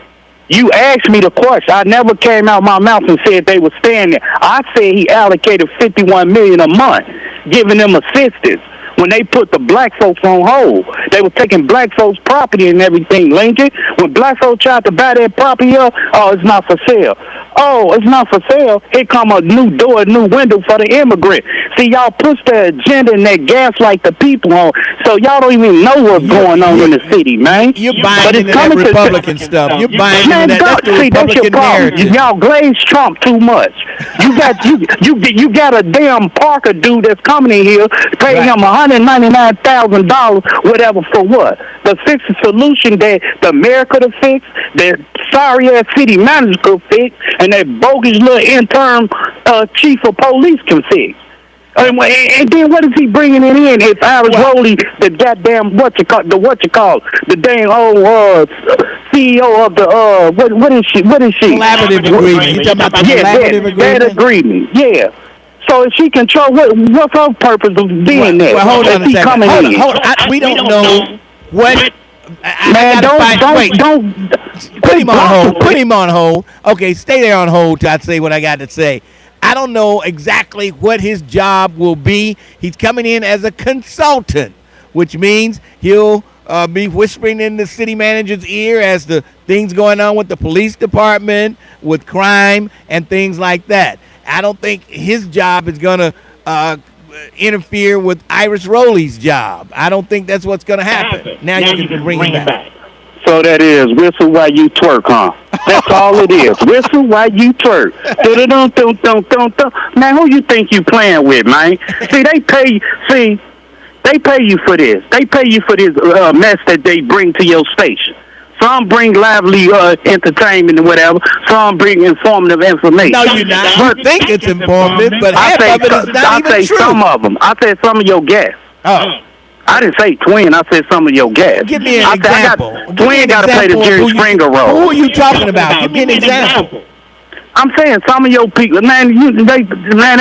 You asked me the question. I never came out my mouth and said they were staying there. I said he allocated $51 million a month, giving them assistance. When they put the black folks on hold, they were taking black folks' property and everything, Lincoln. When black folks tried to buy that property up, it's not for sale. Oh, it's not for sale. Here come a new door, a new window for the immigrant. See, y'all push the agenda and that gaslight the people on, so y'all don't even know what's going on in the city, man. You're buying into that Republican stuff. You're buying into that. That's the Republican narrative. Y'all glaze Trump too much. You got a damn Parker dude that's coming in here, paying him $199,000, whatever, for what? The fix the solution that the mayor could have fixed, that sorry ass city manager could fix, and that bogus little interim chief of police can fix. And then what is he bringing it in? If I was Rowley, the goddamn the dang old CEO of the what is she? Collaborative agreement. You talking about the collaborative agreement? That agreement. Yeah. So if she control, what's her purpose of being there? Well, hold on a second. Hold on. We don't know what. Don't put him on hold. Put him on hold. Okay, stay there on hold till I say what I got to say. I don't know exactly what his job will be. He's coming in as a consultant, which means he'll be whispering in the city manager's ear as to things going on with the police department, with crime, and things like that. I don't think his job is going to interfere with Iris Rowley's job. I don't think that's what's going to happen. Now you can bring him back. So that is whistle while you twerk, huh? That's all it is. Whistle while you twerk. Man, who you think you playing with, man? See, they pay. See, They pay you for this. They pay you for this mess that they bring to your station. Some bring lively entertainment and whatever. Some bring informative information. No, you're not. You think it's informative, but half of it is not even true. Some of them. I said some of your guests. Oh. I didn't say Twin. I said some of your guests. Give me an example. Twin got to play the Jerry Springer role. Who are you talking about? Give me an example. I'm saying some of your people, man, they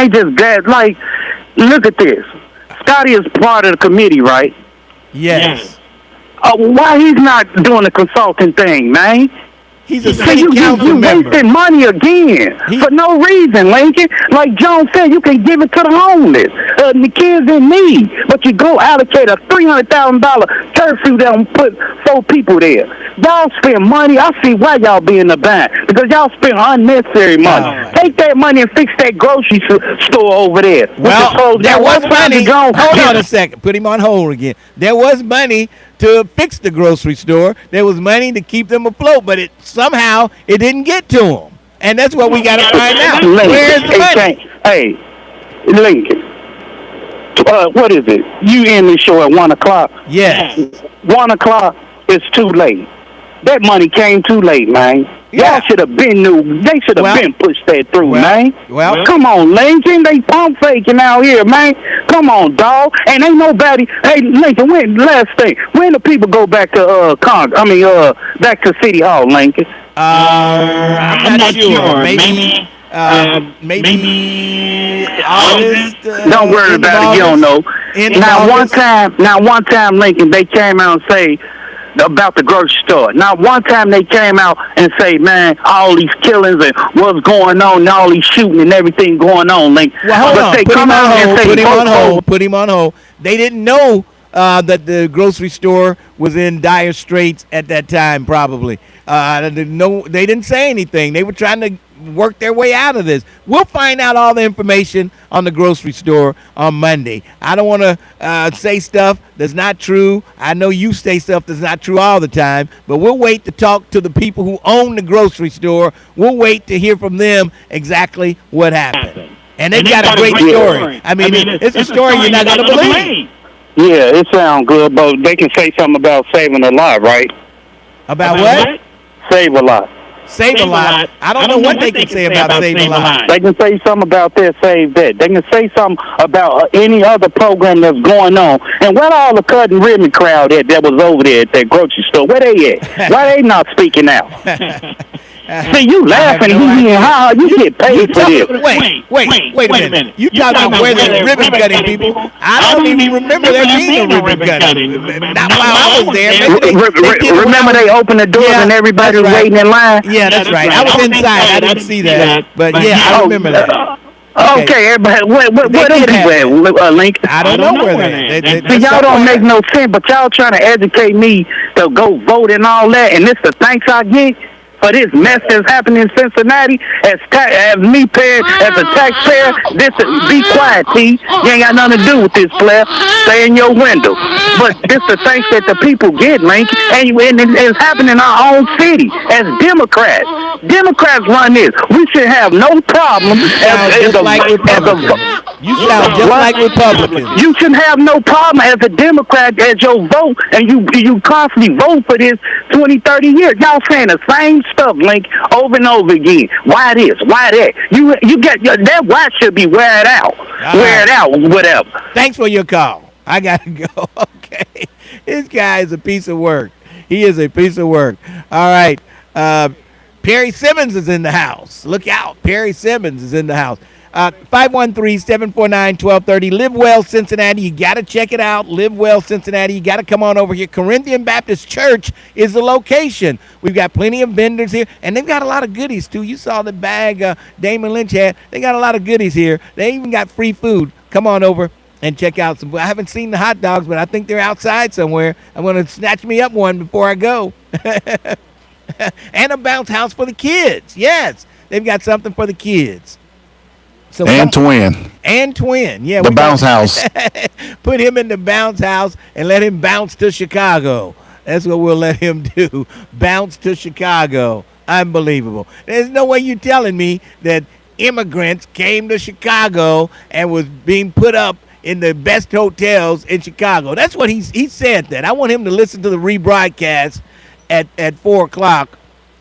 just bad. Like, look at this. Scotty is part of the committee, right? Yes. Why he's not doing the consulting thing, man? He's a city council you member. wasting money again for no reason, Lincoln. Like Joan said, you can give it to the homeless, the kids in need, but you go allocate a $300,000 curfew there and put 4 people there. Y'all spend money. I see why y'all be in the bind, because y'all spend unnecessary money. Take that money and fix that grocery store over there. Well, there was money. Hold on a second. Put him on hold again. There was money to fix the grocery store. There was money to keep them afloat, but somehow it didn't get to them. And that's what we got to find out. Where's the money? Hey, Lincoln, what is it? You end the show at 1 o'clock? Yes. 1 o'clock is too late. That money came too late, man. Y'all should have been new. They should have been pushed that through, man. Well, come on, Lincoln. They pump faking out here, man. Come on, dog. And ain't nobody. Hey, Lincoln. Last thing. When do people go back to back to City Hall, Lincoln? I'm not sure. Maybe August. Don't worry about it. You don't know. Now, one time, Lincoln, they came out and say about the grocery store. Now, one time they came out and say, man, all these killings and what's going on, and all these shooting and everything going on, Lincoln. Well, hold on. They come out and say, put him on hold. They didn't know that the grocery store was in dire straits at that time, probably. They didn't say anything. They were trying to work their way out of this. We'll find out all the information on the grocery store on Monday. I don't want to say stuff that's not true. I know you say stuff that's not true all the time, but we'll wait to talk to the people who own the grocery store. We'll wait to hear from them exactly what happened. And they've got a great story. I mean, it's a story you're not going to believe. Yeah, it sounds good, but they can say something about saving a lot, right? About what? Save a lot. Save a lot. I don't know what they can say about save a lot. They can say something about that, save that. They can say something about any other program that's going on. And where all the cut and ribbon crowd at that was over there at that grocery store? Where they at? Why they not speaking out? See, you laughing, you get paid for this. Wait a minute. You talking about where there's ribbon cutting, people? I don't even remember there being a ribbon cutting. Not while I was there. Remember they opened the doors and everybody was waiting in line? Yeah, that's right. I was inside. I didn't see that. But yeah, I remember that. Okay, everybody, where them people at, Lincoln? I don't know where they See, y'all don't make no sense, but y'all trying to educate me to go vote and all that, and this the thanks I get for this mess that's happening in Cincinnati. As me paying, as a taxpayer, be quiet, T. You ain't got nothing to do with this, player. Stay in your window. But this the thanks that the people get, Lincoln, and it's happening in our own city. As Democrats run this. We should have no problem You sound just like Republicans. You should have no problem as a Democrat as your vote, and you constantly vote for this 20, 30 years. Y'all saying the same stuff, Link, over and over again. Why this? Why that? You get that why should be wear it out. Wear it out, whatever. Thanks for your call. I gotta go. Okay. This guy is a piece of work. He is a piece of work. All right. Perry Simmons is in the house. Look out. Perry Simmons is in the house. 513-749-1230. Live Well Cincinnati. You got to check it out. Live Well Cincinnati. You got to come on over here. Corinthian Baptist Church is the location. We've got plenty of vendors here, and they've got a lot of goodies, too. You saw the bag Damon Lynch had. They got a lot of goodies here. They even got free food. Come on over and check out some. I haven't seen the hot dogs, but I think they're outside somewhere. I'm going to snatch me up one before I go. And a bounce house for the kids. Yes, they've got something for the kids. So twin. Yeah. The bounce house. Put him in the bounce house and let him bounce to Chicago. That's what we'll let him do. Bounce to Chicago. Unbelievable. There's no way you're telling me that immigrants came to Chicago and was being put up in the best hotels in Chicago. That's what he said that. I want him to listen to the rebroadcast at 4 o'clock.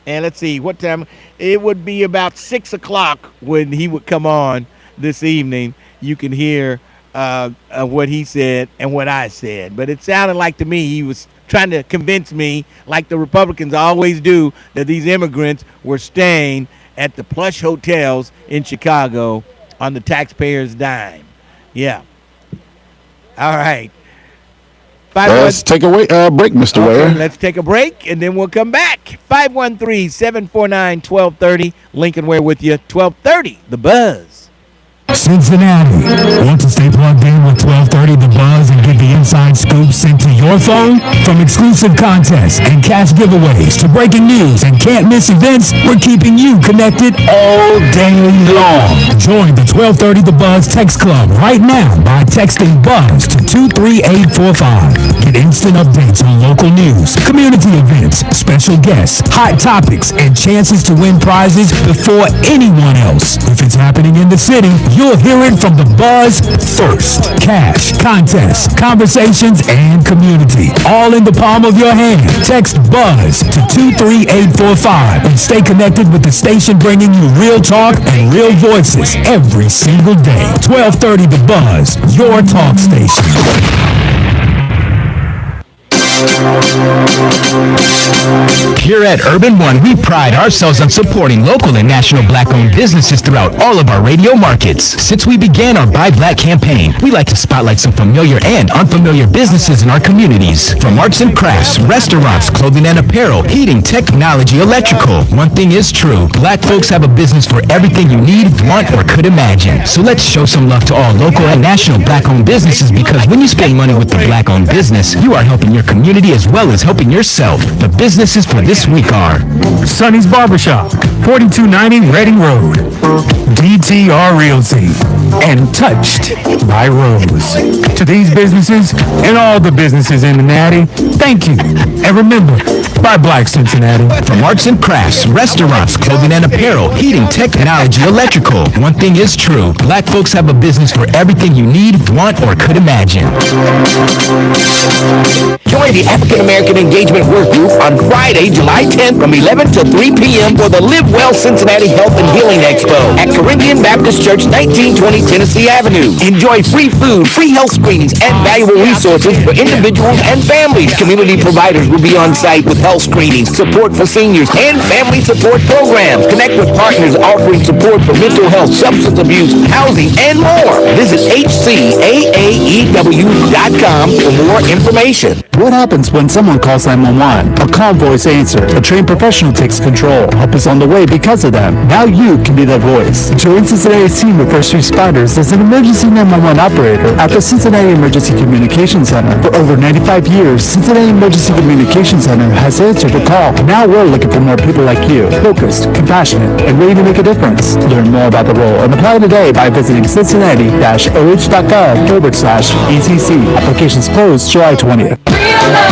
And let's see, what time? It would be about 6 o'clock when he would come on this evening. You can hear what he said and what I said. But it sounded like to me he was trying to convince me, like the Republicans always do, that these immigrants were staying at the plush hotels in Chicago on the taxpayers' dime. Yeah. All right. Let's take a break, Mr. Ware. Let's take a break, and then we'll come back. 513-749-1230. Lincoln Ware with you. 1230, The Buzz. Cincinnati. Want to stay plugged in with 1230 The Buzz and get the inside scoop sent to your phone? From exclusive contests and cash giveaways to breaking news and can't miss events, we're keeping you connected all day long. Join the 1230 The Buzz text club right now by texting BUZZ to 23845. Get instant updates on local news, community events, special guests, hot topics, and chances to win prizes before anyone else. If it's happening in the city, you'll hear it from the Buzz first. Cash, contests, conversations, and community. All in the palm of your hand. Text BUZZ to 23845 and stay connected with the station bringing you real talk and real voices every single day. 1230 The Buzz, your talk station. Here at Urban One, we pride ourselves on supporting local and national Black-owned businesses throughout all of our radio markets. Since we began our Buy Black campaign, we like to spotlight some familiar and unfamiliar businesses in our communities. From arts and crafts, restaurants, clothing and apparel, heating, technology, electrical. One thing is true, Black folks have a business for everything you need, want, or could imagine. So let's show some love to all local and national Black-owned businesses, because when you spend money with the Black-owned business, you are helping your community as well as helping yourself. The businesses for this week are Sonny's Barbershop, 4290 Reading Road, DTR Realty, and Touched by Rose. To these businesses and all the businesses in the Natty, thank you. And remember, buy Black Cincinnati. From arts and crafts, restaurants, clothing and apparel, heating, technology, electrical. One thing is true, Black folks have a business for everything you need, want, or could imagine. Join the African American Engagement Work Group on Friday, July 10th from 11 to 3 p.m. for the Live Well Cincinnati Health and Healing Expo at Corinthian Baptist Church, 1920 Tennessee Avenue. Enjoy free food, free health screenings, and valuable resources for individuals and families. Community providers will be on site with health screenings, support for seniors, and family support programs. Connect with partners offering support for mental health, substance abuse, housing, and more. Visit hcaaew.com for more information. What happens when someone calls 911? A calm voice answers. A trained professional takes control. Help is on the way because of them. Now you can be that voice. Join Cincinnati's team of first responders as an emergency 911 operator at the Cincinnati Emergency Communications Center. For over 95 years, Cincinnati Emergency Communications Center has answered the call. Now we're looking for more people like you, focused, compassionate, and ready to make a difference. Learn more about the role and apply today by visiting cincinnati-oh.gov/ETC. Applications closed July 20th.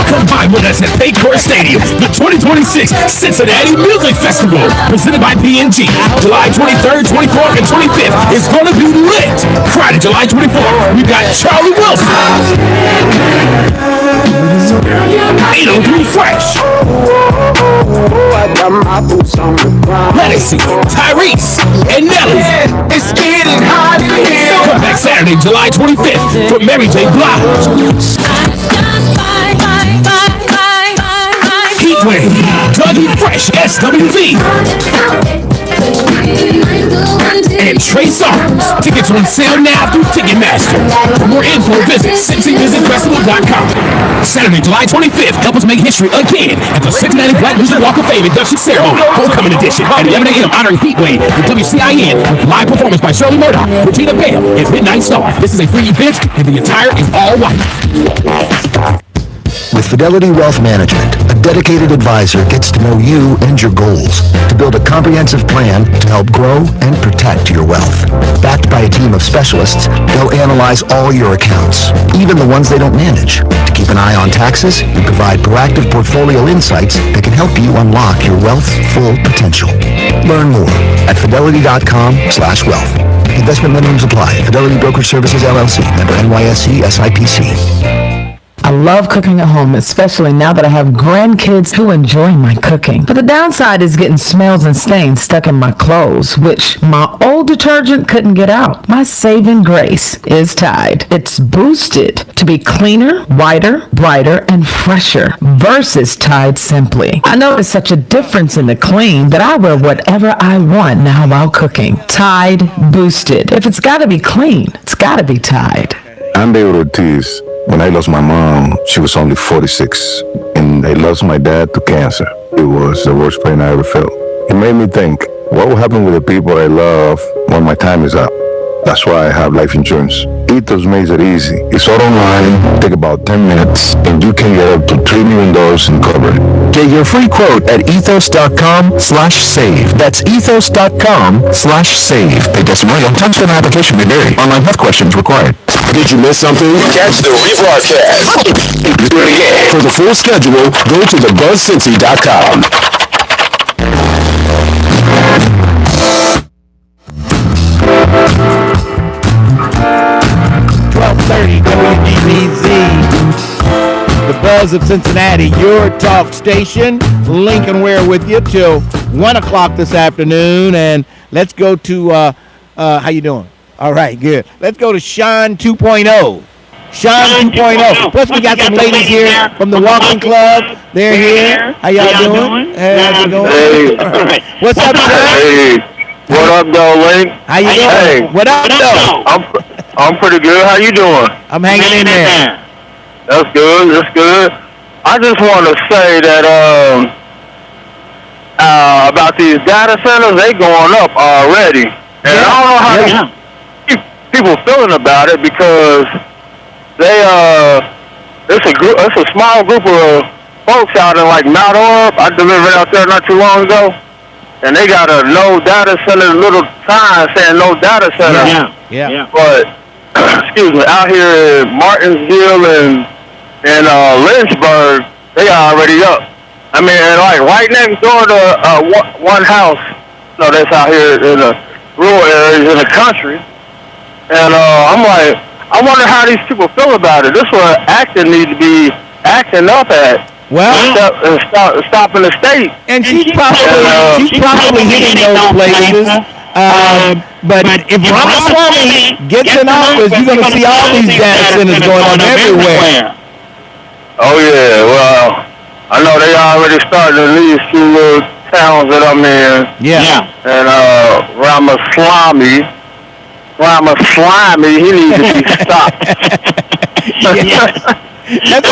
Combine with us at Paycor Stadium, the 2026 Cincinnati Music Festival, presented by P&G. July 23rd, 24th, and 25th is going to be lit. Friday, July 24th, we got Charlie Wilson, 803 Fresh, Legacy, Tyrese, and Nelly. It's getting hot in here. Come back Saturday, July 25th for Mary J. Blige. Heatwave, Dougie Fresh, SWV, and Trey Songz. Tickets on sale now through Ticketmaster. For more info, visit CincyMusicFestival.com. Saturday, July 25th, help us make history again at the Cincinnati Black Music Walk of Fame induction ceremony, homecoming edition at 11 a.m. honoring Heatwave and WCIN with live performance by Shirley Murdoch, Regina Bell, and Midnight Star. This is a free event, and the attire is all white. With Fidelity Wealth Management, a dedicated advisor gets to know you and your goals to build a comprehensive plan to help grow and protect your wealth. Backed by a team of specialists, they'll analyze all your accounts, even the ones they don't manage, to keep an eye on taxes and provide proactive portfolio insights that can help you unlock your wealth's full potential. Learn more at fidelity.com/wealth. Investment minimums apply. Fidelity Brokerage Services, LLC. Member NYSE, SIPC. I love cooking at home, especially now that I have grandkids who enjoy my cooking. But the downside is getting smells and stains stuck in my clothes, which my old detergent couldn't get out. My saving grace is Tide. It's boosted to be cleaner, whiter, brighter, and fresher versus Tide Simply. I notice such a difference in the clean that I wear whatever I want now while cooking. Tide Boosted. If it's gotta be clean, it's gotta be Tide. I'm David Ortiz. When I lost my mom, she was only 46, and I lost my dad to cancer. It was the worst pain I ever felt. It made me think, what will happen with the people I love when my time is up? That's why I have life insurance. Ethos makes it easy. It's all online, take about 10 minutes, and you can get up to $3 million in coverage. Get your free quote at ethos.com/save. That's ethos.com/save. Pay testimonial. Terms and application may vary. Online health questions required. Did you miss something? Catch the rebroadcast. Do it again. For the full schedule, go to thebuzzcincy.com. WDBZ, the Buzz of Cincinnati, your talk station. Lincoln Ware with you till 1 o'clock this afternoon. And let's go to, how you doing? All right, good. Let's go to Sean 2.0. Sean 2.0. Plus, we got some ladies here from the Walking Club. They're here. How y'all doing? How's it going? Hey. All right. What's up, Sean? Hey. What up, though, Link? How you doing? Hey. What up, though? I'm pretty good. How you doing? I'm hanging in there. That's good. That's good. I just want to say that about these data centers, they going up already, and I don't know how people feeling about it because it's a small group of folks out in like Mount Orb. I delivered out there not too long ago. And they got a no data center little sign saying no data center. Yeah. But excuse me, out here in Martinsville and Lynchburg, they already up. I mean, like right next door to one house. No, that's out here in the rural areas in the country. And I'm like, I wonder how these people feel about it. This is what acting need to be acting up at. Well, stopping the state. And she's probably hitting those places. But if Ramaswamy gets in office, you're going to see all these data centers going on everywhere. Oh, yeah. Well, I know they already started in these two little towns that I'm in. Yeah. And Ramaswamy, he needs to be stopped. That's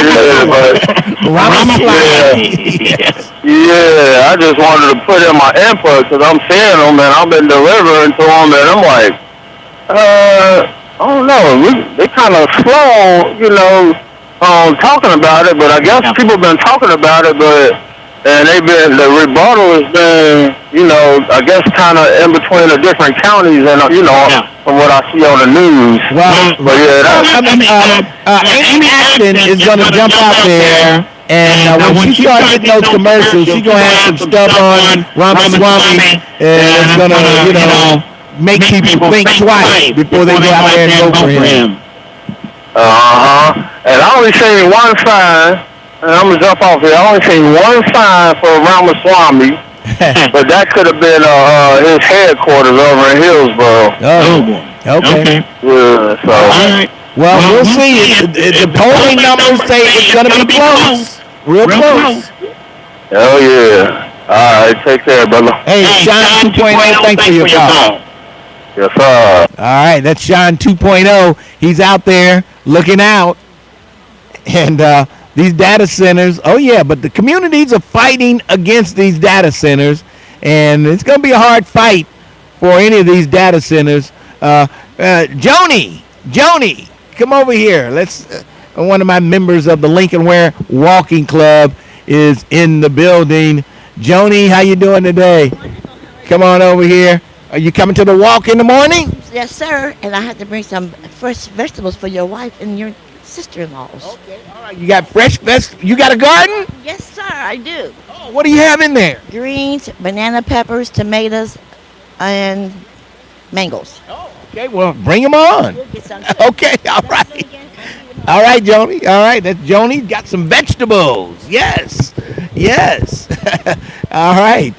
Yeah, I just wanted to put in my input because I'm seeing them and I've been delivering to them and I'm like, I don't know, they kind of slow, talking about it, but I guess people been talking about it, and the rebuttal has been, I guess kind of in between the different counties and, from what I see on the news. Well, but yeah, Amy Acton is going to jump out there, and when she starts hitting those commercials, she's going to have some stuff on Ramaswamy, and it's going to, make people think twice before they go out there and vote for him. And I only seen one sign, and I'm going to jump off here. I only seen one sign for Ramaswamy, but that could have been his headquarters over in Hillsborough. Oh, okay. Yeah, so. All right. Well, we'll see. The polling numbers say it's going to be close. Real close. Oh, yeah. All right, take care, brother. Hey, Sean 2.0, thanks for your call. Yes, sir. All right, that's Sean 2.0. He's out there looking out. And these data centers, but the communities are fighting against these data centers. And it's going to be a hard fight for any of these data centers. Joni, come over here. Let's. One of my members of the Lincoln Ware Walking Club is in the building. Joni, how you doing today? Come on over here. Are you coming to the walk in the morning? Yes, sir. And I had to bring some fresh vegetables for your wife and your sister-in-laws. Okay, all right. You got fresh vegetables? You got a garden? Yes, sir, I do. Oh, what do you have in there? Greens, banana peppers, tomatoes, and mangoes. Oh, Okay, well, bring him on. Okay, all right. All right, Joni. All right, that's Joni. Got some vegetables. Yes. All right.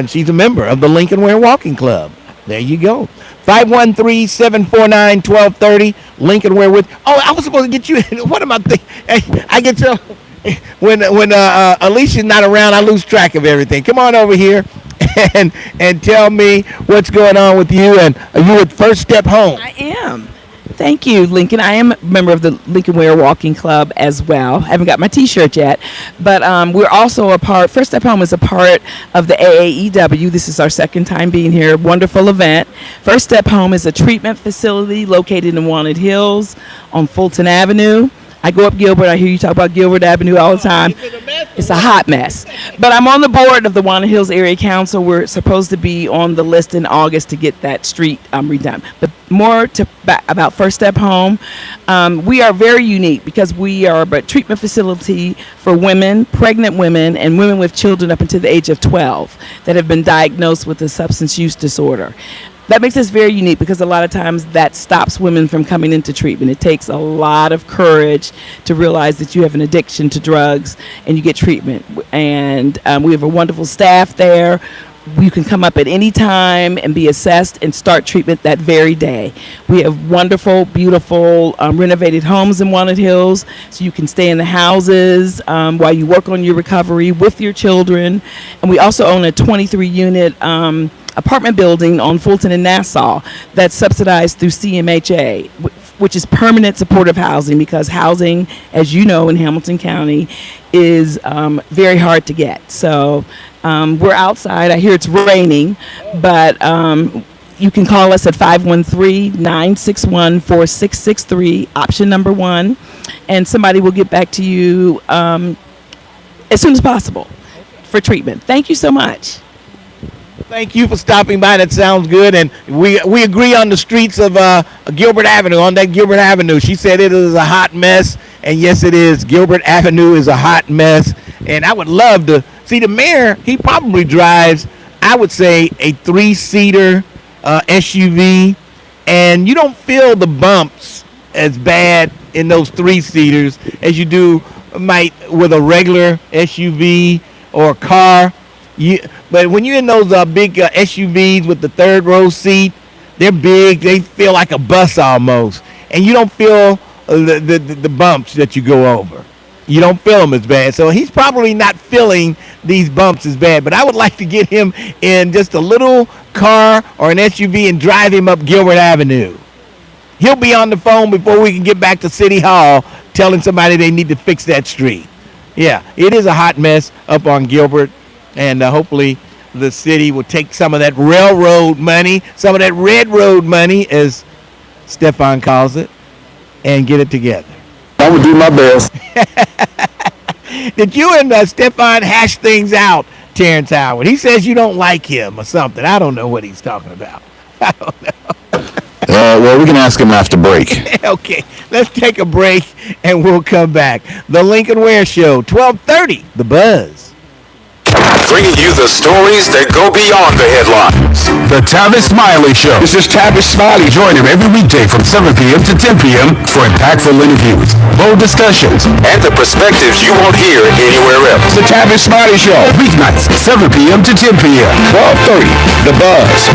She's a member of the Lincoln Ware Walking Club. There you go. 513-749-1230. Lincoln Ware with. Oh, I was supposed to get you. What am I thinking? Hey, I get you. When Alicia's not around, I lose track of everything. Come on over here and tell me what's going on with you. And are you at First Step Home? I am. Thank you, Lincoln. I am a member of the Lincoln Ware Walking Club as well. I haven't got my T-shirt yet, but we're also a part. First Step Home is a part of the AAEW. This is our second time being here. Wonderful event. First Step Home is a treatment facility located in Walnut Hills on Fulton Avenue. I go up Gilbert. I hear you talk about Gilbert Avenue all the time. It's a hot mess. But I'm on the board of the Walnut Hills Area Council. We're supposed to be on the list in August to get that street redone. But more about First Step Home. We are very unique because we are a treatment facility for women, pregnant women, and women with children up until the age of 12 that have been diagnosed with a substance use disorder. That makes us very unique because a lot of times that stops women from coming into treatment. It takes a lot of courage to realize that you have an addiction to drugs and you get treatment. And we have a wonderful staff there. You can come up at any time and be assessed and start treatment that very day. We have wonderful, beautiful, renovated homes in Walnut Hills, so you can stay in the houses while you work on your recovery with your children. And we also own a 23-unit apartment building on Fulton and Nassau that's subsidized through CMHA, which is permanent supportive housing, because housing, as you know, in Hamilton County is very hard to get. So we're outside. I hear it's raining, but you can call us at 513-961-4663, option number 1, and somebody will get back to you as soon as possible for treatment. Thank you so much. Thank you for stopping by. That sounds good. And we agree on the streets of Gilbert Avenue, on that Gilbert Avenue. She said it is a hot mess. And yes, it is. Gilbert Avenue is a hot mess. And I would love to see the mayor. He probably drives, I would say, a 3-seater SUV. And you don't feel the bumps as bad in those 3-seaters as you do with a regular SUV or a car. But when you're in those big SUVs with the third row seat, they're big. They feel like a bus almost. And you don't feel the bumps that you go over. You don't feel them as bad. So he's probably not feeling these bumps as bad. But I would like to get him in just a little car or an SUV and drive him up Gilbert Avenue. He'll be on the phone before we can get back to City Hall telling somebody they need to fix that street. Yeah, it is a hot mess up on Gilbert. And hopefully the city will take some of that railroad money, some of that red road money, as Stefan calls it, and get it together. I will do my best. Did you and Stefan hash things out, Terrence Howard? He says you don't like him or something. I don't know what he's talking about. I don't know. Well, we can ask him after break. Okay, let's take a break and we'll come back. The Lincoln Ware Show, 1230, The Buzz. Bringing you the stories that go beyond the headlines. The Tavis Smiley Show. This is Tavis Smiley. Join him every weekday from 7 p.m. to 10 p.m. for impactful interviews, bold discussions, and the perspectives you won't hear anywhere else. The Tavis Smiley Show. Weeknights, 7 p.m. to 10 p.m. 1230. The Buzz.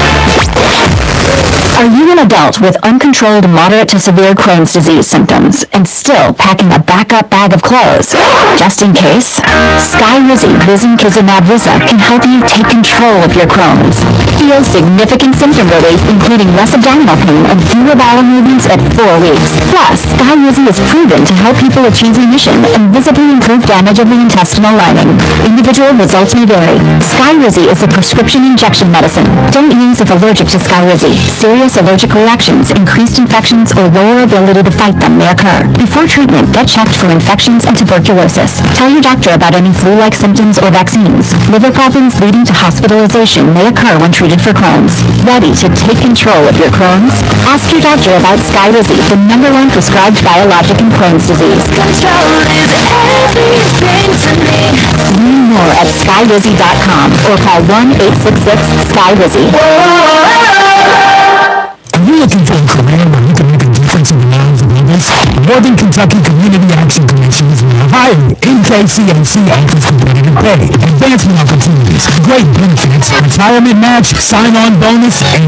Are you an adult with uncontrolled moderate to severe Crohn's disease symptoms and still packing a backup bag of clothes? Just in case, Sky Rizzy Risankizumab Rizza can help you take control of your Crohn's. Feel significant symptom relief, including less abdominal pain and fewer bowel movements at 4 weeks. Plus, Sky Rizzy is proven to help people achieve remission and visibly improve damage of the intestinal lining. Individual results may vary. Sky Rizzy is a prescription injection medicine. Don't use if allergic to Sky Rizzy. Serious allergic reactions, increased infections, or lower ability to fight them may occur. Before treatment, get checked for infections and tuberculosis. Tell your doctor about any flu-like symptoms or vaccines. Liver problems leading to hospitalization may occur when treated for Crohn's. Ready to take control of your Crohn's? Ask your doctor about Sky Rizzy, the #1 prescribed biologic in Crohn's disease. Control is everything to me. Learn more at SkyRizzy.com or call 1-866-SKY-RIZZY. Are you you looking for a career where you can make a difference in the lives of others? Northern Kentucky Community Action Commission is now hiring. NKCAC offers competitive pay, advancement opportunities, great benefits, retirement match, sign-on bonus, and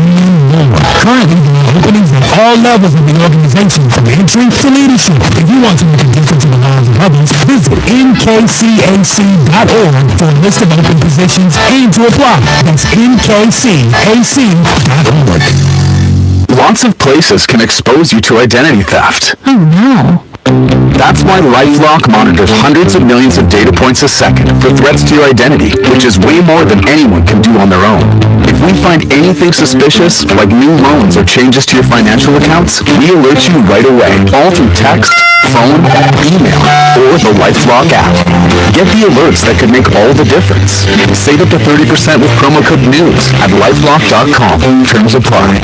more. Currently, there are openings at all levels of the organization, from entry to leadership. If you want to make a difference in the lives of others, visit nkcac.org for a list of open positions and to apply. That's nkcac.org. Lots of places can expose you to identity theft. Oh no. That's why LifeLock monitors hundreds of millions of data points a second for threats to your identity, which is way more than anyone can do on their own. If we find anything suspicious, like new loans or changes to your financial accounts, we alert you right away, all through text, phone, email, or the LifeLock app. Get the alerts that could make all the difference. Save up to 30% with promo code NEWS at lifelock.com. Terms apply.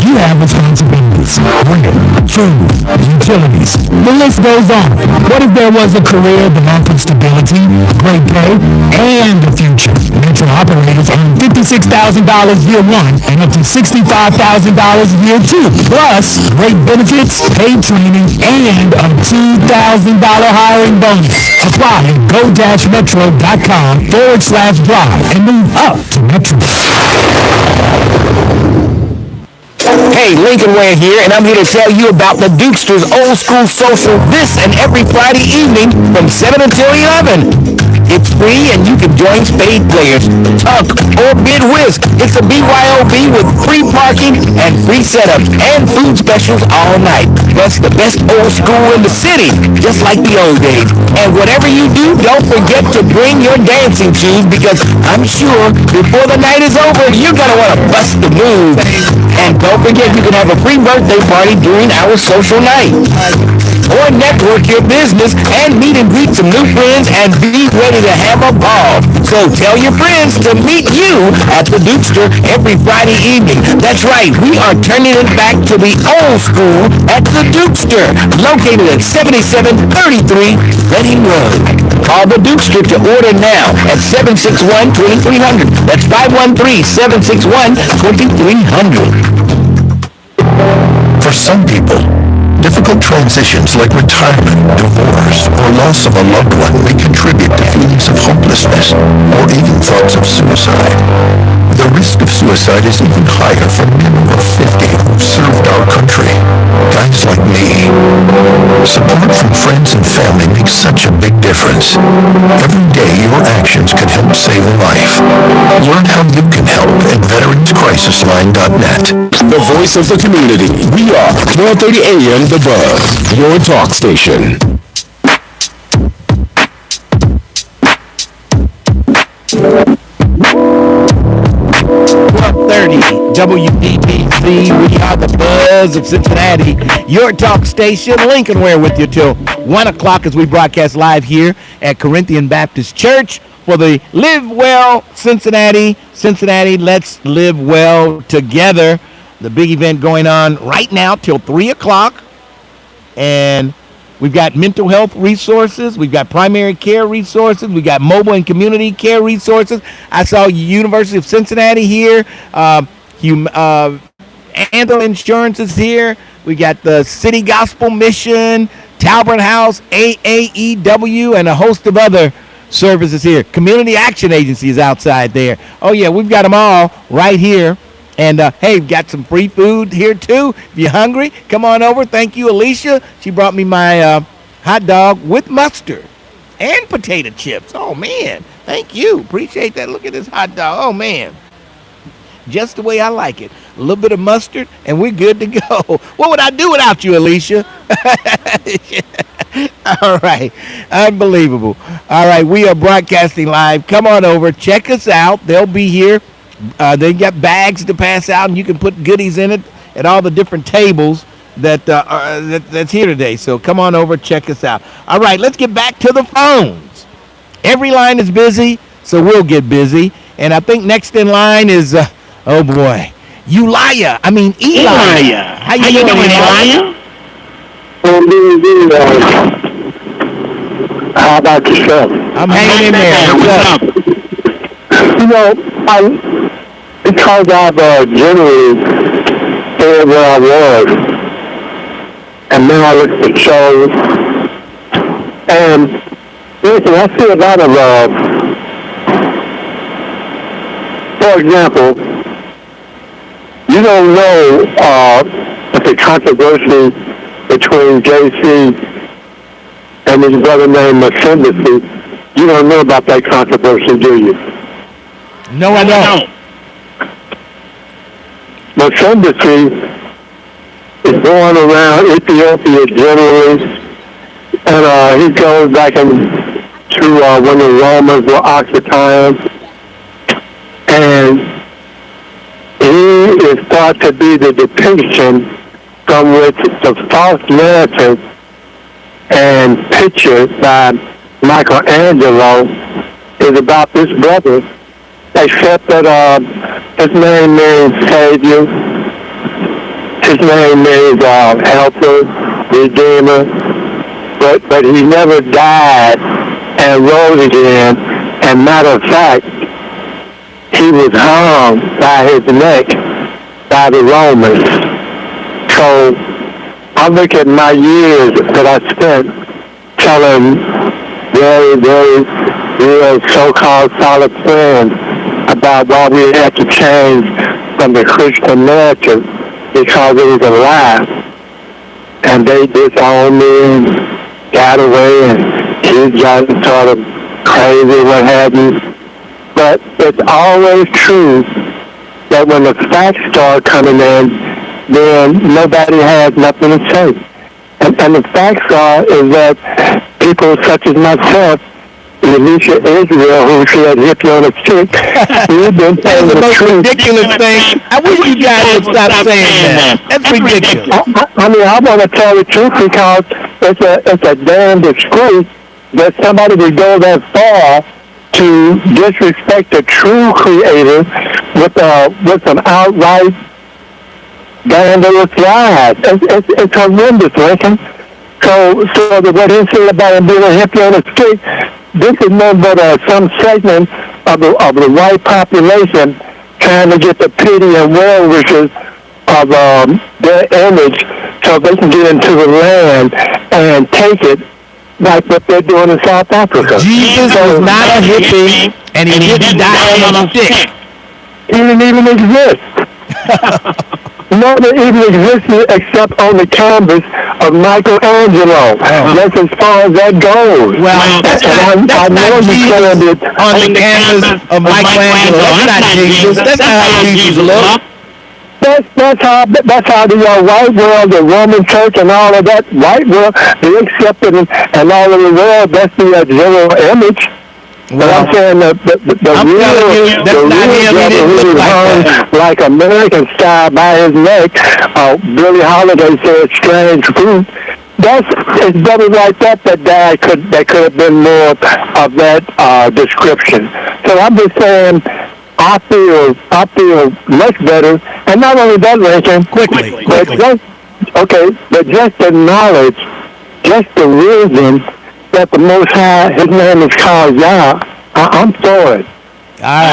You have responsibilities, rent, food, utilities. The list goes on. What if there was a career that offered stability, great pay, and a future? Metro operators earn $56,000 year one and up to $65,000 year two. Plus, great benefits, paid training, and a $2,000 hiring bonus. Apply at go-metro.com/drive and move up to Metro. Hey, Lincoln Ware here, and I'm here to tell you about the Dukester's Old School Social this and every Friday evening from 7 until 11. It's free, and you can join spade players, tuck, or bid whist. It's a BYOB with free parking and free setup and food specials all night. Plus the best old school in the city, just like the old days. And whatever you do, don't forget to bring your dancing shoes, because I'm sure before the night is over, you're going to want to bust the move. And don't forget, you can have a free birthday party during our social night. Or network your business and meet and greet some new friends and be ready to have a ball. So tell your friends to meet you at the Dukester every Friday evening. That's right, we are turning it back to the old school at the Dukester, located at 7733 Reading Road. Call the Dukester to order now at 761-2300. That's 513-761-2300. For some people, difficult transitions like retirement, divorce, or loss of a loved one may contribute to feelings of hopelessness or even thoughts of suicide. The risk of suicide is even higher for men over 50 who've served our country. Guys like me. Support from friends and family makes such a big difference. Every day, your actions can help save a life. Learn how you can help at veteranscrisisline.net. The voice of the community. We are 1230 AM The Buzz, your talk station. 1230 WDBZ. We are the Buzz of Cincinnati, your talk station. Lincoln Ware with you till 1 o'clock as we broadcast live here at Corinthian Baptist Church for the Live Well Cincinnati. Cincinnati, let's live well together. The big event going on right now till 3 o'clock. And we've got mental health resources. We've got primary care resources. We've got mobile and community care resources. I saw University of Cincinnati here. Anthem Insurance is here. We got the City Gospel Mission, Talbot House, AAEW, and a host of other services here. Community Action Agency is outside there. Oh, yeah, we've got them all right here. And, hey, got some free food here, too. If you're hungry, come on over. Thank you, Alicia. She brought me my hot dog with mustard and potato chips. Oh, man. Thank you. Appreciate that. Look at this hot dog. Oh, man. Just the way I like it. A little bit of mustard, and we're good to go. What would I do without you, Alicia? All right. Unbelievable. All right. We are broadcasting live. Come on over. Check us out. They'll be here. They got bags to pass out, and you can put goodies in it at all the different tables that's here today. So come on over, check us out. All right, let's get back to the phones. Every line is busy, so we'll get busy. And I think next in line is, oh boy, Elia. How you doing, Elia? I'm doing good. How about yourself? I'm hanging in there. What's up? You know, because I've generally stayed where I was. And then I looked at the shows. And listen, I see a lot of, for example, you don't know the controversy between JC and his brother named Cincy. You don't know about that controversy, do you? No, I don't. Cincy is going around Ethiopia generally, and he goes back to when the Romans were occupying, and he is thought to be the depiction from which the false narrative and picture by Michelangelo is about this brother, except that his name means Savior, his name means Helper, Redeemer, but he never died and rose again, and matter of fact, he was hung by his neck by the Romans. So I look at my years that I spent telling very, very real so-called solid friends about why we had to change from the Christian narrative because it was a lie. And they disowned me and got away, and he got sort of crazy, what have you. But it's always true that when the facts start coming in, then nobody has nothing to say. And the facts is that people such as myself, Alicia Israel, who said hit you on the stick, we've been saying the most ridiculous thing. I wish you guys would stop saying that. That's ridiculous. I mean, I want to tell the truth because it's a damn disgrace that somebody would go that far to disrespect the true creator with some outright scandalous lies. It's horrendous, Lincoln. So what he said about him being a hippie on the street, this is nothing but some segment of the white population trying to get the pity and well wishes of their image so they can get into the land and take it like what they're doing in South Africa. Jesus was not a hippie, and he didn't die on a stick. He didn't even exist. None that even existed except on the canvas of Michelangelo. That's as far as that goes. Well, that's not Jesus on the canvas of Michelangelo. That's not Jesus. That's not how Jesus looked. That's how the white world, the Roman Church, and all of that white world, they accepted and all of the world. That's the general image. But I'm saying the real brother who hung like American style by his neck, Billie Holiday said strange fruit. It's brothers like that died that could have been more of that description. So I'm just saying I feel much better, and not only that, Lincoln, quickly. But just the knowledge, just the reason that the Most High, his name is called Yah, I'm for it.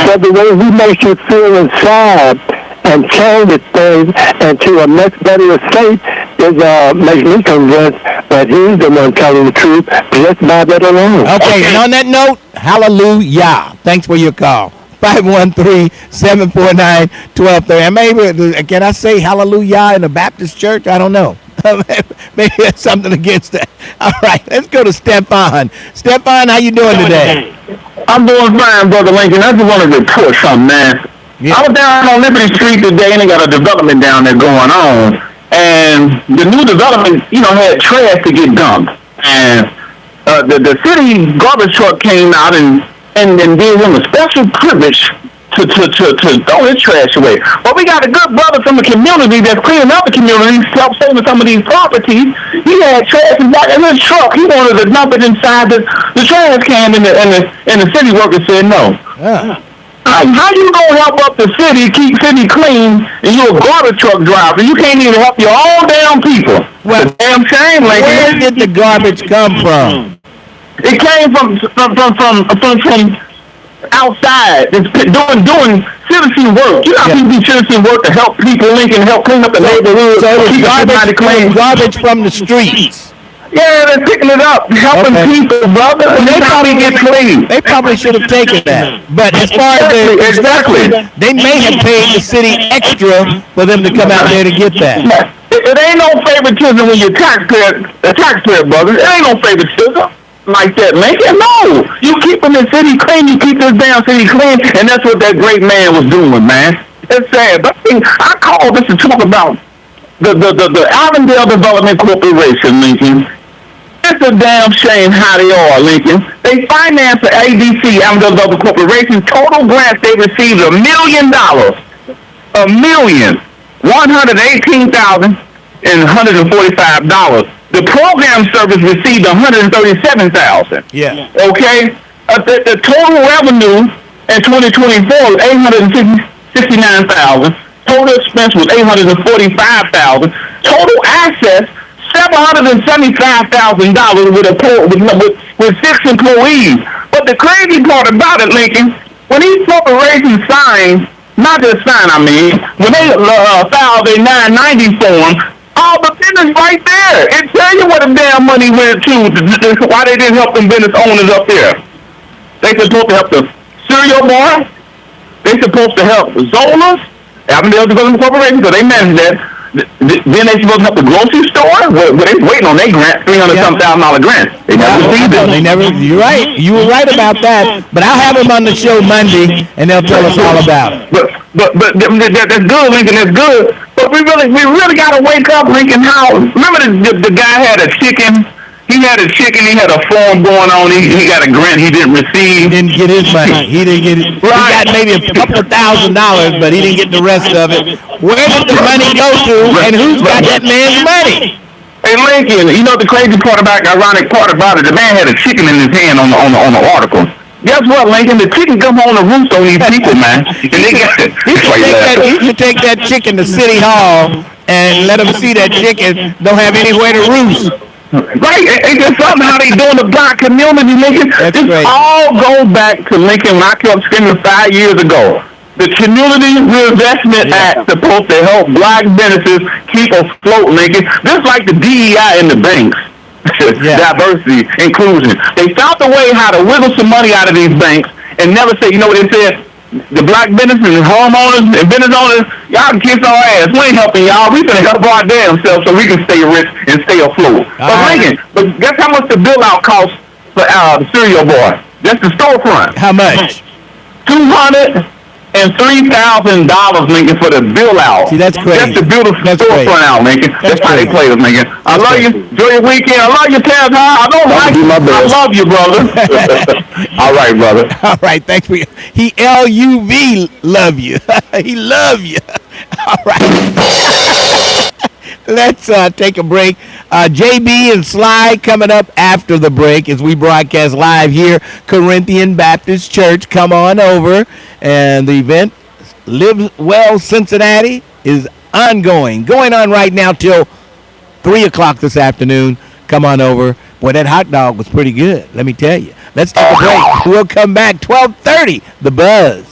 So the way he makes you feel inside and changes things into a much better state makes me convinced that he's the one telling the truth just by that alone. Okay, and on that note, hallelujah. Thanks for your call. 513-749-1230. Can I say hallelujah in a Baptist church? I don't know. Maybe there's something against that. All right, let's go to Stefan. Stefan, how you doing today? I'm doing fine, Brother Lincoln. I just wanted to report something, man. Yeah. I was down on Liberty Street today, and they got a development down there going on. And the new development, had trash to get dumped. And the city garbage truck came out and gave them a special privilege to throw his trash away. But we got a good brother from the community that's cleaning up the community, saving some of these properties. He had trash in his truck. He wanted to dump it inside the trash can, and the city worker said no. Yeah. How you gonna help up the city, keep city clean, and you're a garbage truck driver? You can't even help your own damn people. Well, it's a damn shame, Lincoln. Where did the garbage come from? It came from outside that's doing citizen work. You know how people do citizen work to help people, Lincoln, help clean up the neighborhood. So it's keep everybody clean. garbage from the streets. Yeah, they're picking it up, helping people, brother. They probably get clean. They probably should have taken that. But as far as they may have paid the city extra for them to come out there to get that. It ain't no favoritism when you're taxpayer, brother. It ain't no favoritism like that, Lincoln. No, you keeping the city clean. You keep this damn city clean, and that's what that great man was doing, man. It's sad, but I call this to talk about the Avondale Development Corporation, Lincoln. It's a damn shame how they are, Lincoln. They financed the ADC, Avondale Development Corporation. Total grants they received $1 million. $1,118,145. The program service received $137,000. Yeah. Okay. The total revenue in 2024 was $869,000. Total expense was $845,000. Total assets $775,000 with 6 employees. But the crazy part about it, Lincoln, when these corporations sign, not just sign, when they file their 990 form, all the business right there. It tell you where the damn money went to, why they didn't help them business owners up there. They supposed to help the cereal bar. They supposed to help Zola's, Avondale Development Corporation, because they manage that. Then they supposed to help the grocery store? Where they waiting on their grant, $300,000 grant. They never received it. You're right. You were right about that. But I'll have them on the show Monday, and they'll tell us all about it. But that's good, Lincoln. That's good. But we really got to wake up, Lincoln. Remember the guy had a chicken. He had a chicken. He had a farm going on. He got a grant he didn't receive. He didn't get his money. He didn't get it. Right. He got maybe a couple $1,000, but he didn't get the rest of it. Where did the money go to, and who's got that man's money? Hey, Lincoln, you know the crazy part about ironic part about it? The man had a chicken in his hand on the article. Guess what, Lincoln? The chicken come home to roost on these people, man. And they got it. You should take that chicken to City Hall and let them see that chicken don't have anywhere to roost. Right, it's just something how they doing the black community, Lincoln. This all go back to Lincoln when I kept screaming 5 years ago. The Community Reinvestment Act supposed to help black businesses keep afloat, Lincoln. Just like the DEI in the banks. Diversity, inclusion. They found a way how to wiggle some money out of these banks and never say, you know what they said? The black business and homeowners and business owners, y'all can kiss our ass. We ain't helping y'all. We finna help our damn selves so we can stay rich and stay afloat. But guess how much the bill out costs for the cereal bar? Just the storefront. How much? $203,000, Lincoln, for the bill out. See, that's crazy. Just to build a storefront out, Lincoln. That's how they play it, Lincoln. I love you. Enjoy your weekend. I love you, Taz. I don't like you. I love you, brother. All right, brother. All right, thanks for you. He LUV love you. He love you. All right. Let's take a break. JB and Sly coming up after the break as we broadcast live here. Corinthian Baptist Church, come on over. And the event, Live Well Cincinnati, is ongoing. Going on right now till 3 o'clock this afternoon. Come on over. Boy, that hot dog was pretty good, let me tell you. Let's take a break. We'll come back 12:30, The Buzz.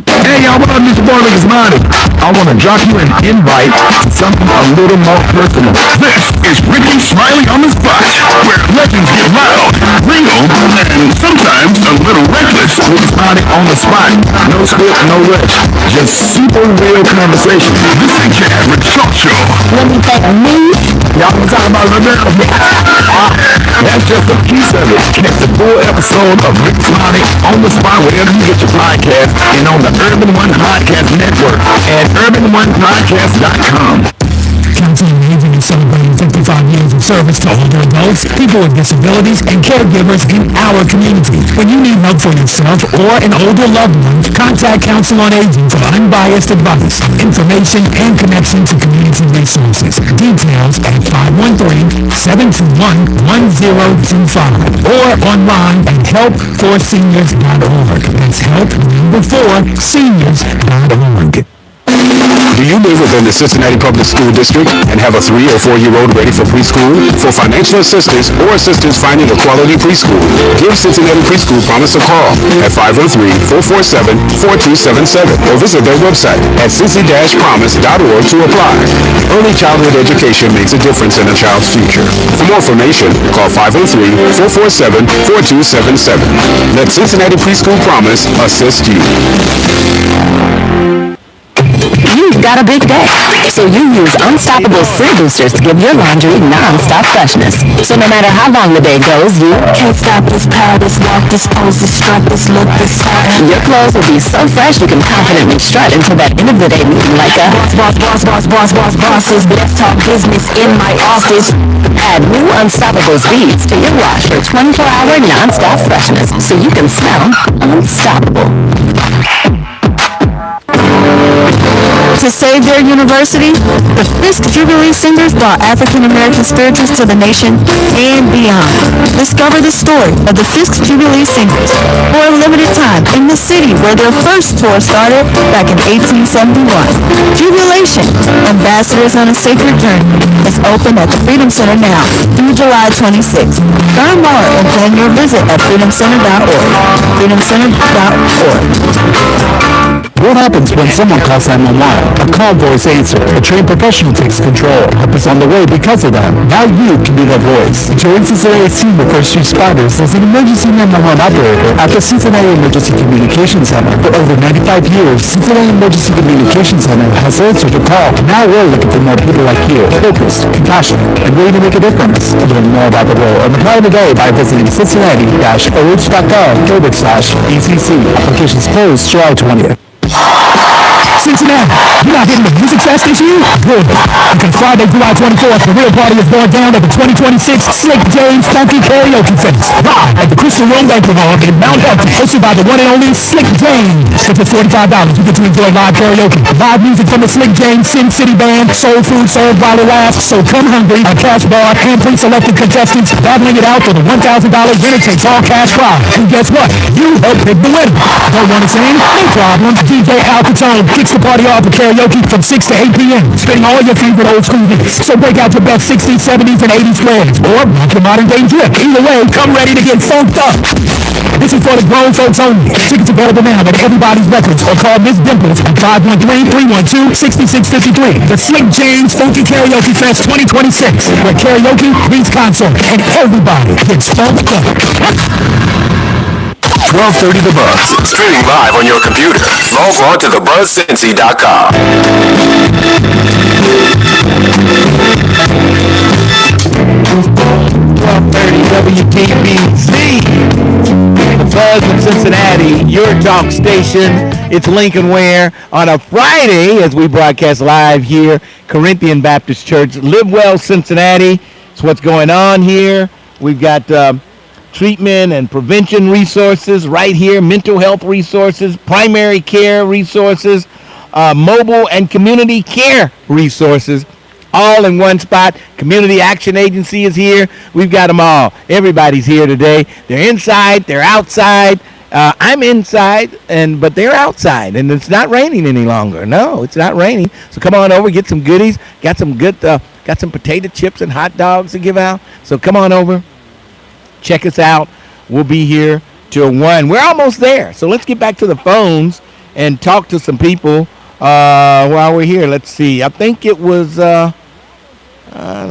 Hey, y'all, what up, Mr. Borley's Money? I want to drop you an invite to something a little more personal. This is Ricky Smiley on the Spot, where legends get loud, real, and sometimes a little reckless. Ricky Smiley on the Spot. No script, no rush. Just super real conversation. This is your average talk show. Let me thank me. Y'all been talking about Lavelle. That's just a piece of it. Catch the full episode of Ricky Smiley on the Spot wherever you get your podcast and on the Urban One Podcast Network at urban1podcast.com. Council on Aging is celebrating 55 years of service to older adults, people with disabilities, and caregivers in our community. When you need help for yourself or an older loved one, contact Council on Aging for unbiased advice, information, and connection to community resources. Details at 513-721-1025 or online at helpforseniors.org. That's help4seniors.org. Do you live within the Cincinnati Public School District and have a 3 or 4-year-old ready for preschool? For financial assistance or assistance finding a quality preschool, give Cincinnati Preschool Promise a call at 503-447-4277 or visit their website at cincy-promise.org to apply. Early childhood education makes a difference in a child's future. For more information, call 503-447-4277. Let Cincinnati Preschool Promise assist you. You've got a big day, so you use Unstoppable Scent Boosters to give your laundry non-stop freshness. So no matter how long the day goes, you can't stop this power, this walk, this pose, this strut, this look, this style. Your clothes will be so fresh you can confidently strut until that end of the day meeting like a bosses. Let's talk business in my office. Add new Unstoppable Beads to your wash for 24-hour non-stop freshness, so you can smell unstoppable. To save their university, the Fisk Jubilee Singers brought African American spirituals to the nation and beyond. Discover the story of the Fisk Jubilee Singers for a limited time in the city where their first tour started back in 1871. Jubilation, Ambassadors on a Sacred Journey, is open at the Freedom Center now through July 26th. Learn more and plan your visit at freedomcenter.org. freedomcenter.org. What happens when someone calls 911? A call voice answer. A trained professional takes control. Help is on the way because of them. Now you can be that voice. Join Cincinnati team of first responders as an emergency 911 operator at the Cincinnati Emergency Communications Center. For over 95 years, Cincinnati Emergency Communications Center has answered your call. Now we're looking for more people like you, focused, compassionate, and ready to make a difference. Learn more about the role and apply today by visiting cincinnati-oh.gov/ECC. Applications closed July 20th. Cincinnati, you're not getting the music fest this year? Good. Because Friday, July 24th, the real party is going down at the 2026 Slick James Funky Karaoke Fest. Live at the Christian Rome Banquet Hall in Mount Hampton, hosted by the one and only Slick James. For just $45, you get to enjoy live karaoke. Live music from the Slick James Sin City Band, soul food served while it lasts. So come hungry, a cash bar, and pre-selected contestants battling it out for the $1,000 winner takes all cash prize. And guess what? You help pick the winner. Don't want to sing? No problem. DJ Alcatone kicks the party off with karaoke from 6 to 8 p.m. Spinning all your favorite old school hits. So break out your best 60s, 70s, and 80s flags. Or rock your modern day drip. Either way, come ready to get funked up. This is for the grown folks only. Tickets available now at Everybody's Records or call Miss Dimples at 513-312-6653. The Slick James Funky Karaoke Fest 2026, where karaoke meets concert and everybody gets funked up. 1230 The Buzz, streaming live on your computer. Log on to thebuzzcincy.com. 1230 WDBZ, The Buzz in Cincinnati, your talk station. It's Lincoln Ware on a Friday as we broadcast live here, Corinthian Baptist Church. Live Well Cincinnati. It's what's going on here. We've got treatment and prevention resources right here, mental health resources, primary care resources, mobile and community care resources, all in one spot. Community Action Agency is here. We've got them all. Everybody's here today. They're inside, they're outside. I'm inside, but they're outside, and it's not raining any longer. No, it's not raining. So come on over, get some goodies. Got some good, got some potato chips and hot dogs to give out. So come on over. Check us out. We'll be here till 1. We're almost there. So let's get back to the phones and talk to some people while we're here. Let's see. I think it was, let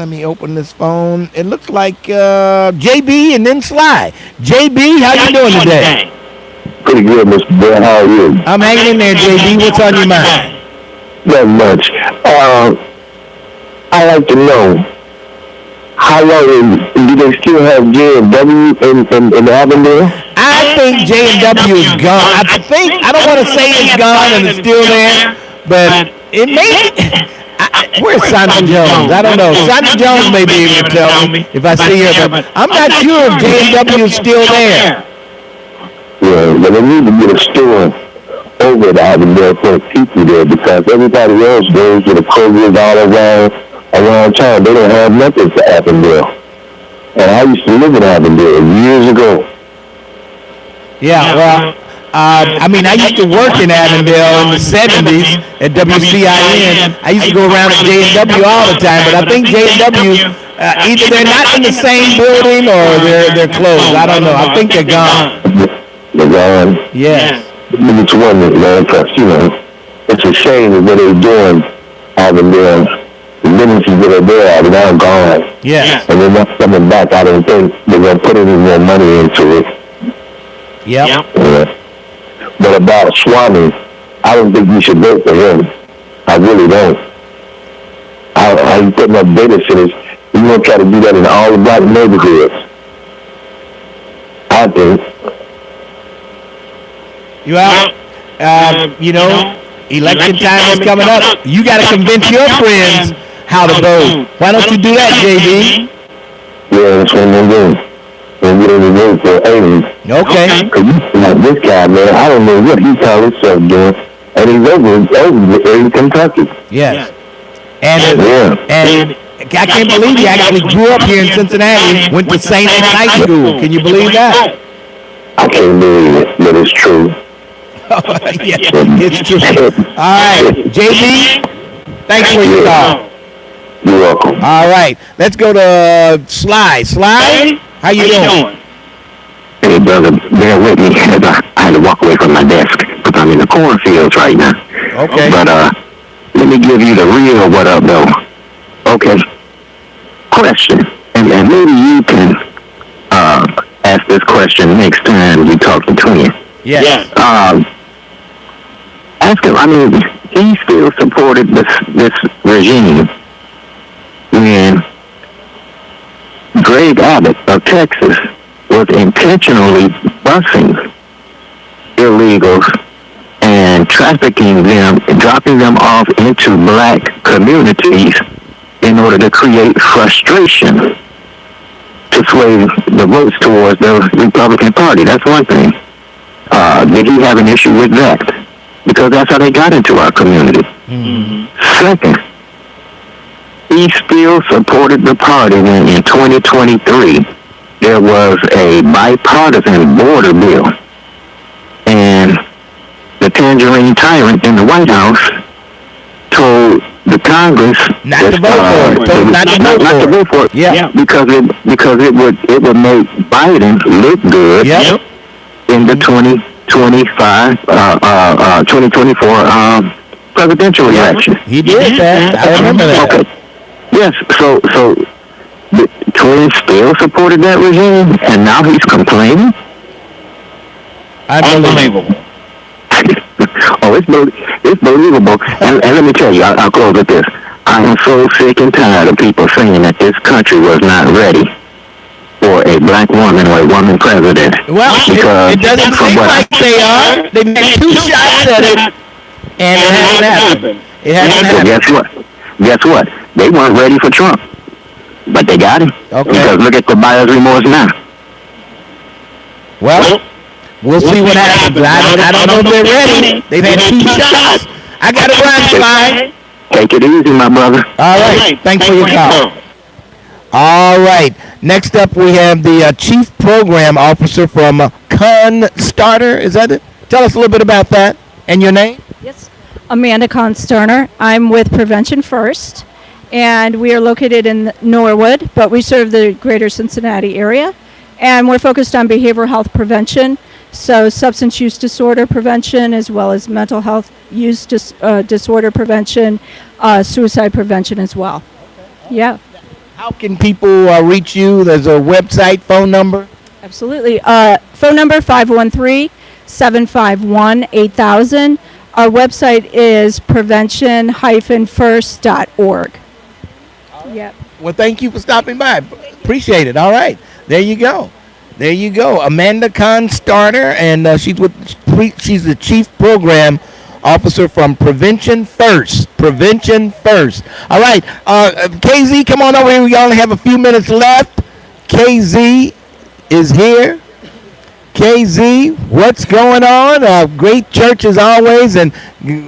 me open this phone. It looks like JB and then Sly. JB, how you doing today? Pretty good, Mr. Bear. How are you? I'm hanging in there, JB. What's on your mind? Not much. I like to know, how long do they still have J&W in Avondale? I think J&W is gone. I don't want to say it's gone and it's still there, but it may. Where's Sandra Jones? I don't know. Sandra Jones may be able to tell me if I see her, but I'm not sure if J&W is still there. Yeah, but they need to get a store over at Avondale for people there, because everybody else goes to the Kroger's all around town. They don't have nothing for Avondale. And I used to live in Avondale years ago. Yeah, well, I mean, I used to work in Avondale in the 70s at WCIN. I used to go around at J&W all the time, but I think J&W, either they're not in the same building or they're closed. I don't know. I think they're gone. They're gone. Yes. It's one that, man, because, you know, it's a shame that what they're doing, Avondale, the businesses that are there are now gone. Yes. And they're not coming back. I don't think they're going to put any more money into it. Yep. But about Swami, I don't think you should vote for him. I really don't. I putting up babysitters. You want to try to do that in all the black neighborhoods. I think. You know, election time is coming up. You got to convince your friends how to vote. Why don't you do that, JB? Yeah, that's what I'm doing. And get in the vote for Amy. Okay. Like this guy, man, I don't know what he called himself doing. And he's over in Kentucky. Yes. And I can't believe he actually grew up here in Cincinnati, went to St. Anne's High School. Can you believe that? I can't believe it, but it's true. Yeah, it's true. All right, JB, thanks for your call. You're welcome. All right, let's go to Sly. Sly, how you doing? Hey, brother, bear with me as I had to walk away from my desk because I'm in the cornfields right now. Okay. But let me give you the real what up, though. Okay. Question, and maybe you can ask this question next time we talk to Twin. Yes. Ask him. I mean, he still supported this regime when Greg Abbott of Texas was intentionally busing illegals and trafficking them, dropping them off into black communities in order to create frustration to sway the votes towards the Republican Party. That's one thing. Did he have an issue with that? Because that's how they got into our community. Mm-hmm. Second, he still supported the party when in 2023 there was a bipartisan border bill. And the tangerine tyrant in the White House told the Congress not to vote for it. Yeah. Because it would make Biden look good in the 2024 presidential election. He did that. I remember that. Okay. Yes. So the Twin still supported that regime, and now he's complaining. Unbelievable. Oh, it's believable. And let me tell you, I'll close with this. I am so sick and tired of people saying that this country was not ready for a black woman or a woman president. Well, it doesn't seem like they are. They made 2 shots at it, and it hasn't happened. It hasn't happened. Guess what? They weren't ready for Trump, but they got him. Okay. Because look at the buyer's remorse now. Well, we'll see what happens. I don't know if they're ready. They've had 2 shots. I got to run, Sly. Take it easy, my brother. All right. Thanks for your call. All right. Next up, we have the Chief Program Officer from ConStarter. Is that it? Tell us a little bit about that and your name. Yes. Amanda Constarner. I'm with Prevention First, and we are located in Norwood, but we serve the greater Cincinnati area, and we're focused on behavioral health prevention, so substance use disorder prevention, as well as mental health use disorder prevention, suicide prevention as well. Okay. Yeah. How can people reach you? There's a website, phone number? Absolutely. Phone number 513-751-8000. Our website is prevention-first.org. Yep. Well, thank you for stopping by. Appreciate it. All right. There you go. Amanda Constarter, and she's the Chief Program Officer from Prevention First. Prevention First. All right. KZ, come on over here. We only have a few minutes left. KZ is here. KZ, what's going on? Great church as always, and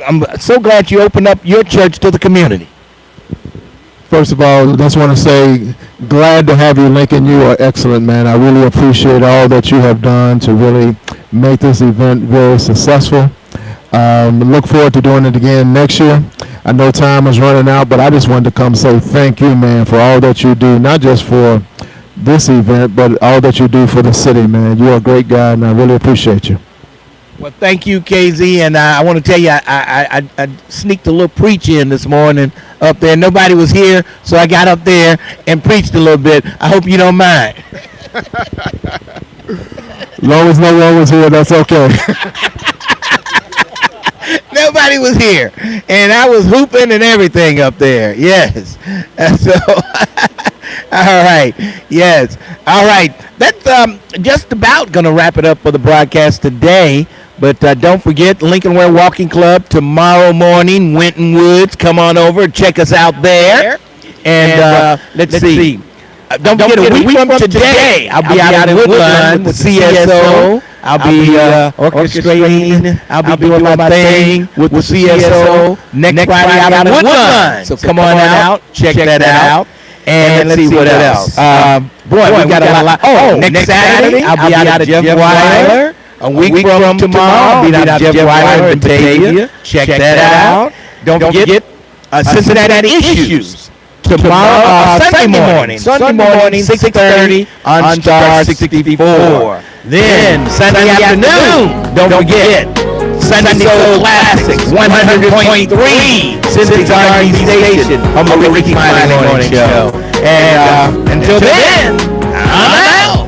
I'm so glad you opened up your church to the community. First of all, I just want to say, glad to have you, Lincoln. You are excellent, man. I really appreciate all that you have done to really make this event very successful. Look forward to doing it again next year. I know time is running out, but I just wanted to come say thank you, man, for all that you do, not just for this event, but all that you do for the city, man. You're a great guy, and I really appreciate you. Well, thank you, KZ, and I want to tell you, I sneaked a little preach in this morning up there. Nobody was here, so I got up there and preached a little bit. I hope you don't mind. As long as no one was here, that's okay. Nobody was here, and I was hooping and everything up there. Yes. So, all right. Yes. All right. That's just about going to wrap it up for the broadcast today. But don't forget, Lincoln Ware Walking Club tomorrow morning, Winton Woods. Come on over, check us out there. And let's see. Don't forget, a week from today, I'll be out in Woodland with CSO. I'll be orchestrating. I'll be doing my thing with the CSO next Friday out in Woodland. So come on out, check that out. And let's see what else. Boy, we got a lot. Oh, next Saturday, I'll be out at Jeff Weiler. A week from tomorrow, I'll be out at Jeff Weiler in Batavia. Check that out. Don't forget Cincinnati Issues. Tomorrow, Sunday morning, 6:30 on Star 64. Then Sunday afternoon, don't forget Sunday Soul Classics 100.3 Cincy's R&B station on the Ricky Smiley Morning Show. And until then, I'm out.